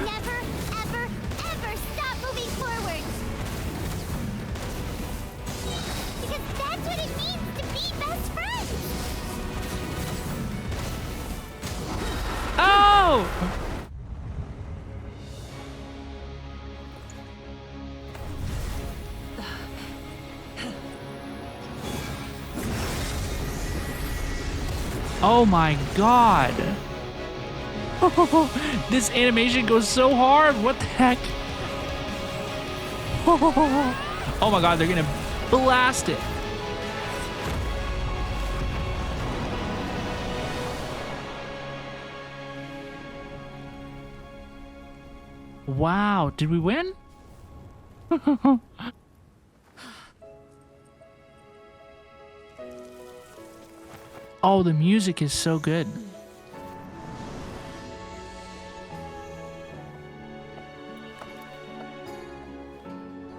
S2: never, ever, ever stop moving forward. Because that's what it means to be best friends.
S1: Oh! Oh my god. This animation goes so hard. What the heck? Oh my god, they're gonna blast it. Wow, did we win? Oh, the music is so good.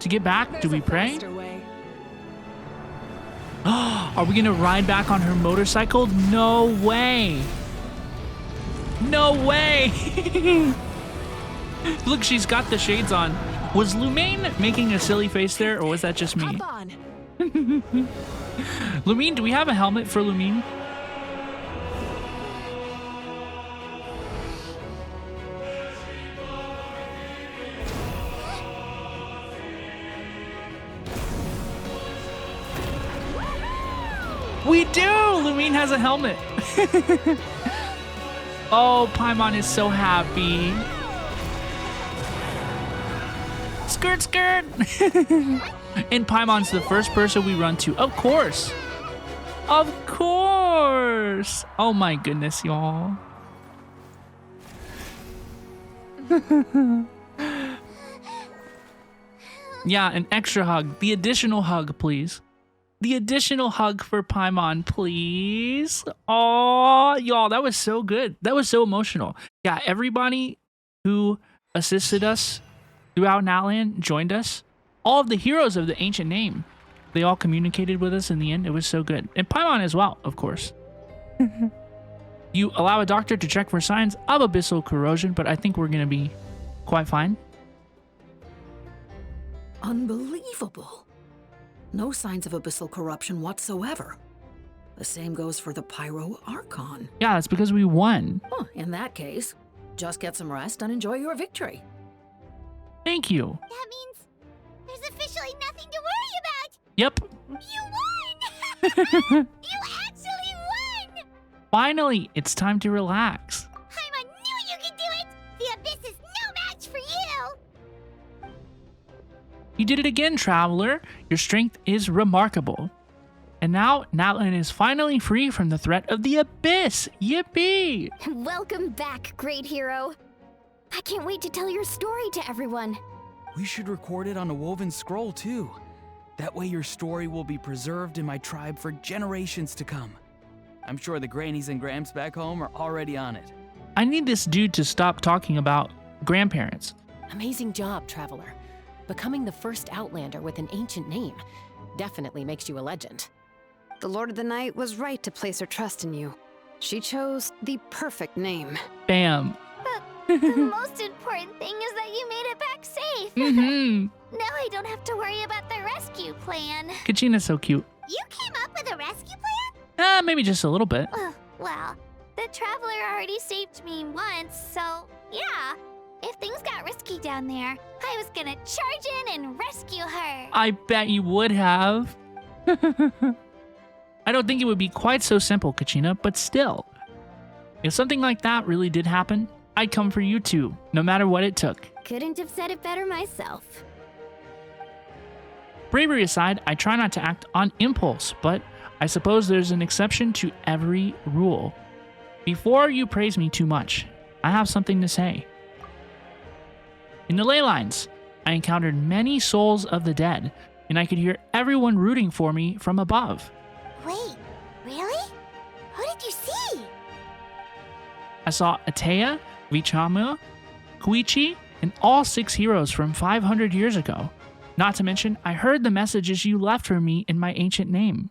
S1: To get back, do we pray? Are we gonna ride back on her motorcycle? No way. No way! Look, she's got the shades on. Was Lumine making a silly face there, or was that just me? Lumine, do we have a helmet for Lumine? We do! Lumine has a helmet. Oh, Paimon is so happy. Skirt, skirt! And Paimon's the first person we run to. Of course! Of course! Oh my goodness, y'all. Yeah, an extra hug. The additional hug, please. The additional hug for Paimon, please. Oh, y'all, that was so good. That was so emotional. Yeah, everybody who assisted us throughout Natlan joined us. All of the heroes of the ancient name, they all communicated with us in the end. It was so good. And Paimon as well, of course. You allow a doctor to check for signs of abyssal corrosion, but I think we're going to be quite fine.
S5: Unbelievable. No signs of abyssal corruption whatsoever. The same goes for the Pyro Archon.
S1: Yeah, that's because we won.
S5: Huh, in that case, just get some rest and enjoy your victory.
S1: Thank you.
S2: That means there's officially nothing to worry about.
S1: Yep.
S2: You won! You actually won!
S1: Finally, it's time to relax.
S2: Paimon knew you could do it! The Abyss is no match for you!
S1: You did it again, Traveler. Your strength is remarkable. And now, Natlan is finally free from the threat of the Abyss. Yippee!
S7: Welcome back, great hero. I can't wait to tell your story to everyone.
S10: We should record it on a woven scroll, too. That way your story will be preserved in my tribe for generations to come. I'm sure the grannies and gramps back home are already on it.
S1: I need this dude to stop talking about grandparents.
S8: Amazing job, Traveler. Becoming the first Outlander with an ancient name definitely makes you a legend.
S22: The Lord of the Night was right to place her trust in you. She chose the perfect name.
S1: Bam.
S6: But the most important thing is that you made it back safe.
S1: Mm-hmm.
S6: Now I don't have to worry about the rescue plan.
S1: Kachina's so cute.
S2: You came up with a rescue plan?
S1: Maybe just a little bit.
S6: Well, the Traveler already saved me once, so yeah. If things got risky down there, I was gonna charge in and rescue her.
S1: I bet you would have. I don't think it would be quite so simple, Kachina, but still. If something like that really did happen, I'd come for you too, no matter what it took.
S7: Couldn't have said it better myself.
S1: Bravery aside, I try not to act on impulse, but I suppose there's an exception to every rule. Before you praise me too much, I have something to say. In the ley lines, I encountered many souls of the dead, and I could hear everyone rooting for me from above.
S2: Wait, really? Who did you see?
S1: I saw Atea, Vichama, Koichi, and all 6 heroes from 500 years ago. Not to mention, I heard the messages you left for me in my ancient name.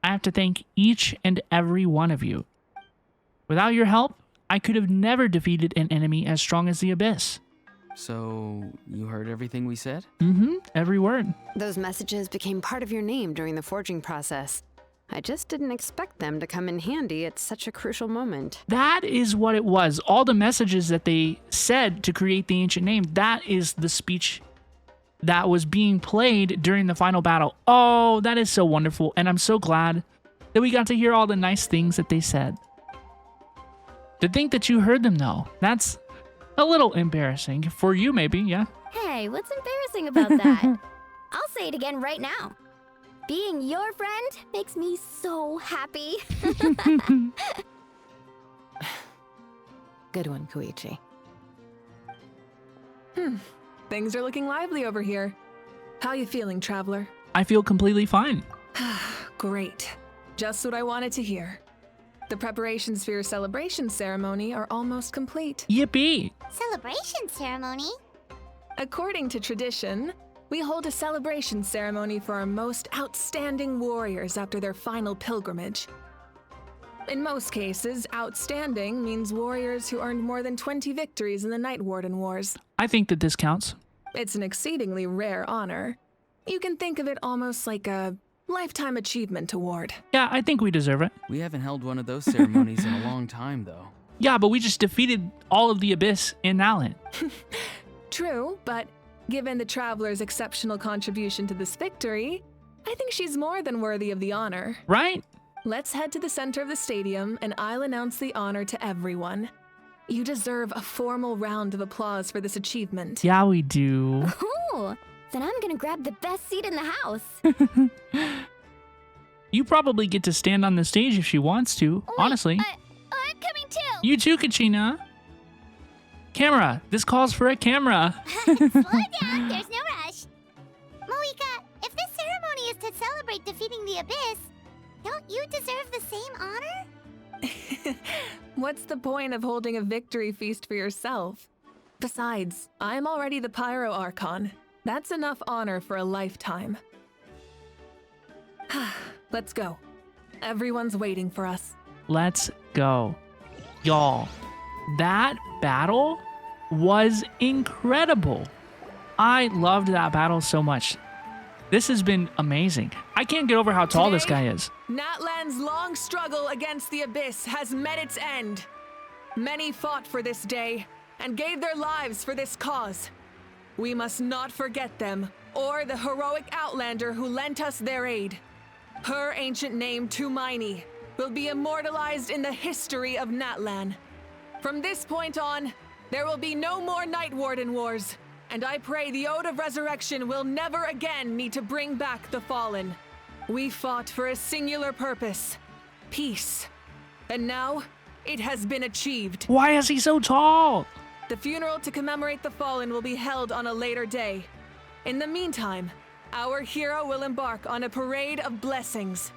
S1: I have to thank each and every one of you. Without your help, I could have never defeated an enemy as strong as the Abyss.
S10: So, you heard everything we said?
S1: Mm-hmm, every word.
S22: Those messages became part of your name during the forging process. I just didn't expect them to come in handy at such a crucial moment.
S1: That is what it was. All the messages that they said to create the ancient name, that is the speech that was being played during the final battle. Oh, that is so wonderful. And I'm so glad that we got to hear all the nice things that they said. To think that you heard them, though, that's a little embarrassing. For you, maybe, yeah?
S7: Hey, what's embarrassing about that? I'll say it again right now. Being your friend makes me so happy.
S8: Good one, Koichi.
S4: Things are looking lively over here. How you feeling, Traveler?
S1: I feel completely fine.
S4: Great. Just what I wanted to hear. The preparations for your celebration ceremony are almost complete.
S1: Yippee!
S2: Celebration ceremony?
S4: According to tradition, we hold a celebration ceremony for our most outstanding warriors after their final pilgrimage. In most cases, outstanding means warriors who earned more than 20 victories in the Night Warden Wars.
S1: I think that this counts.
S4: It's an exceedingly rare honor. You can think of it almost like a lifetime achievement award.
S1: Yeah, I think we deserve it.
S10: We haven't held one of those ceremonies in a long time, though.
S1: Yeah, but we just defeated all of the Abyss in Natlan.
S4: True, but given the Traveler's exceptional contribution to this victory, I think she's more than worthy of the honor.
S1: Right?
S4: Let's head to the center of the stadium, and I'll announce the honor to everyone. You deserve a formal round of applause for this achievement.
S1: Yeah, we do.
S7: Ooh, then I'm gonna grab the best seat in the house.
S1: You probably get to stand on the stage if she wants to, honestly.
S6: I'm coming too.
S1: You too, Kachina. Camera. This calls for a camera.
S2: Slow down, there's no rush. Mavuika, if this ceremony is to celebrate defeating the Abyss, don't you deserve the same honor?
S4: What's the point of holding a victory feast for yourself? Besides, I'm already the Pyro Archon. That's enough honor for a lifetime. Let's go. Everyone's waiting for us.
S1: Let's go. Y'all, that battle was incredible. I loved that battle so much. This has been amazing. I can't get over how tall this guy is.
S4: Natlan's long struggle against the Abyss has met its end. Many fought for this day and gave their lives for this cause. We must not forget them or the heroic Outlander who lent us their aid. Her ancient name, Tumaini, will be immortalized in the history of Natlan. From this point on, there will be no more Night Warden Wars, and I pray the Ode of Resurrection will never again need to bring back the fallen. We fought for a singular purpose, peace. And now, it has been achieved.
S1: Why is he so tall?
S4: The funeral to commemorate the fallen will be held on a later day. In the meantime, our hero will embark on a parade of blessings.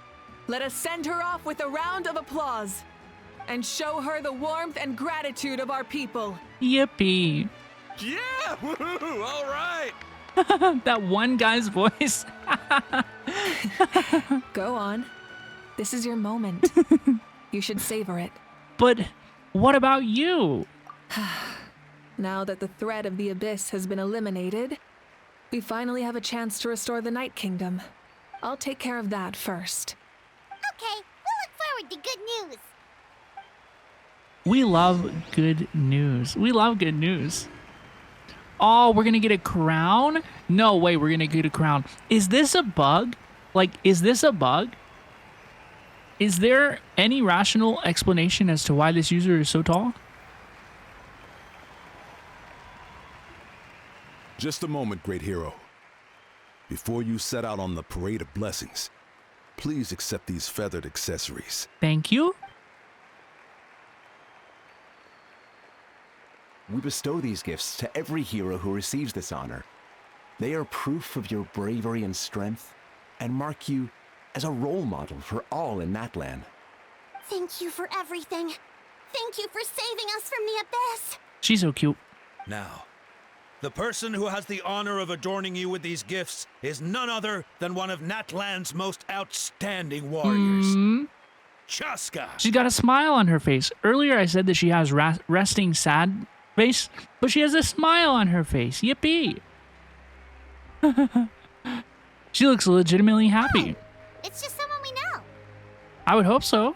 S4: Let us send her off with a round of applause and show her the warmth and gratitude of our people.
S1: Yippee.
S9: Yeah! Woohoo! All right!
S1: That one guy's voice.
S4: Go on. This is your moment. You should savor it.
S1: But what about you?
S4: Now that the threat of the Abyss has been eliminated, we finally have a chance to restore the Night Kingdom. I'll take care of that first.
S2: Okay, we'll look forward to good news.
S1: We love good news. We love good news. Oh, we're gonna get a crown? No way we're gonna get a crown. Is this a bug? Like, is this a bug? Is there any rational explanation as to why this user is so tall?
S14: Just a moment, great hero. Before you set out on the parade of blessings, please accept these feathered accessories.
S1: Thank you.
S20: We bestow these gifts to every hero who receives this honor. They are proof of your bravery and strength, and mark you as a role model for all in Natlan.
S2: Thank you for everything. Thank you for saving us from the Abyss.
S1: She's so cute.
S9: Now, the person who has the honor of adorning you with these gifts is none other than one of Natlan's most outstanding warriors. Chaska!
S1: She's got a smile on her face. Earlier I said that she has resting sad face, but she has a smile on her face. Yippee! She looks legitimately happy.
S2: It's just someone we know.
S1: I would hope so.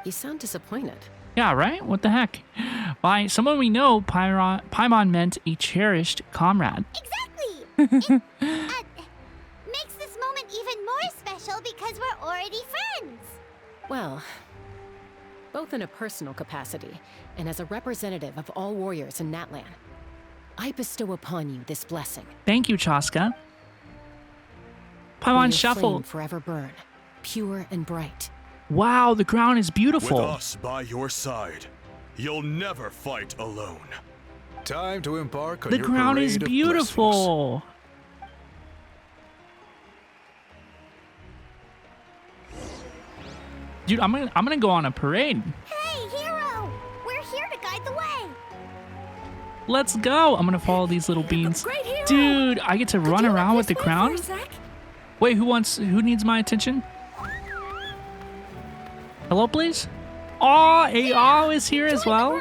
S8: You sound disappointed.
S1: Yeah, right? What the heck? By someone we know, Paimon meant a cherished comrade.
S2: Exactly! It makes this moment even more special because we're already friends.
S8: Well, both in a personal capacity and as a representative of all warriors in Natlan, I bestow upon you this blessing.
S1: Thank you, Chaska.
S8: May
S1: Paimon
S8: your
S1: shuffle.
S8: flame forever burn, pure and bright.
S1: Wow, the crown is beautiful.
S14: With us by your side, you'll never fight alone. Time to embark on
S1: The
S14: your
S1: crown
S14: parade
S1: is
S14: of
S1: beautiful. Dude, I'm gonna go on a parade.
S2: Hey, hero! We're here to guide the way.
S1: Let's go. I'm gonna follow these little beans.
S2: Great hero.
S1: Dude, I get to run around with the crown? Wait, who needs my attention? Hello, please? Oh, AO is here as well.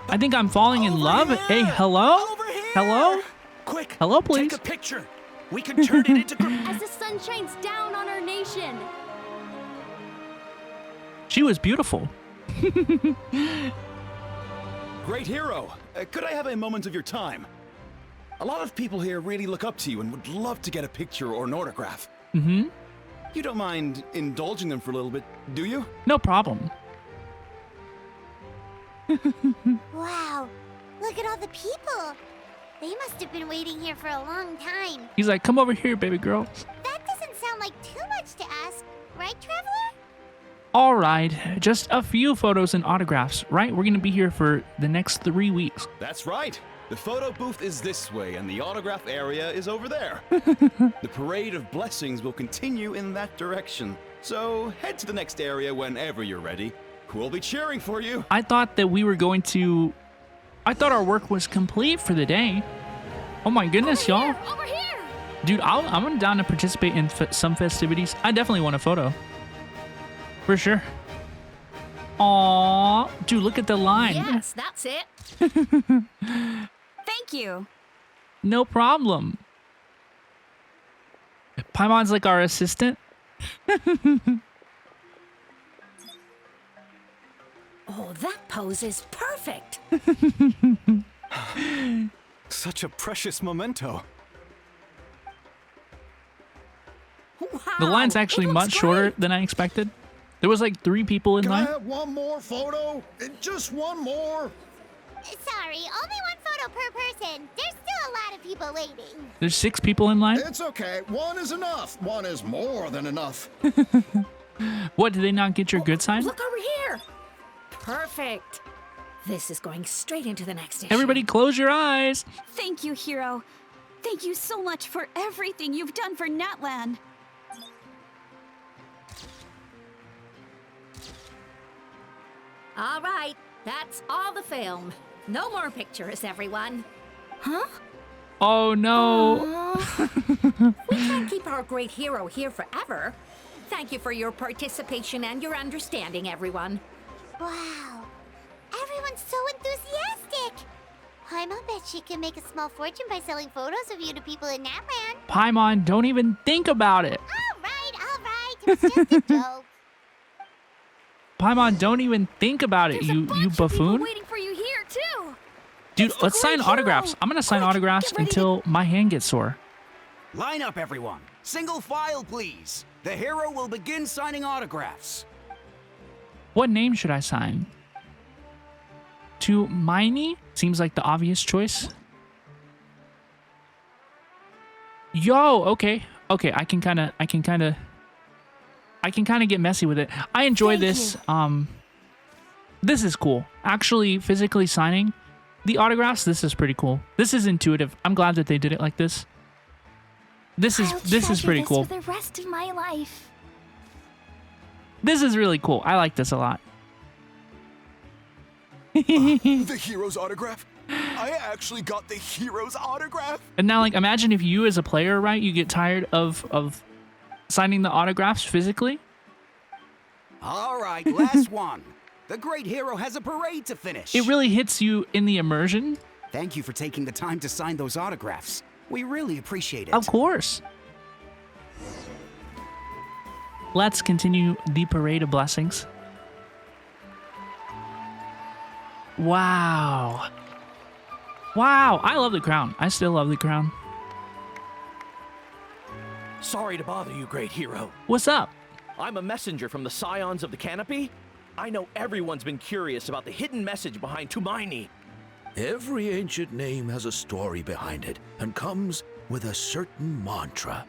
S1: I think I'm falling in love. Hey, hello? Hello?
S9: Quick!
S1: Hello, please.
S9: Take a picture. We can turn it into.
S11: As the sun shines down on our nation.
S1: She was beautiful.
S18: Great hero, could I have a moment of your time? A lot of people here really look up to you and would love to get a picture or an autograph.
S1: Mm-hmm.
S18: You don't mind indulging them for a little bit, do you?
S1: No problem.
S2: Wow, look at all the people. They must have been waiting here for a long time.
S1: He's like, come over here, baby girl.
S2: That doesn't sound like too much to ask, right, Traveler?
S1: All right, just a few photos and autographs, right? We're gonna be here for the next 3 weeks.
S18: That's right. The photo booth is this way and the autograph area is over there. The parade of blessings will continue in that direction. So head to the next area whenever you're ready. We'll be cheering for you.
S1: I thought that we were going to... I thought our work was complete for the day. Oh my goodness, y'all.
S11: Over here!
S1: Dude, I'm down to participate in some festivities. I definitely want a photo. For sure. Aww. Dude, look at the line.
S11: Yes, that's it. Thank you.
S1: No problem. Paimon's like our assistant.
S5: Oh, that pose is perfect.
S18: Such a precious memento.
S1: The line's actually much shorter than I expected. There was like 3 people in
S9: Can
S1: line.
S9: I have one more photo? Just one more.
S2: Sorry, only one photo per person. There's still a lot of people waiting.
S1: There's 6 people in line.
S9: It's okay. One is enough. One is more than enough.
S1: What, did they not get your good sign?
S5: Look over here. Perfect. This is going straight into the next issue.
S1: Everybody close your eyes.
S11: Thank you, Hero. Thank you so much for everything you've done for Natlan.
S5: All right, that's all the film. No more pictures, everyone. Huh?
S1: Oh no.
S5: We can't keep our great hero here forever. Thank you for your participation and your understanding, everyone.
S2: Wow, everyone's so enthusiastic. Paimon bet she can make a small fortune by selling photos of you to people in Natlan.
S1: Paimon, don't even think about it.
S2: All right, it was just a joke.
S1: Paimon, don't even think about it, you buffoon.
S11: Waiting for you here too.
S1: Dude, let's sign autographs. I'm gonna sign autographs until my hand gets sore.
S23: Line up, everyone. Single file, please. The hero will begin signing autographs.
S1: What name should I sign? To Miney? Seems like the obvious choice. Yo, okay. Okay, I can kind of get messy with it. I enjoy this. This is cool. Actually, physically signing the autographs, this is pretty cool. This is intuitive. I'm glad that they did it like this. This is pretty cool.
S6: For the rest of my life.
S1: This is really cool. I like this a lot.
S18: The hero's autograph? I actually got the hero's autograph?
S1: And now, like, imagine if you as a player, right, you get tired of signing the autographs physically.
S23: All right, last one. The great hero has a parade to finish.
S1: It really hits you in the immersion.
S23: Thank you for taking the time to sign those autographs. We really appreciate it.
S1: Of course. Let's continue the parade of blessings. Wow. Wow, I love the crown. I still love the crown.
S16: Sorry to bother you, great hero.
S1: What's up?
S16: I'm a messenger from the Scions of the Canopy. I know everyone's been curious about the hidden message behind Tumaini.
S9: Every ancient name has a story behind it and comes with a certain mantra.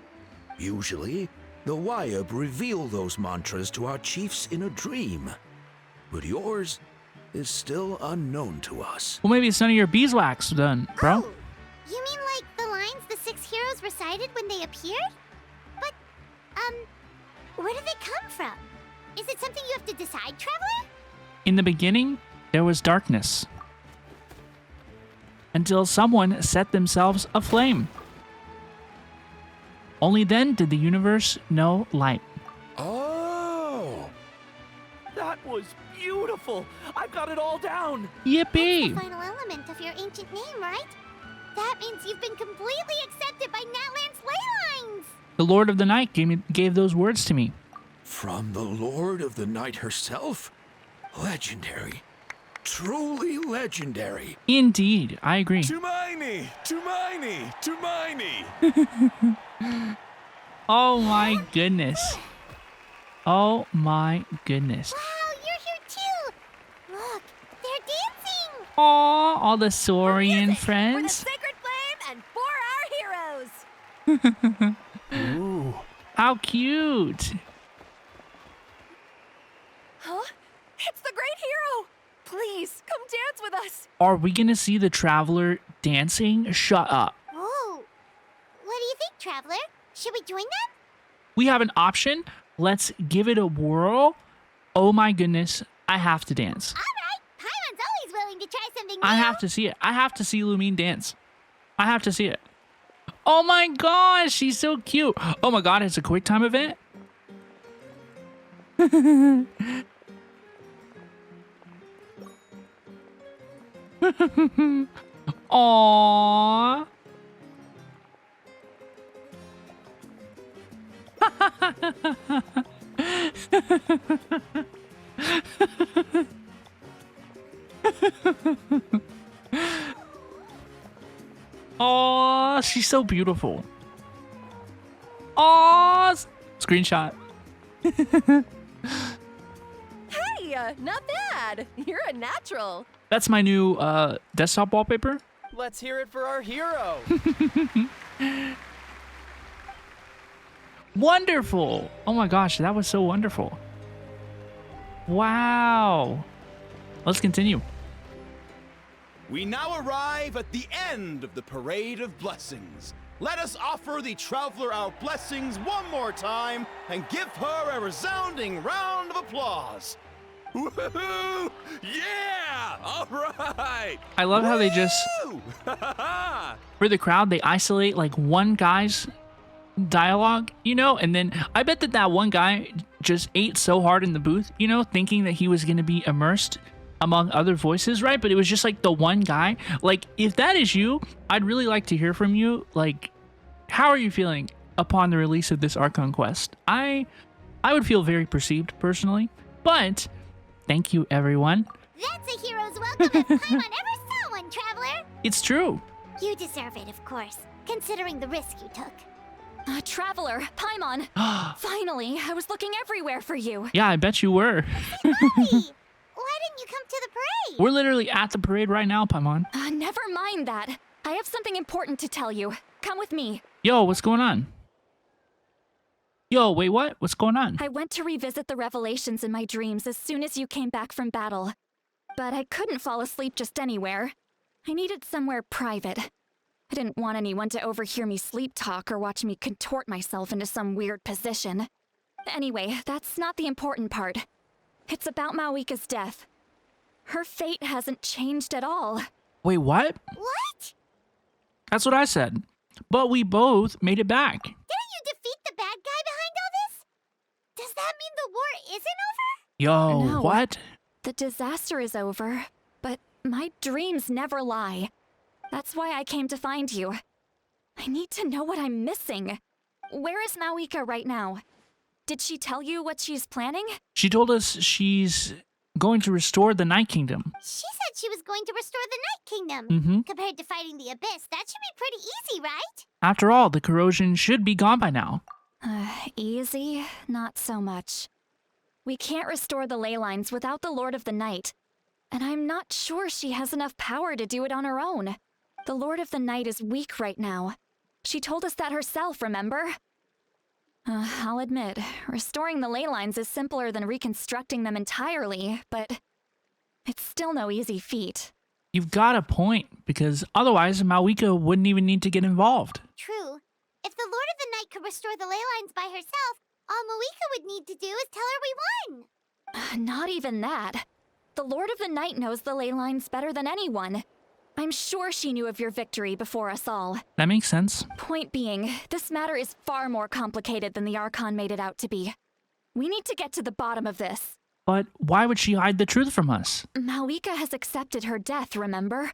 S9: Usually, the Wayab reveal those mantras to our chiefs in a dream. But yours is still unknown to us.
S1: Well, maybe it's none of your beeswax done, bro.
S2: Oh, you mean like the lines the 6 heroes recited when they appeared? But, where do they come from? Is it something you have to decide, Traveler?
S1: In the beginning, there was darkness. Until someone set themselves aflame. Only then did the universe know light.
S9: Ah!
S16: was beautiful. I've got it all down.
S1: Yippee!
S2: That's the final element of your ancient name, right? That means you've been completely accepted by Natlan's ley lines.
S1: The Lord of the Night gave those words to me.
S9: From the Lord of the Night herself? Legendary. Truly legendary.
S1: Indeed, I agree.
S14: Tumaini! Tumaini! Tumaini!
S1: Oh my goodness. Oh my goodness.
S2: Wow, you're here too. Look, they're dancing.
S1: Aw, all the Saurian friends.
S7: For the sacred flame and for our heroes.
S1: Ooh. How cute.
S7: Huh? It's the great hero. Please, come dance with us.
S1: Are we gonna see the Traveler dancing? Shut up.
S2: Whoa. What do you think, Traveler? Should we join them?
S1: We have an option. Let's give it a whirl. Oh my goodness, I have to dance.
S2: All right. Paimon's always willing to try something new.
S1: I have to see it. I have to see Lumine dance. I have to see it. Oh my gosh, she's so cute. Oh my god, it's a quick time event. Aww. Oh, she's so beautiful. Oh, screenshot.
S7: Hey, not bad. You're a natural.
S1: That's my new desktop wallpaper.
S12: Let's hear it for our hero.
S1: Wonderful. Oh my gosh, that was so wonderful. Wow. Let's continue.
S18: We now arrive at the end of the Parade of Blessings. Let us offer the Traveler our blessings one more time and give her a resounding round of applause. Woohoo! Yeah! All right!
S1: I love how they just, for the crowd, they isolate like one guy's dialogue, you know, and then I bet that one guy just ate so hard in the booth, you know, thinking that he was going to be immersed among other voices, right? But it was just like the one guy. Like, if that is you, I'd really like to hear from you. Like, how are you feeling upon the release of this Archon Quest? I would feel very perceived personally, but thank you, everyone.
S2: That's a hero's welcome if Paimon ever saw one, Traveler.
S1: It's true.
S2: You deserve it, of course, considering the risk you took.
S7: Traveler, Paimon. Finally, I was looking everywhere for you.
S1: Yeah, I bet you were.
S2: Why didn't you come to the parade?
S1: We're literally at the parade right now, Paimon.
S7: Never mind that. I have something important to tell you. Come with me.
S1: Yo, what's going on? Yo, wait, what? What's going on?
S7: I went to revisit the revelations in my dreams as soon as you came back from battle. But I couldn't fall asleep just anywhere. I needed somewhere private. I didn't want anyone to overhear me sleep talk or watch me contort myself into some weird position. Anyway, that's not the important part. It's about Mavuika's death. Her fate hasn't changed at all.
S1: Wait, what?
S2: What?
S1: That's what I said. But we both made it back.
S2: Didn't you defeat the bad guy behind all this? Does that mean the war isn't over?
S1: Yo,
S7: No.
S1: what?
S7: The disaster is over, but my dreams never lie. That's why I came to find you. I need to know what I'm missing. Where is Mavuika right now? Did she tell you what she's planning?
S1: She told us she's going to restore the Night Kingdom.
S2: She said she was going to restore the Night Kingdom.
S1: Mm-hmm.
S2: Compared to fighting the Abyss, that should be pretty easy, right?
S1: After all, the corrosion should be gone by now.
S7: Easy? Not so much. We can't restore the ley lines without the Lord of the Night. And I'm not sure she has enough power to do it on her own. The Lord of the Night is weak right now. She told us that herself, remember? I'll admit, restoring the ley lines is simpler than reconstructing them entirely, but it's still no easy feat.
S1: You've got a point, because otherwise Mavuika wouldn't even need to get involved.
S2: True. If the Lord of the Night could restore the ley lines by herself, all Mavuika would need to do is tell her we won.
S7: Not even that. The Lord of the Night knows the ley lines better than anyone. I'm sure she knew of your victory before us all.
S1: That makes sense.
S7: Point being, this matter is far more complicated than the Archon made it out to be. We need to get to the bottom of this.
S1: But why would she hide the truth from us?
S3: Mavuika has accepted her death, remember?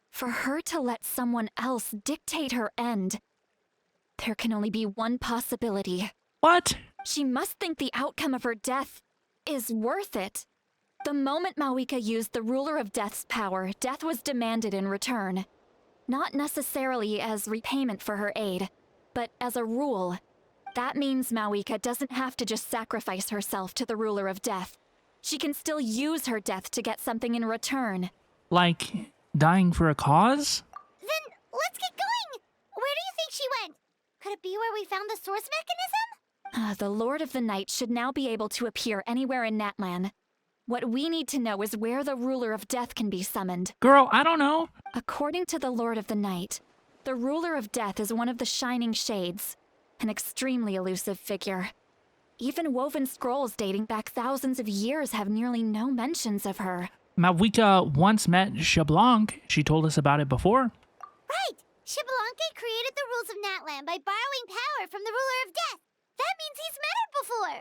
S3: For her to let someone else dictate her end, there can only be one possibility.
S1: What?
S3: She must think the outcome of her death is worth it. The moment Mavuika used the Ruler of Death's power, death was demanded in return. Not necessarily as repayment for her aid, but as a rule. That means Mavuika doesn't have to just sacrifice herself to the Ruler of Death. She can still use her death to get something in return.
S1: Like dying for a cause?
S2: Then let's get going! Where do you think she went? Could it be where we found the source mechanism?
S3: The Lord of the Night should now be able to appear anywhere in Natlan. What we need to know is where the Ruler of Death can be summoned.
S1: Girl, I don't know.
S3: According to the Lord of the Night, the Ruler of Death is one of the Shining Shades, an extremely elusive figure. Even woven scrolls dating back thousands of years have nearly no mentions of her.
S1: Mavuika once met Xeblanc. She told us about it before.
S2: Right! Xeblanc created the rules of Natlan by borrowing power from the Ruler of Death. That means he's met her before.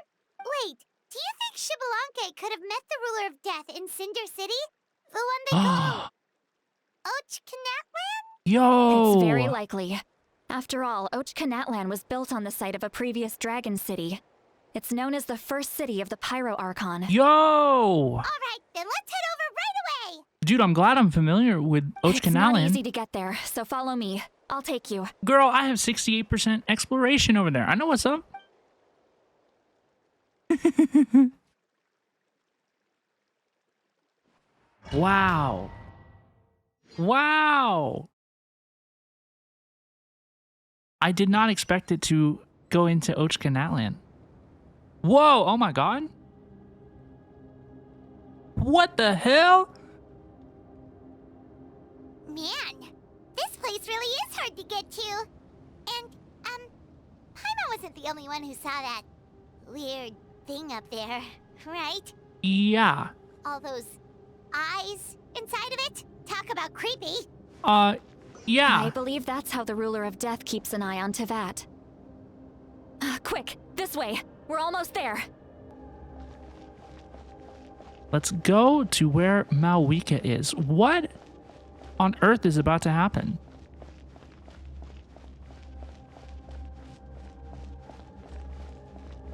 S2: Wait, do you think Xeblanc could have met the Ruler of Death in Cinder City? The one they call Ochkanatlan?
S1: Yo!
S3: It's very likely. After all, Ochkanatlan was built on the site of a previous dragon city. It's known as the first city of the Pyro Archon.
S1: Yo!
S2: Alright, then let's head over right away!
S1: Dude, I'm glad I'm familiar with
S3: It's not
S1: Ochkanatlan.
S3: easy to get there, so follow me. I'll take you.
S1: Girl, I have 68% exploration over there. I know what's up. Wow. Wow. I did not expect it to go into Ochkanatlan. Whoa, oh my god. What the hell?
S2: Man, this place really is hard to get to. And, Paimon wasn't the only one who saw that weird thing up there, right?
S1: Yeah.
S2: All those eyes inside of it? Talk about creepy.
S1: Yeah.
S3: I believe that's how the Ruler of Death keeps an eye on Tevat. Quick, this way. We're almost there.
S1: Let's go to where Mavuika is. What on earth is about to happen?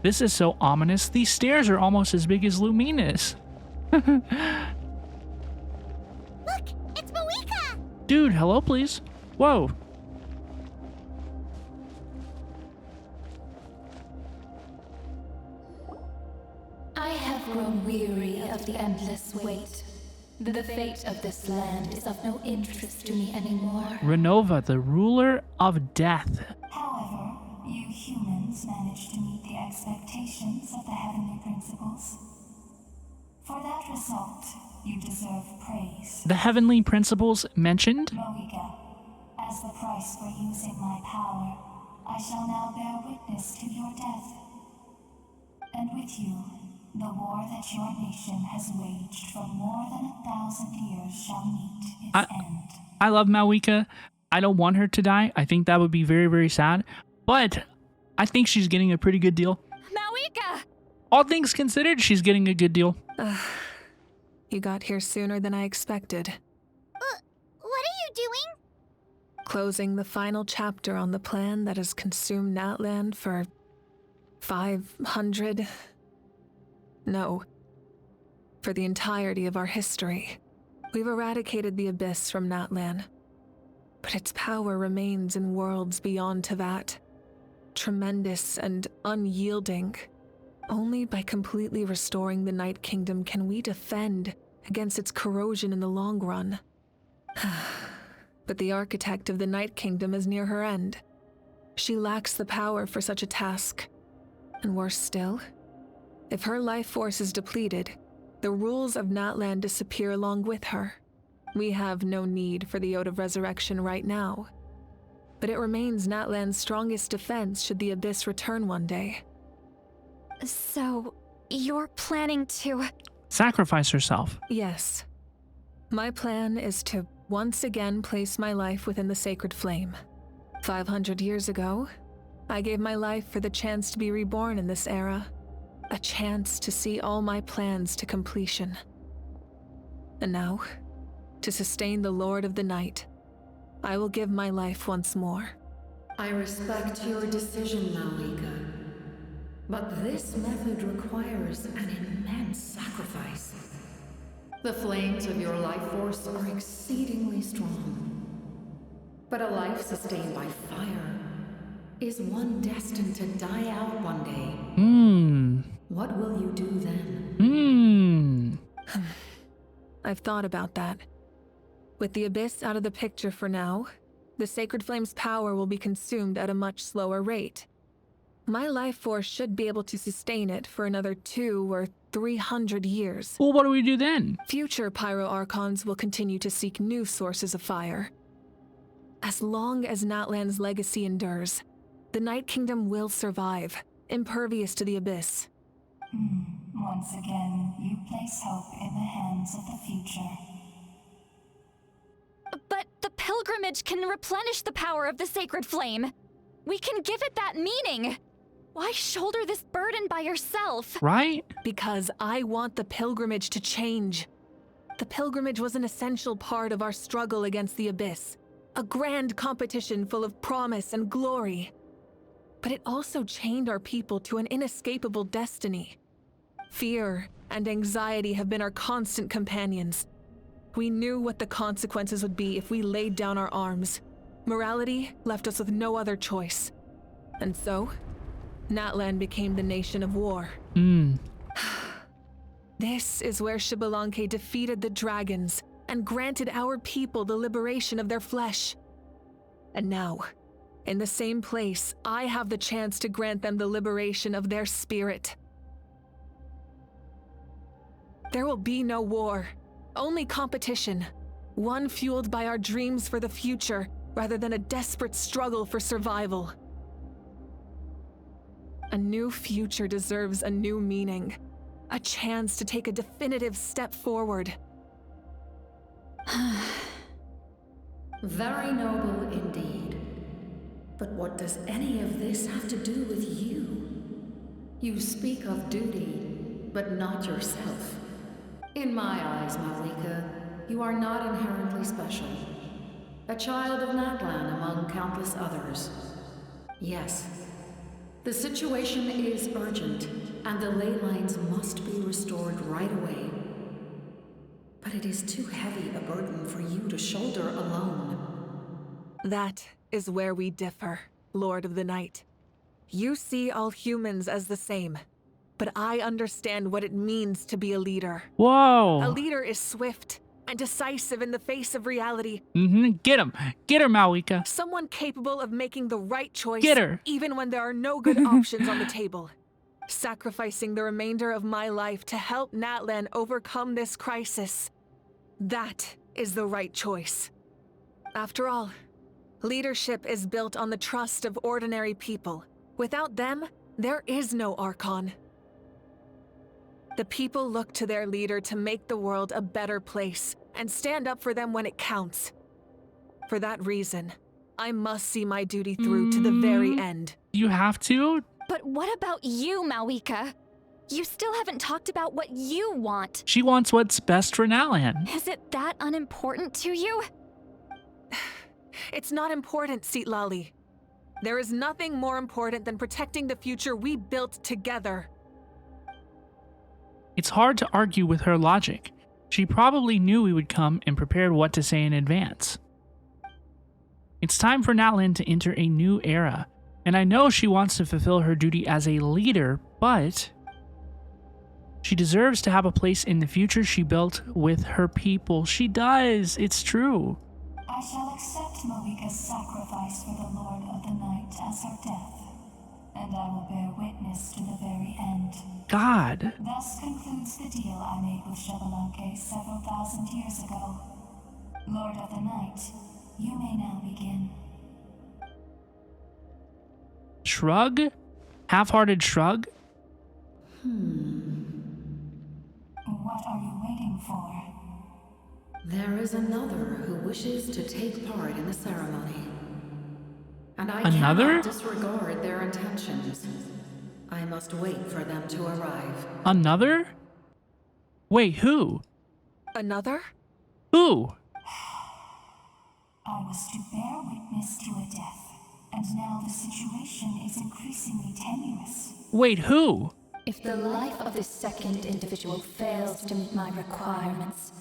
S1: This is so ominous. These stairs are almost as big as Luminous.
S2: Look, it's Mavuika!
S1: Dude, hello, please. Whoa.
S17: I have grown weary of the endless wait. The fate of this land is of no interest to me anymore.
S1: Renova, the ruler of death.
S17: However, you humans managed to meet the expectations of the heavenly principles. For that result, you deserve praise.
S1: The heavenly principles mentioned?
S17: Mavuika, as the price for using my power, I shall now bear witness to your death. And with you, the war that your nation has waged for more than 1,000 years shall meet its end.
S1: I love Mavuika. I don't want her to die. I think that would be very, very sad. But I think she's getting a pretty good deal.
S3: Mavuika!
S1: All things considered, she's getting a good deal.
S4: You got here sooner than I expected.
S2: What are you doing?
S4: Closing the final chapter on the plan that has consumed Natlan for 500... No. For the entirety of our history. We've eradicated the Abyss from Natlan. But its power remains in worlds beyond Tevat. Tremendous and unyielding. Only by completely restoring the Night Kingdom can we defend against its corrosion in the long run. But the architect of the Night Kingdom is near her end. She lacks the power for such a task. And worse still, if her life force is depleted, the rules of Natlan disappear along with her. We have no need for the Ode of Resurrection right now. But it remains Natlan's strongest defense should the Abyss return one day.
S3: So, you're planning to...
S1: Sacrifice herself.
S4: Yes. My plan is to once again place my life within the sacred flame. 500 years ago, I gave my life for the chance to be reborn in this era. A chance to see all my plans to completion. And now, to sustain the Lord of the Night, I will give my life once more.
S5: I respect your decision, Mavuika. But this method requires an immense sacrifice. The flames of your life force are exceedingly strong. But a life sustained by fire is one destined to die out one day. What will you do then?
S4: I've thought about that. With the Abyss out of the picture for now, the Sacred Flame's power will be consumed at a much slower rate. My life force should be able to sustain it for another 200 or 300 years.
S1: Well, what do we do then?
S4: Future Pyro Archons will continue to seek new sources of fire. As long as Natlan's legacy endures, the Night Kingdom will survive, impervious to the Abyss.
S17: Once again, you place hope in the hands of the future.
S3: But the pilgrimage can replenish the power of the Sacred Flame. We can give it that meaning. Why shoulder this burden by yourself?
S1: Right?
S4: Because I want the pilgrimage to change. The pilgrimage was an essential part of our struggle against the Abyss. A grand competition full of promise and glory. But it also chained our people to an inescapable destiny. Fear and anxiety have been our constant companions. We knew what the consequences would be if we laid down our arms. Morality left us with no other choice. And so, Natlan became the nation of war. This is where Xbalanque defeated the dragons and granted our people the liberation of their flesh. And now, in the same place, I have the chance to grant them the liberation of their spirit. There will be no war, only competition. One fueled by our dreams for the future, rather than a desperate struggle for survival. A new future deserves a new meaning. A chance to take a definitive step forward.
S5: Very noble indeed. But what does any of this have to do with you? You speak of duty, but not yourself. In my eyes, Mavuika, you are not inherently special. A child of Natlan among countless others. Yes, the situation is urgent, and the ley lines must be restored right away. But it is too heavy a burden for you to shoulder alone.
S4: That is where we differ, Lord of the Night. You see all humans as the same, but I understand what it means to be a leader.
S1: Whoa!
S4: A leader is swift and decisive in the face of reality.
S1: Get him! Get her, Mavuika!
S4: Someone capable of making the right choice,
S1: Get her!
S4: Even when there are no good options on the table. Sacrificing the remainder of my life to help Natlan overcome this crisis. That is the right choice. After all, leadership is built on the trust of ordinary people. Without them, there is no Archon. The people look to their leader to make the world a better place and stand up for them when it counts. For that reason, I must see my duty through to the very end.
S1: You have to?
S3: But what about you, Mavuika? You still haven't talked about what you want.
S1: She wants what's best for Natlan.
S3: Is it that unimportant to you?
S4: It's not important, Citlali. There is nothing more important than protecting the future we built together.
S1: It's hard to argue with her logic. She probably knew we would come and prepared what to say in advance. It's time for Natlan to enter a new era, and I know she wants to fulfill her duty as a leader, but she deserves to have a place in the future she built with her people. She does. It's true.
S17: I shall accept Mavuika's sacrifice for the Lord of the Night as her death, and I will bear witness to the very end.
S1: God.
S17: Thus concludes the deal I made with Xbalanque several thousand years ago. Lord of the Night, you may now begin.
S1: Shrug? Half-hearted shrug?
S17: What are you waiting for?
S5: There is another who wishes to take part in the ceremony. And I
S1: Another?
S5: cannot disregard their intentions. I must wait for them to arrive.
S1: Another? Wait, who?
S4: Another?
S1: Who?
S17: I was to bear witness to a death, and now the situation is increasingly tenuous.
S1: Wait, who?
S15: If the life of this second individual fails to meet my requirements,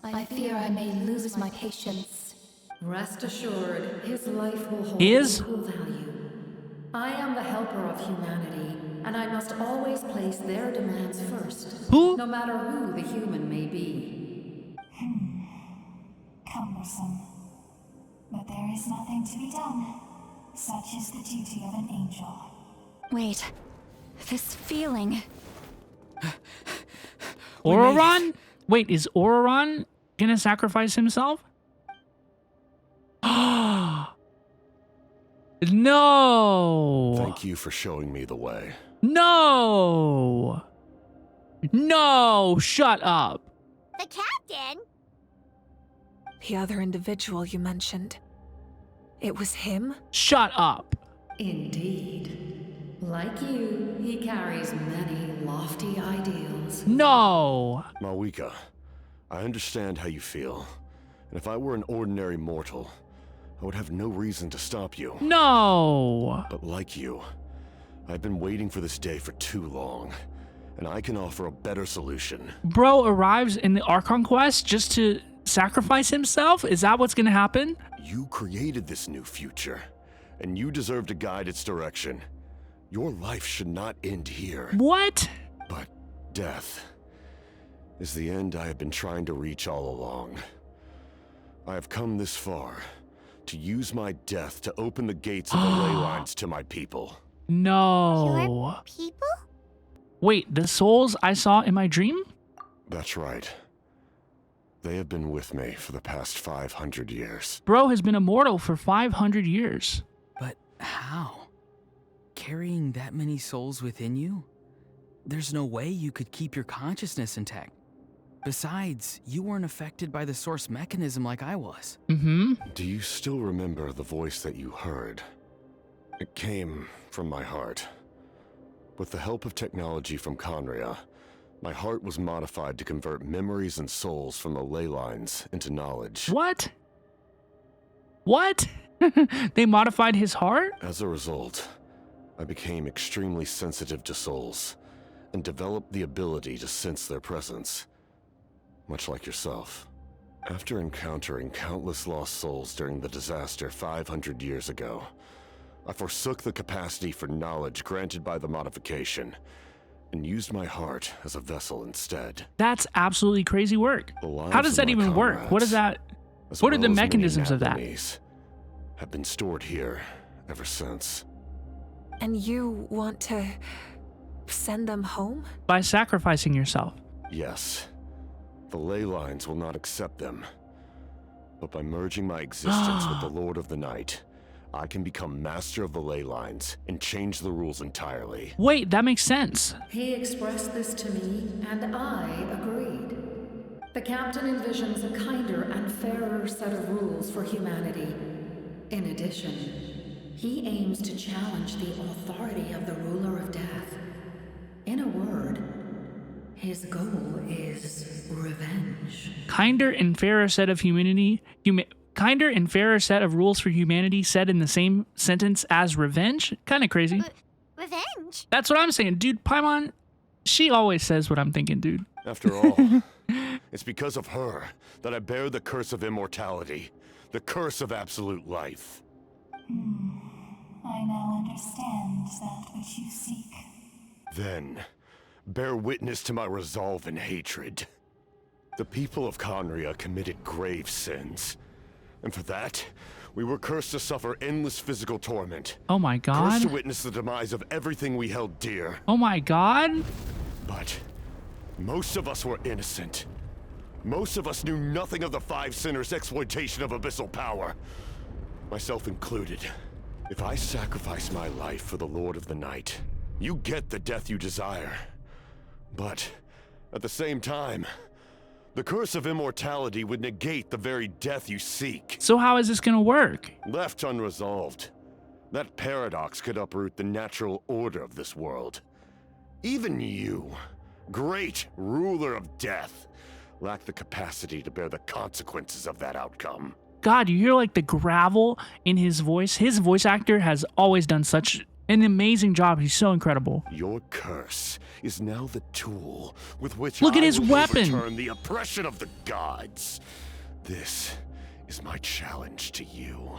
S15: I fear I may lose my patience.
S5: Rest assured, his life will hold
S1: Is?
S5: equal value. I am the helper of humanity, and I must always place their demands first.
S1: Who?
S5: No matter who the human may be.
S17: Cumbersome. But there is nothing to be done. Such is the duty of an angel.
S3: Wait, this feeling.
S1: Auroron? Wait, is Auroron gonna sacrifice himself? No!
S14: Thank you for showing me the way.
S1: No! No! Shut up!
S2: The captain?
S4: The other individual you mentioned. It was him?
S1: Shut up!
S5: Indeed. Like you, he carries many lofty ideals.
S1: No!
S14: Mavuika, I understand how you feel. And if I were an ordinary mortal, I would have no reason to stop you.
S1: No!
S14: But like you, I've been waiting for this day for too long, and I can offer a better solution.
S1: Bro arrives in the Archon Quest just to sacrifice himself? Is that what's gonna happen?
S14: You created this new future, and you deserve to guide its direction. Your life should not end here.
S1: What?
S14: But death is the end I have been trying to reach all along. I have come this far to use my death to open the gates of the ley lines to my people.
S1: No.
S2: Your people?
S1: Wait, the souls I saw in my dream?
S14: That's right. They have been with me for the past 500 years.
S1: Bro has been immortal for 500 years.
S10: But how? Carrying that many souls within you? There's no way you could keep your consciousness intact. Besides, you weren't affected by the source mechanism like I was.
S1: Mm-hmm.
S14: Do you still remember the voice that you heard? It came from my heart. With the help of technology from Conria, my heart was modified to convert memories and souls from the ley lines into knowledge.
S1: What? What? They modified his heart?
S14: As a result, I became extremely sensitive to souls and developed the ability to sense their presence. Much like yourself. After encountering countless lost souls during the disaster 500 years ago, I forsook the capacity for knowledge granted by the modification and used my heart as a vessel instead.
S1: That's absolutely crazy work. How does that even work? What is that? What are the mechanisms of that?
S14: Have been stored here ever since.
S4: And you want to send them home?
S1: By sacrificing yourself.
S14: Yes. The ley lines will not accept them. But by merging my existence with the Lord of the Night, I can become master of the ley lines and change the rules entirely.
S1: Wait, that makes sense.
S5: He expressed this to me, and I agreed. The captain envisions a kinder and fairer set of rules for humanity. In addition, he aims to challenge the authority of the ruler of death. In a word, his goal is revenge.
S1: Kinder and fairer set of kinder and fairer set of rules for humanity said in the same sentence as revenge? Kind of crazy.
S2: Revenge?
S1: That's what I'm saying. Dude, Paimon, she always says what I'm thinking, dude.
S14: After all, it's because of her that I bear the curse of immortality, the curse of absolute life.
S17: I now understand that which you seek.
S14: Then, bear witness to my resolve and hatred. The people of Conria committed grave sins. And for that, we were cursed to suffer endless physical torment.
S1: Oh my god.
S14: Cursed to witness the demise of everything we held dear.
S1: Oh my god.
S14: But most of us were innocent. Most of us knew nothing of the Five Sinners' exploitation of abyssal power. Myself included. If I sacrifice my life for the Lord of the Night, you get the death you desire. But at the same time, the curse of immortality would negate the very death you seek.
S1: So how is this gonna work?
S14: Left unresolved, that paradox could uproot the natural order of this world. Even you, great ruler of death, lack the capacity to bear the consequences of that outcome.
S1: God, you hear like the gravel in his voice. His voice actor has always done such an amazing job. He's so incredible.
S14: Your curse is now the tool with which
S1: Look at
S14: I
S1: his
S14: will
S1: weapon.
S14: overturn the oppression of the gods. This is my challenge to you.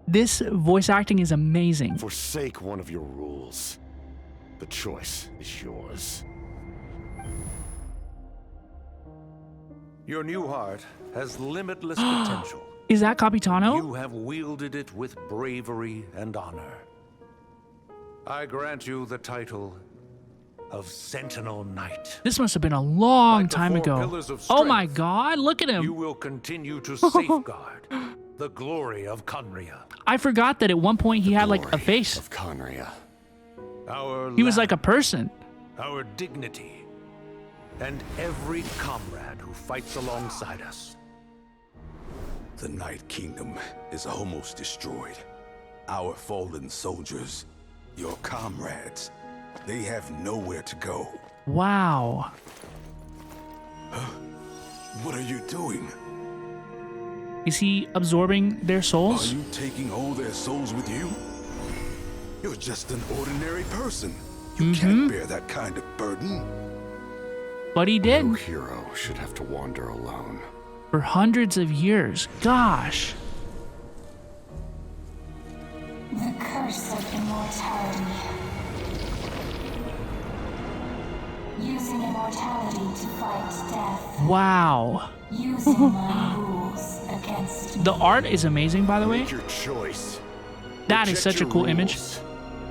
S1: This voice acting is amazing.
S14: Forsake one of your rules. The choice is yours.
S13: Your new heart has limitless potential.
S1: Is that Capitano?
S13: You have wielded it with bravery and honor. I grant you the title of Sentinel Knight.
S1: This must have been a long
S13: Like the
S1: time
S13: four
S1: ago.
S13: pillars of
S1: Oh my
S13: strength,
S1: God, look at him.
S13: You will continue to safeguard the glory of Conria.
S1: I forgot that at one point he had like a face.
S14: Of Conria.
S13: Our
S1: He was
S13: land,
S1: like a person.
S13: our dignity, and every comrade who fights alongside us.
S19: The Night Kingdom is almost destroyed. Our fallen soldiers, your comrades, they have nowhere to go.
S1: Wow.
S19: What are you doing?
S1: Is he absorbing their souls?
S19: Are you taking all their souls with you? You're just an ordinary person. You can't bear that kind of burden.
S1: But he did.
S14: No hero should have to wander alone.
S1: For hundreds of years. Gosh.
S17: The curse of immortality. Using immortality to fight death.
S1: Wow.
S17: Using my rules against me.
S1: The art is amazing, by the way.
S14: Make your choice.
S1: That is such a cool image.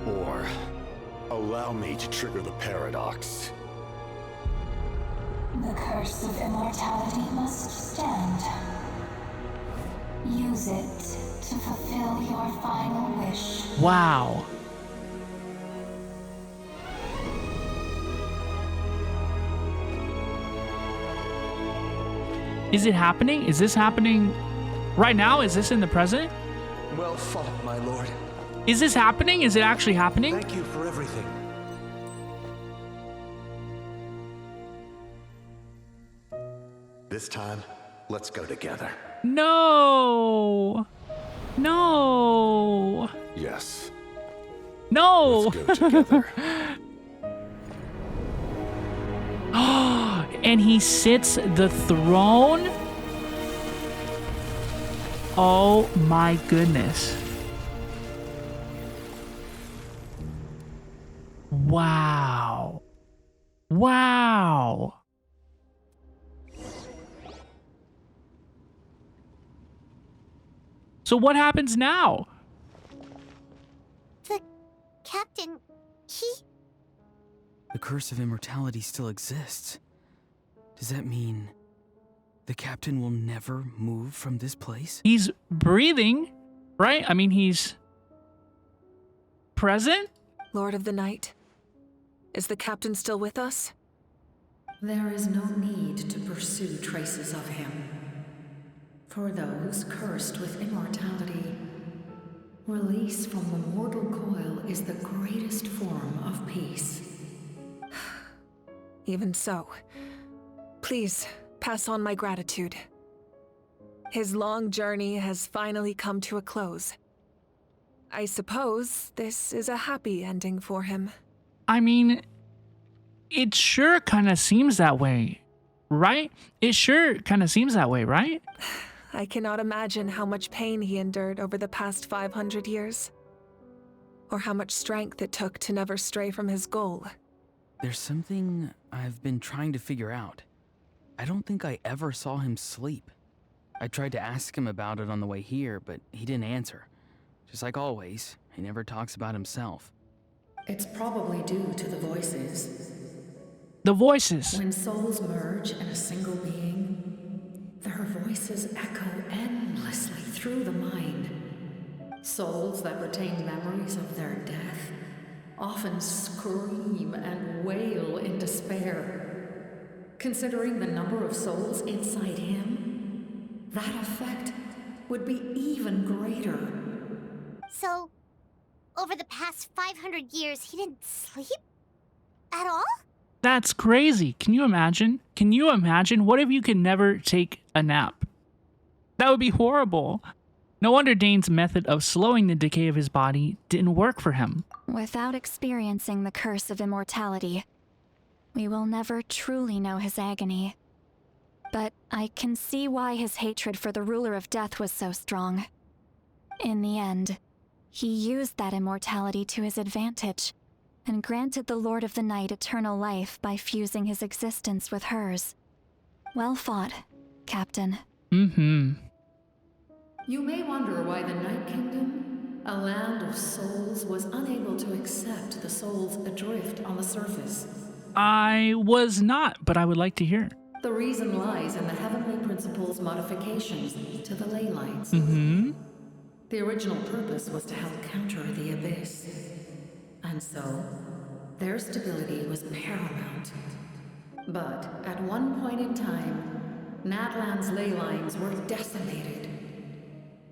S14: Or allow me to trigger the paradox.
S17: The curse of immortality must stand. Use it to fulfill your final wish.
S1: Wow. Is it happening? Is this happening right now? Is this in the present?
S13: Well fought, my lord.
S1: Is this happening? Is it actually happening?
S13: Thank you for everything.
S14: This time, let's go together.
S1: No. No.
S14: Yes.
S1: No.
S14: Let's go together.
S1: And he sits the throne? Oh my goodness. Wow. Wow. So what happens now?
S2: The captain, he...
S10: The curse of immortality still exists. Does that mean the captain will never move from this place?
S1: He's breathing, right? I mean, he's present?
S4: Lord of the Night, is the captain still with us?
S5: There is no need to pursue traces of him. For those cursed with immortality, release from the mortal coil is the greatest form of peace.
S4: Even so, please pass on my gratitude. His long journey has finally come to a close. I suppose this is a happy ending for him.
S1: I mean, it sure kind of seems that way, right? It sure kind of seems that way, right?
S4: I cannot imagine how much pain he endured over the past 500 years. Or how much strength it took to never stray from his goal.
S10: There's something I've been trying to figure out. I don't think I ever saw him sleep. I tried to ask him about it on the way here, but he didn't answer. Just like always, he never talks about himself.
S5: It's probably due to the voices.
S1: The voices.
S5: When souls merge in a single being, their voices echo endlessly through the mind. Souls that retain memories of their death often scream and wail in despair. Considering the number of souls inside him, that effect would be even greater.
S2: So, over the past 500 years, he didn't sleep? At all?
S1: That's crazy. Can you imagine? Can you imagine? What if you could never take a nap? That would be horrible. No wonder Dane's method of slowing the decay of his body didn't work for him.
S3: Without experiencing the curse of immortality, we will never truly know his agony. But I can see why his hatred for the ruler of death was so strong. In the end, he used that immortality to his advantage, and granted the Lord of the Night eternal life by fusing his existence with hers. Well fought, Captain.
S1: Mm-hmm.
S5: You may wonder why the Night Kingdom, a land of souls, was unable to accept the souls adrift on the surface.
S1: I was not, but I would like to hear.
S5: The reason lies in the Heavenly Principle's modifications to the ley lines.
S1: Mm-hmm.
S5: The original purpose was to help counter the Abyss. And so, their stability was paramount. But at one point in time, Natlan's ley lines were decimated.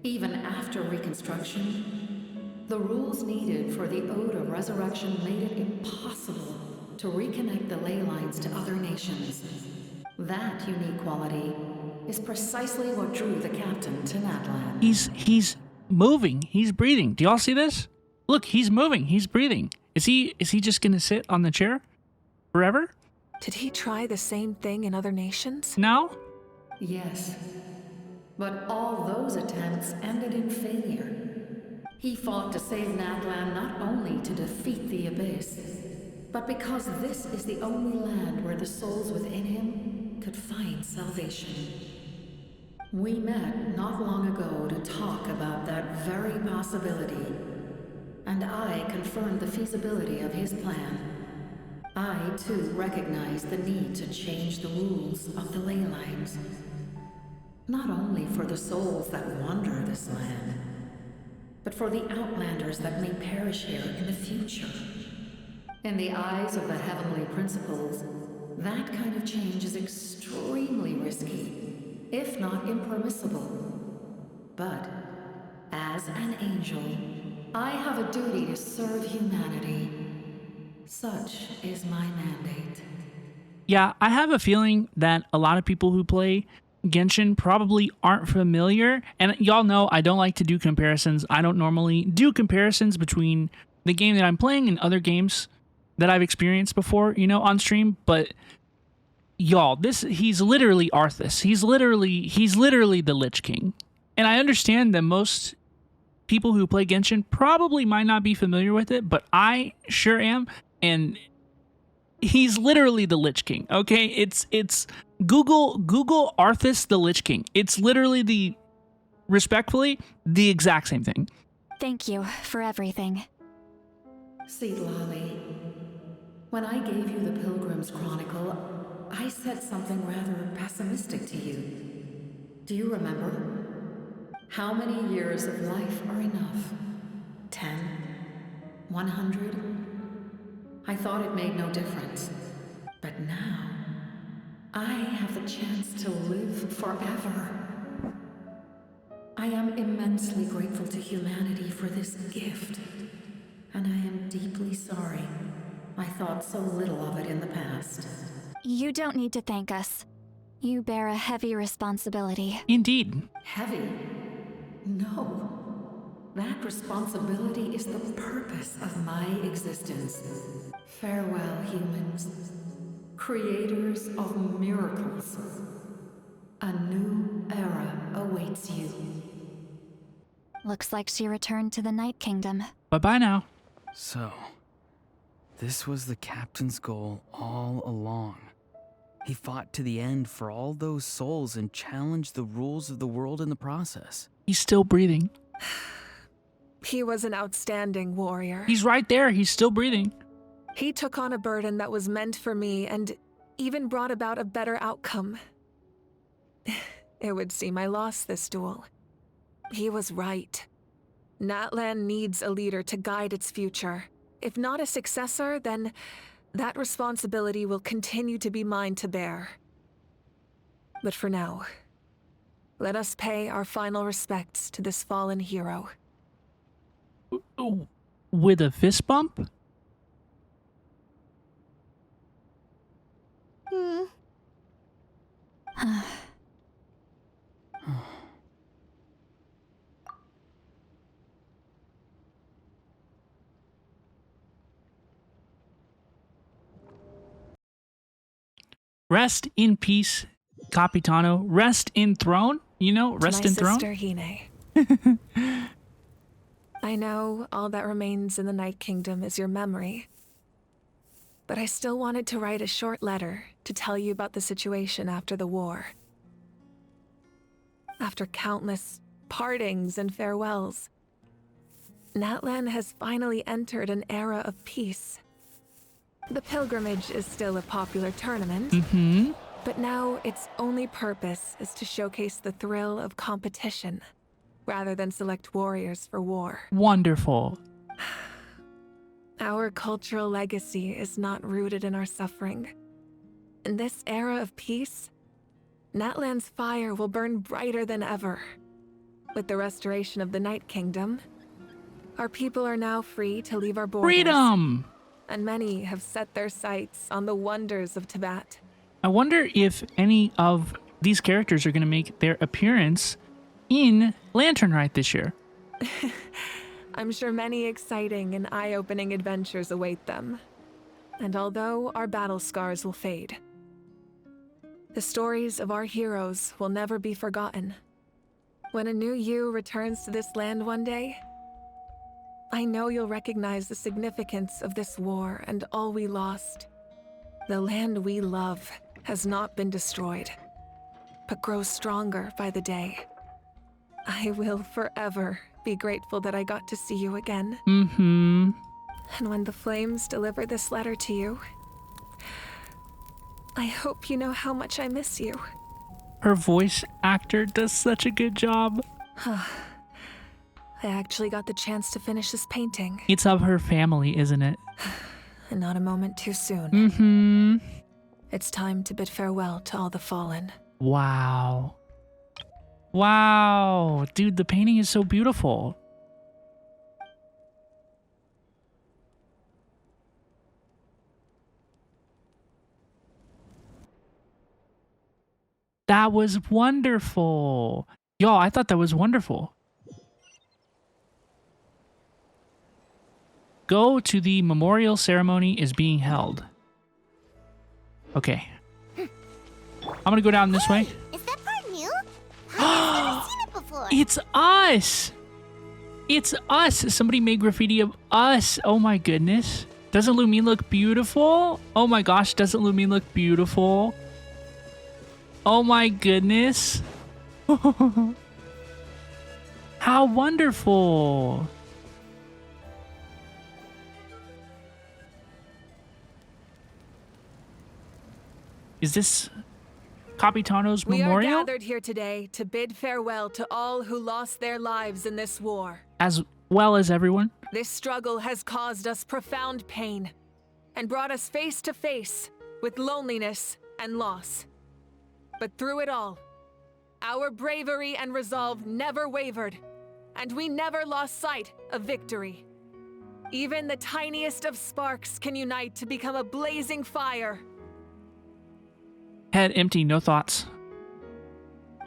S5: Even after reconstruction, the rules needed for the Ode of Resurrection made it impossible to reconnect the ley lines to other nations. That unique quality is precisely what drew the captain to Natlan.
S1: He's moving. He's breathing. Do y'all see this? Look, he's moving. He's breathing. Is he just gonna sit on the chair forever?
S4: Did he try the same thing in other nations?
S1: No.
S5: Yes. But all those attempts ended in failure. He fought to save Natlan not only to defeat the Abyss, but because this is the only land where the souls within him could find salvation. We met not long ago to talk about that very possibility, and I confirmed the feasibility of his plan. I, too, recognized the need to change the rules of the ley lines. Not only for the souls that wander this land, but for the outlanders that may perish here in the future. In the eyes of the Heavenly Principles, that kind of change is extremely risky, if not impermissible. But, as an angel, I have a duty to serve humanity. Such is my mandate.
S1: Yeah, I have a feeling that a lot of people who play Genshin probably aren't familiar, and y'all know I don't like to do comparisons. I don't normally do comparisons between the game that I'm playing and other games that I've experienced before, you know, on stream, but y'all, he's literally Arthas. He's literally the Lich King. And I understand that most people who play Genshin probably might not be familiar with it, but I sure am, and he's literally the Lich King, okay? It's Google Arthas the Lich King. It's literally respectfully, the exact same thing.
S3: Thank you for everything.
S5: See, Lolly, when I gave you the Pilgrim's Chronicle, I said something rather pessimistic to you. Do you remember? How many years of life are enough? 10? 100? I thought it made no difference. But now, I have the chance to live forever. I am immensely grateful to humanity for this gift. And I am deeply sorry I thought so little of it in the past.
S3: You don't need to thank us. You bear a heavy responsibility.
S1: Indeed.
S5: Heavy? No. That responsibility is the purpose of my existence. Farewell, humans. Creators of miracles. A new era awaits you.
S3: Looks like she returned to the Night Kingdom.
S1: Bye-bye now.
S10: So, this was the captain's goal all along. He fought to the end for all those souls and challenged the rules of the world in the process.
S1: He's still breathing.
S4: He was an outstanding warrior.
S1: He's right there. He's still breathing.
S4: He took on a burden that was meant for me and even brought about a better outcome. It would seem I lost this duel. He was right. Natlan needs a leader to guide its future. If not a successor, then that responsibility will continue to be mine to bear. But for now, let us pay our final respects to this fallen hero.
S1: With a fist bump? Rest in peace, Capitano. Rest in throne. You know, rest in throne.
S4: To my sister Hine. I know all that remains in the Night Kingdom is your memory. But I still wanted to write a short letter to tell you about the situation after the war. After countless partings and farewells, Natlan has finally entered an era of peace. The pilgrimage is still a popular tournament, but now its only purpose is to showcase the thrill of competition, rather than select warriors for war.
S1: Wonderful.
S4: Our cultural legacy is not rooted in our suffering. In this era of peace, Natlan's fire will burn brighter than ever. With the restoration of the Night Kingdom, our people are now free to leave our borders.
S1: Freedom!
S4: And many have set their sights on the wonders of Tibet.
S1: I wonder if any of these characters are going to make their appearance in Lantern Rite this year.
S4: I'm sure many exciting and eye-opening adventures await them. And although our battle scars will fade, the stories of our heroes will never be forgotten. When a new you returns to this land one day, I know you'll recognize the significance of this war and all we lost. The land we love has not been destroyed, but grows stronger by the day. I will forever be grateful that I got to see you again. And when the flames deliver this letter to you, I hope you know how much I miss you.
S1: Her voice actor does such a good job.
S4: I actually got the chance to finish this painting.
S1: It's of her family, isn't it?
S4: And not a moment too soon. It's time to bid farewell to all the fallen.
S1: Wow. Wow. Dude, the painting is so beautiful. That was wonderful. Y'all, I thought that was wonderful. Go to the memorial ceremony is being held. Okay. I'm gonna go down this way.
S2: Is that part new? I've never seen it before.
S1: It's us! It's us! Somebody made graffiti of us. Oh my goodness. Doesn't Lumine look beautiful? Oh my gosh, doesn't Lumine look beautiful? Oh my goodness. How wonderful. Is this Capitano's memorial?
S4: We are gathered here today to bid farewell to all who lost their lives in this war.
S1: As well as everyone?
S4: This struggle has caused us profound pain and brought us face to face with loneliness and loss. But through it all, our bravery and resolve never wavered, and we never lost sight of victory. Even the tiniest of sparks can unite to become a blazing fire.
S1: Head empty, no thoughts.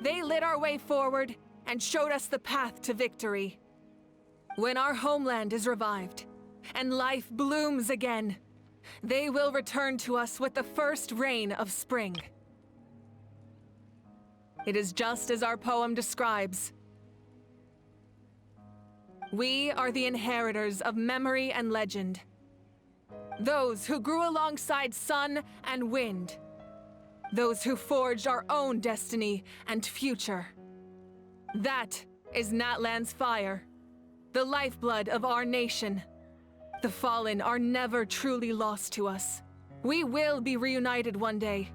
S4: They lit our way forward and showed us the path to victory. When our homeland is revived and life blooms again, they will return to us with the first rain of spring. It is just as our poem describes. We are the inheritors of memory and legend. Those who grew alongside sun and wind. Those who forged our own destiny and future. That is Natlan's fire, the lifeblood of our nation. The fallen are never truly lost to us. We will be reunited one day.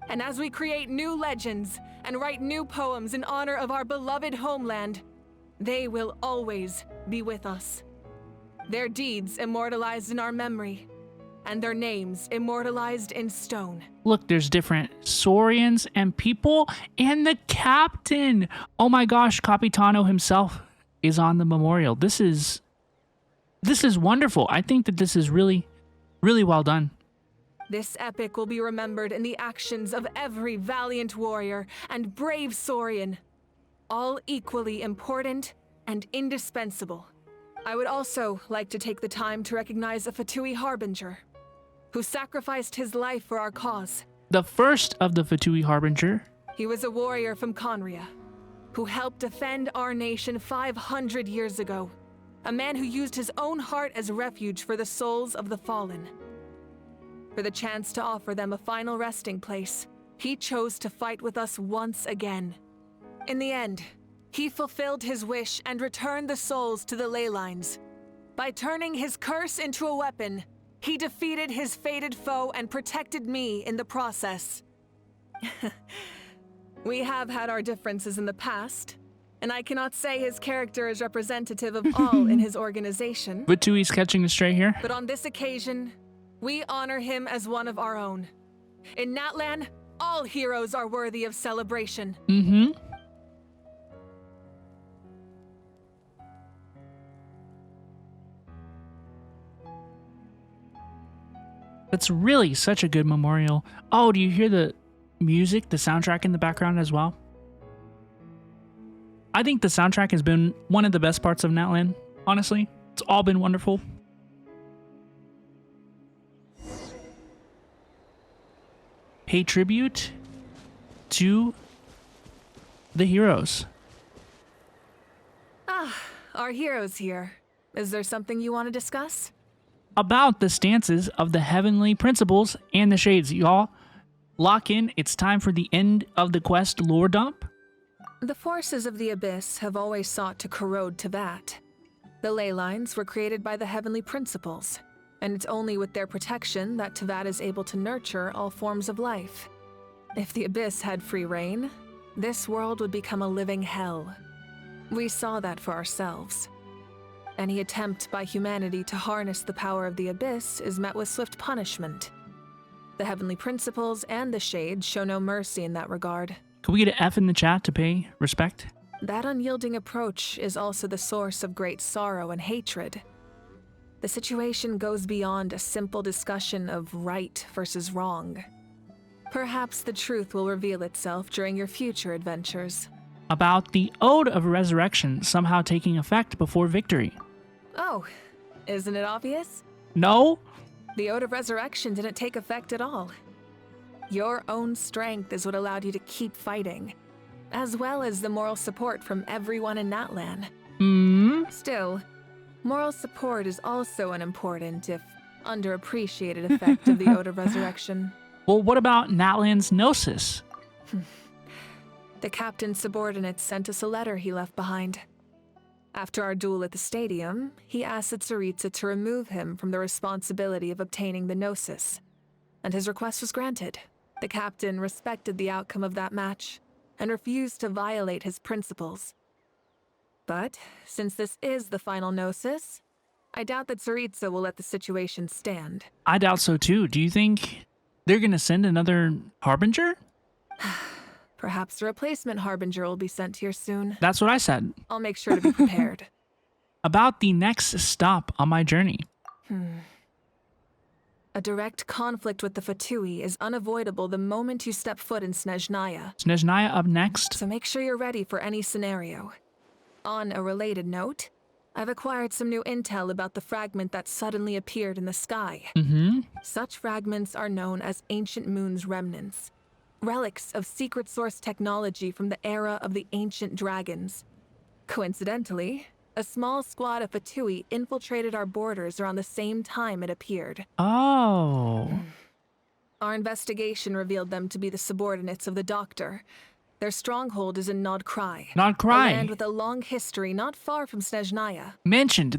S4: And as we create new legends and write new poems in honor of our beloved homeland, they will always be with us. Their deeds immortalized in our memory, and their names immortalized in stone.
S1: Look, there's different Saurians and people, and the captain. Oh my gosh, Capitano himself is on the memorial. This is wonderful. I think that this is really, really well done.
S4: This epic will be remembered in the actions of every valiant warrior and brave Saurian, all equally important and indispensable. I would also like to take the time to recognize a Fatui Harbinger, who sacrificed his life for our cause.
S1: The first of the Fatui Harbinger.
S4: He was a warrior from Conria, who helped defend our nation 500 years ago. A man who used his own heart as refuge for the souls of the fallen. For the chance to offer them a final resting place, he chose to fight with us once again. In the end, he fulfilled his wish and returned the souls to the ley lines. By turning his curse into a weapon, he defeated his fated foe and protected me in the process. We have had our differences in the past, and I cannot say his character is representative of all in his organization.
S1: Fatui's catching the stray here.
S4: But on this occasion, we honor him as one of our own. In Natlan, all heroes are worthy of celebration.
S1: Mm-hmm. That's really such a good memorial. Oh, do you hear the music, the soundtrack in the background as well? I think the soundtrack has been one of the best parts of Natlan, honestly. It's all been wonderful. Pay tribute to the heroes.
S4: Ah, our heroes here. Is there something you want to discuss?
S1: About the stances of the heavenly principles and the shades. Y'all, lock in. It's time for the end of the quest lore dump.
S4: The forces of the Abyss have always sought to corrode Tevat. The ley lines were created by the heavenly principles, and it's only with their protection that Tevat is able to nurture all forms of life. If the Abyss had free reign, this world would become a living hell. We saw that for ourselves. Any attempt by humanity to harness the power of the Abyss is met with swift punishment. The heavenly principles and the shades show no mercy in that regard.
S1: Can we get an F in the chat to pay respect?
S4: That unyielding approach is also the source of great sorrow and hatred. The situation goes beyond a simple discussion of right versus wrong. Perhaps the truth will reveal itself during your future adventures.
S1: About the Ode of Resurrection somehow taking effect before victory.
S4: Oh, isn't it obvious?
S1: No?
S4: The Ode of Resurrection didn't take effect at all. Your own strength is what allowed you to keep fighting, as well as the moral support from everyone in Natlan. Still, moral support is also an important, if underappreciated, effect of the Ode of Resurrection.
S1: Well, what about Natlan's Gnosis?
S4: The captain's subordinates sent us a letter he left behind. After our duel at the stadium, he asked Tsaritsa to remove him from the responsibility of obtaining the Gnosis, and his request was granted. The captain respected the outcome of that match and refused to violate his principles. But since this is the final Gnosis, I doubt that Tsaritsa will let the situation stand.
S1: I doubt so too. Do you think they're going to send another Harbinger?
S4: Perhaps a replacement Harbinger will be sent here soon.
S1: That's what I said.
S4: I'll make sure to be prepared.
S1: About the next stop on my journey.
S4: A direct conflict with the Fatui is unavoidable the moment you step foot in Snezhnaya.
S1: Snezhnaya up next.
S4: So make sure you're ready for any scenario. On a related note, I've acquired some new intel about the fragment that suddenly appeared in the sky. Such fragments are known as Ancient Moon's remnants. Relics of secret source technology from the era of the ancient dragons. Coincidentally, a small squad of Fatui infiltrated our borders around the same time it appeared.
S1: Oh.
S4: Our investigation revealed them to be the subordinates of the Doctor. Their stronghold is in Nod Krai.
S1: Nod Krai.
S4: A land with a long history not far from Snezhnaya.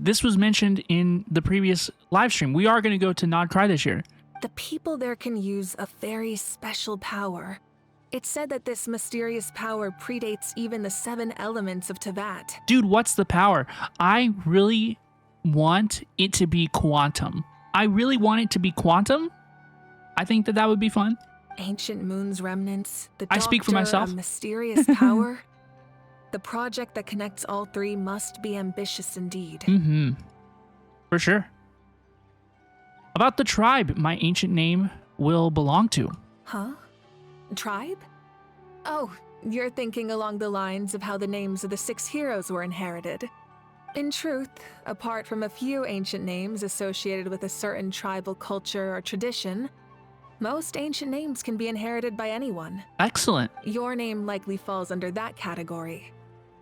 S1: This was mentioned in the previous live stream. We are going to go to Nod Krai this year.
S4: The people there can use a very special power. It's said that this mysterious power predates even the 7 elements of Tevat.
S1: Dude, what's the power? I really want it to be quantum. I think that would be fun.
S4: Ancient Moon's remnants, the
S1: I speak for myself.
S4: A mysterious power. The project that connects all 3 must be ambitious indeed.
S1: For sure. About the tribe, my ancient name will belong to.
S4: Huh? Tribe? Oh, you're thinking along the lines of how the names of the 6 heroes were inherited. In truth, apart from a few ancient names associated with a certain tribal culture or tradition, most ancient names can be inherited by anyone.
S1: Excellent.
S4: Your name likely falls under that category.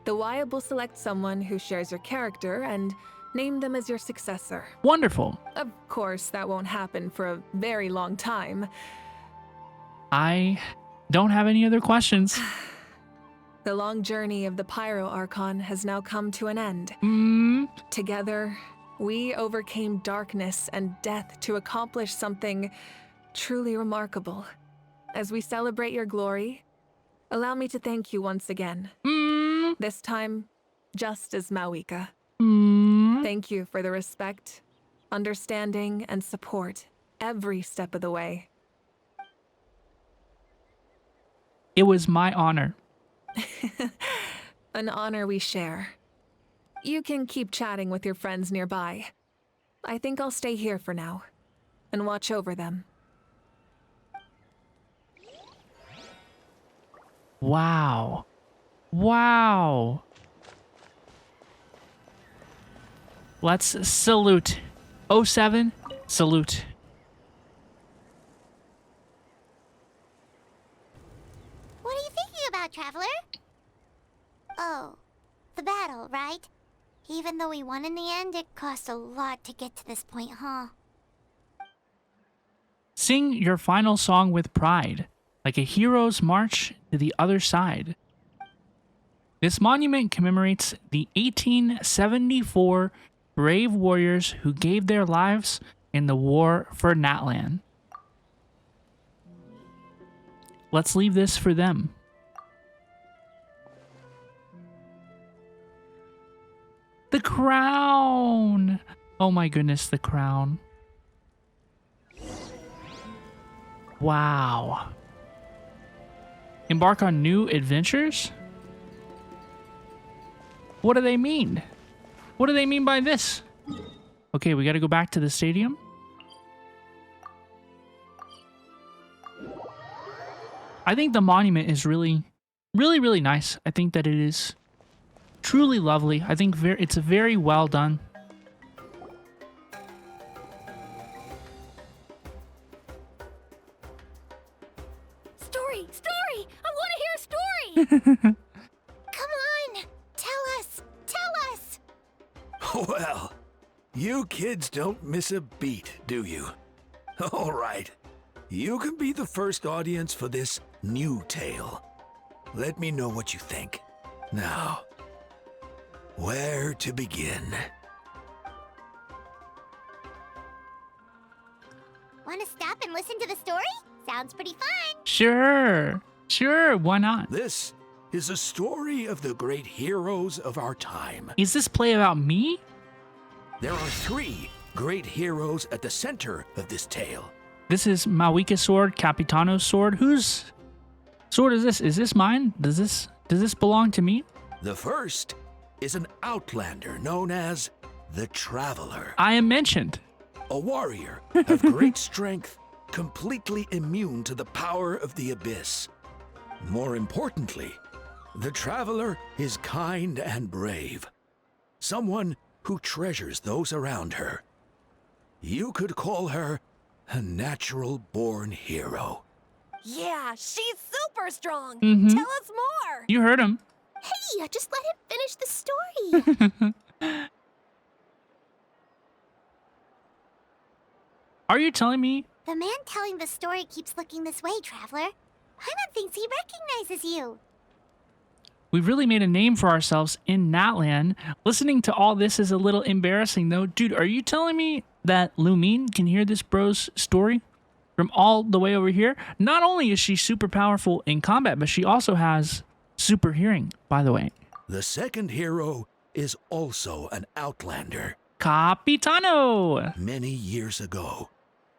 S4: The Wyatt will select someone who shares your character and name them as your successor.
S1: Wonderful.
S4: Of course, that won't happen for a very long time.
S1: I don't have any other questions.
S4: The long journey of the Pyro Archon has now come to an end. Together, we overcame darkness and death to accomplish something truly remarkable. As we celebrate your glory, allow me to thank you once again. This time, just as Mavuika. Thank you for the respect, understanding, and support every step of the way.
S1: It was my honor.
S4: An honor we share. You can keep chatting with your friends nearby. I think I'll stay here for now and watch over them.
S1: Wow. Wow. Let's salute. 07, salute.
S2: What are you thinking about, Traveler? Oh, the battle, right? Even though we won in the end, it cost a lot to get to this point, huh?
S1: Sing your final song with pride, like a hero's march to the other side. This monument commemorates the 1874 brave warriors who gave their lives in the war for Natlan. Let's leave this for them. The crown! Oh my goodness, the crown. Wow. Embark on new adventures? What do they mean? What do they mean by this? Okay, we gotta go back to the stadium. I think the monument is really nice. I think that it is truly lovely. I think it's very well done.
S6: Story! Story! I want to hear a story!
S2: Come on! Tell us! Tell us!
S9: Well, you kids don't miss a beat, do you? All right. You can be the first audience for this new tale. Let me know what you think. Now, where to begin?
S2: Want to stop and listen to the story? Sounds pretty fun.
S1: Sure, why not?
S9: This is a story of the great heroes of our time.
S1: Is this play about me?
S9: There are 3 great heroes at the center of this tale.
S1: This is Mavuika's sword, Capitano's sword. Whose sword is this? Is this mine? Does this belong to me?
S9: The first is an outlander known as the Traveler.
S1: I am mentioned.
S9: A warrior of great strength, completely immune to the power of the abyss. More importantly, the Traveler is kind and brave. Someone who treasures those around her. You could call her a natural-born hero.
S11: Yeah, she's super strong.
S1: Mhm.
S11: Tell us more.
S1: You heard him.
S2: Hey, just let him finish the story.
S1: Are you telling me?
S2: The man telling the story keeps looking this way, Traveler. Paimon thinks he recognizes you.
S1: We really made a name for ourselves in Natlan. Listening to all this is a little embarrassing, though. Dude, are you telling me that Lumine can hear this bro's story from all the way over here? Not only is she super powerful in combat, but she also has super hearing, by the way.
S9: The second hero is also an outlander.
S1: Capitano!
S9: Many years ago,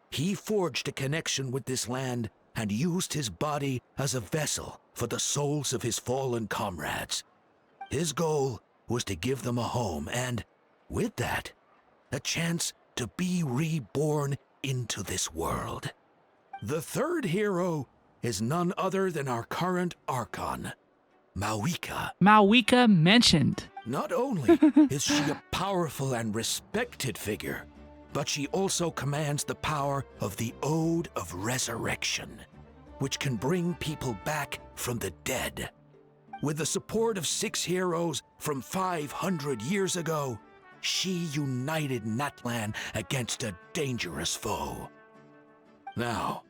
S9: he forged a connection with this land and used his body as a vessel for the souls of his fallen comrades. His goal was to give them a home and, with that, a chance to be reborn into this world. The third hero is none other than our current Archon, Mavuika.
S1: Mavuika mentioned.
S9: Not only is she a powerful and respected figure, but she also commands the power of the Ode of Resurrection, which can bring people back from the dead. With the support of 6 heroes from 500 years ago, she united Natlan against a dangerous foe. Now,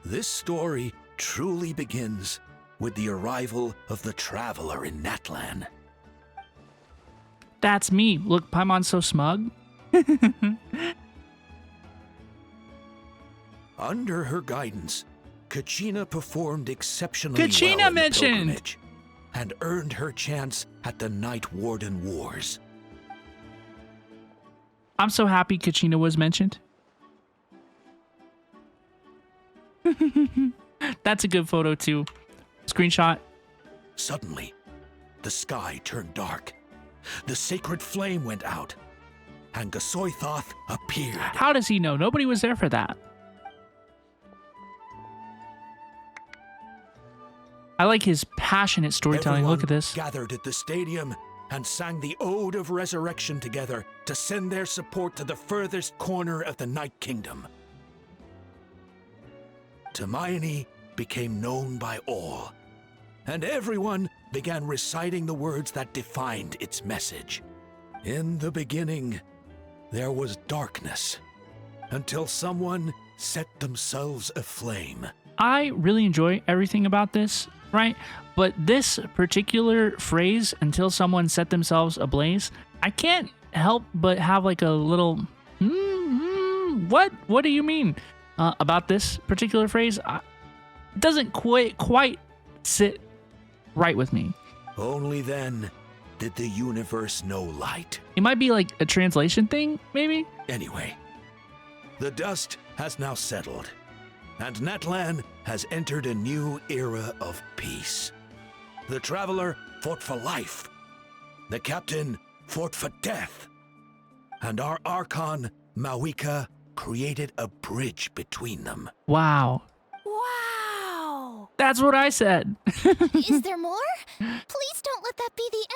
S9: this story truly begins with the arrival of the Traveler in Natlan.
S1: That's me. Look, Paimon's so smug.
S9: Under her guidance, Kachina performed exceptionally
S1: Kachina
S9: well in the
S1: mentioned.
S9: pilgrimage and earned her chance at the Night Warden Wars.
S1: I'm so happy Kachina was mentioned. That's a good photo too. Screenshot.
S9: Suddenly, the sky turned dark. The sacred flame went out, and Gasoithoth appeared.
S1: How does he know? Nobody was there for that. I like his passionate storytelling.
S9: Everyone
S1: Look at this.
S9: gathered at the stadium and sang the Ode of Resurrection together to send their support to the furthest corner of the Night Kingdom. Hermione became known by all, and everyone began reciting the words that defined its message. In the beginning, there was darkness, until someone set themselves aflame.
S1: I really enjoy everything about this, right? But this particular phrase, until someone set themselves ablaze, I can't help but have like a little, what do you mean about this particular phrase? It doesn't quite sit right with me.
S9: Only then did the universe know light.
S1: It might be like a translation thing, maybe?
S9: Anyway, the dust has now settled, and Natlan has entered a new era of peace. The Traveler fought for life. The Captain fought for death. And our Archon, Mavuika, created a bridge between them.
S1: Wow.
S6: Wow!
S1: That's what I said.
S6: Is there more? Please don't let that be the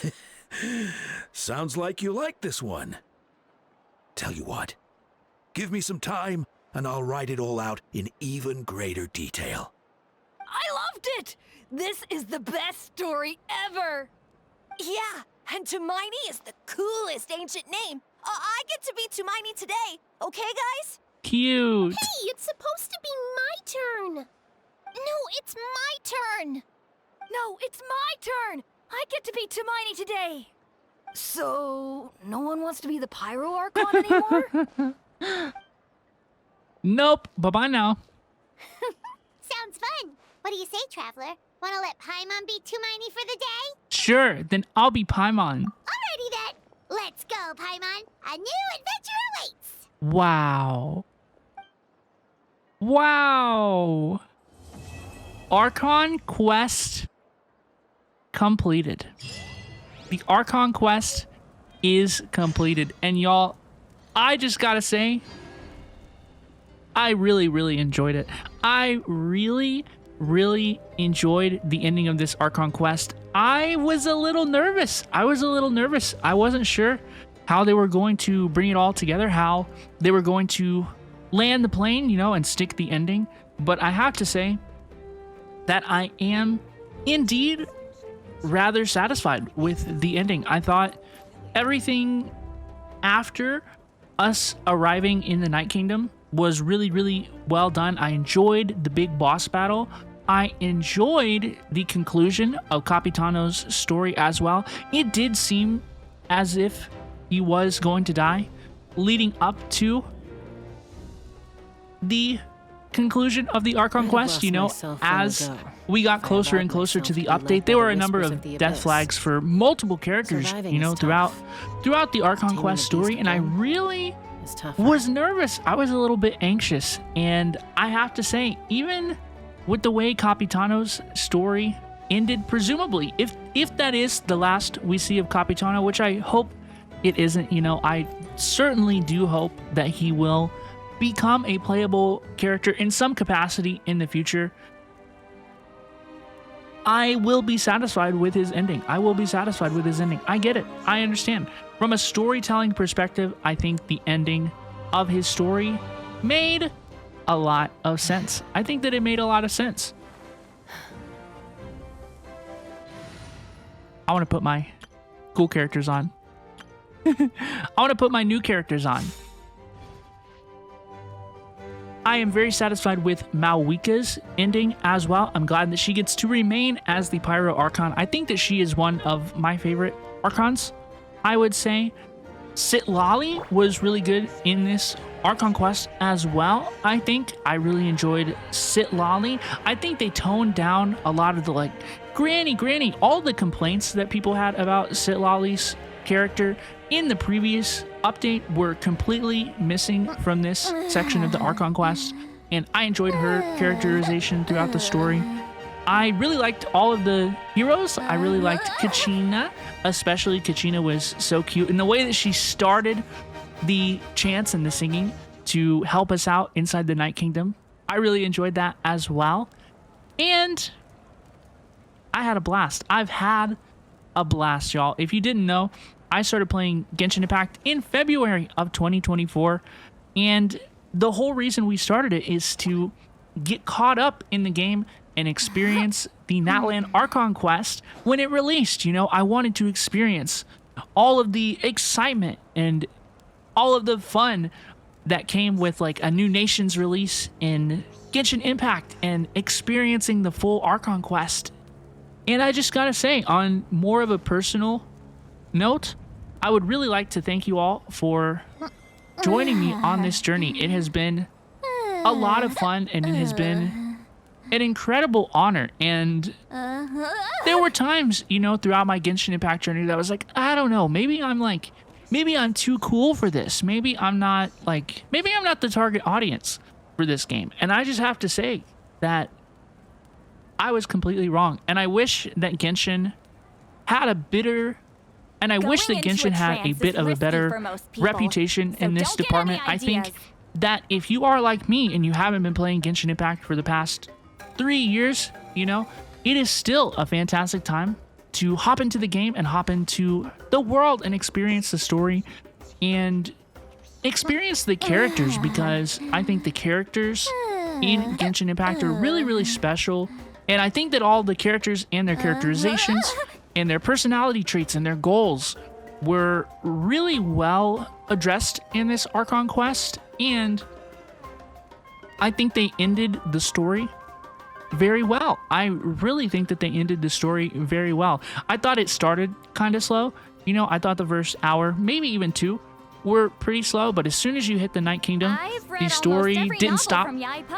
S6: end.
S9: Sounds like you like this one. Tell you what, give me some time and I'll write it all out in even greater detail.
S20: I loved it! This is the best story ever! Yeah, and Hermione is the coolest ancient name. I get to be Hermione today, okay, guys?
S1: Cute.
S6: Hey, it's supposed to be my turn. No, it's my turn.
S20: No, it's my turn. I get to be Hermione today. So, no one wants to be the Pyro Archon anymore?
S1: Nope. Bye-bye now.
S2: Sounds fun. What do you say, Traveler? Want to let Paimon be Hermione for the day?
S1: Sure, then I'll be Paimon.
S2: Alrighty then. Let's go, Paimon. A new adventure awaits.
S1: Wow. Wow. Archon Quest completed. The Archon Quest is completed. And y'all, I just gotta say, I really enjoyed it. I really enjoyed the ending of this Archon Quest. I was a little nervous. I wasn't sure how they were going to bring it all together, how they were going to land the plane, and stick the ending. But I have to say that I am indeed rather satisfied with the ending. I thought everything after us arriving in the Night Kingdom was really well done. I enjoyed the big boss battle. I enjoyed the conclusion of Capitano's story as well. It did seem as if he was going to die, leading up to the conclusion of the Archon Quest. As we got closer and closer to the update, there were a number of death flags for multiple characters, throughout the Archon Quest story, and I really was nervous. I was a little bit anxious, and I have to say, even with the way Capitano's story ended, presumably, if that is the last we see of Capitano, which I hope it isn't, I certainly do hope that he will become a playable character in some capacity in the future, I will be satisfied with his ending. I will be satisfied with his ending. I get it. I understand. From a storytelling perspective, I think the ending of his story made a lot of sense. I think that it made a lot of sense. I want to put my cool characters on. I want to put my new characters on. I am very satisfied with Mavuika's ending as well. I'm glad that she gets to remain as the Pyro Archon. I think that she is one of my favorite Archons, I would say. Citlali was really good in this Archon Quest as well. I think I really enjoyed Citlali. I think they toned down a lot of the like, Granny, all the complaints that people had about Citlali's character in the previous update were completely missing from this section of the Archon Quest, and I enjoyed her characterization throughout the story. I really liked all of the heroes. I really liked Kachina, especially Kachina was so cute, and the way that she started the chants and the singing to help us out inside the Night Kingdom, I really enjoyed that as well. And I had a blast. I've had a blast, y'all. If you didn't know, I started playing Genshin Impact in February of 2024, and the whole reason we started it is to get caught up in the game and experience the Natlan Archon Quest when it released. You know, I wanted to experience all of the excitement and all of the fun that came with like a new nation's release in Genshin Impact and experiencing the full Archon Quest. And I just gotta say, on more of a personal note, I would really like to thank you all for joining me on this journey. It has been a lot of fun, and it has been an incredible honor. And there were times, you know, throughout my Genshin Impact journey that I was like, I don't know, maybe I'm too cool for this. Maybe I'm not the target audience for this game. And I just have to say that I was completely wrong. And I wish that Genshin had a bit of a better reputation in this department. I think that if you are like me and you haven't been playing Genshin Impact for the past 3 years, you know, it is still a fantastic time to hop into the game and hop into the world and experience the story and experience the characters, because I think the characters in Genshin Impact are really, really special. And I think that all the characters and their characterizations and their personality traits and their goals were really well addressed in this Archon Quest. And I think they ended the story very well. I really think that they ended the story very well. I thought it started kind of slow. You know, I thought the first hour, maybe even 2, were pretty slow. But as soon as you hit the Night Kingdom, the story didn't stop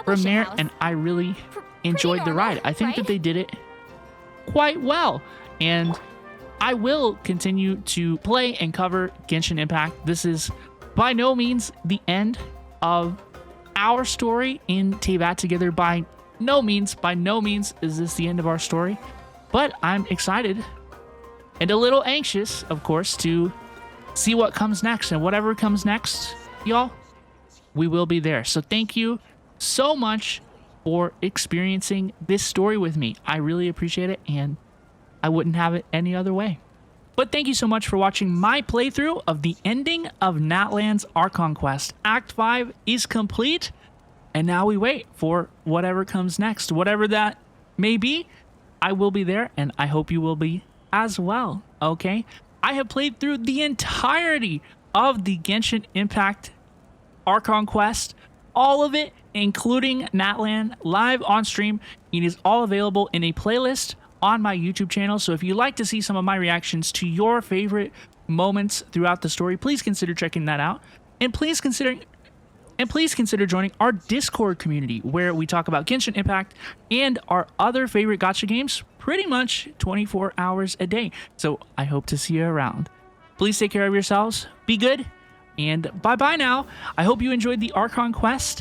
S1: from there. And I really enjoyed the ride. I think that they did it quite well. And I will continue to play and cover Genshin Impact. This is by no means the end of our story in Teyvat Together. By no means is this the end of our story. But I'm excited and a little anxious, of course, to see what comes next. And whatever comes next, y'all, we will be there. So thank you so much for experiencing this story with me. I really appreciate it, and I wouldn't have it any other way. But thank you so much for watching my playthrough of the ending of Natlan's Archon Quest. Act 5 is complete, and now we wait for whatever comes next. Whatever that may be, I will be there, and I hope you will be as well, okay? I have played through the entirety of the Genshin Impact Archon Quest, all of it, including Natlan, live on stream. It is all available in a playlist on my YouTube channel. So if you'd like to see some of my reactions to your favorite moments throughout the story, please consider checking that out. And please consider joining our Discord community, where we talk about Genshin Impact and our other favorite gacha games pretty much 24 hours a day. So I hope to see you around. Please take care of yourselves, be good, and bye-bye now. I hope you enjoyed the Archon Quest.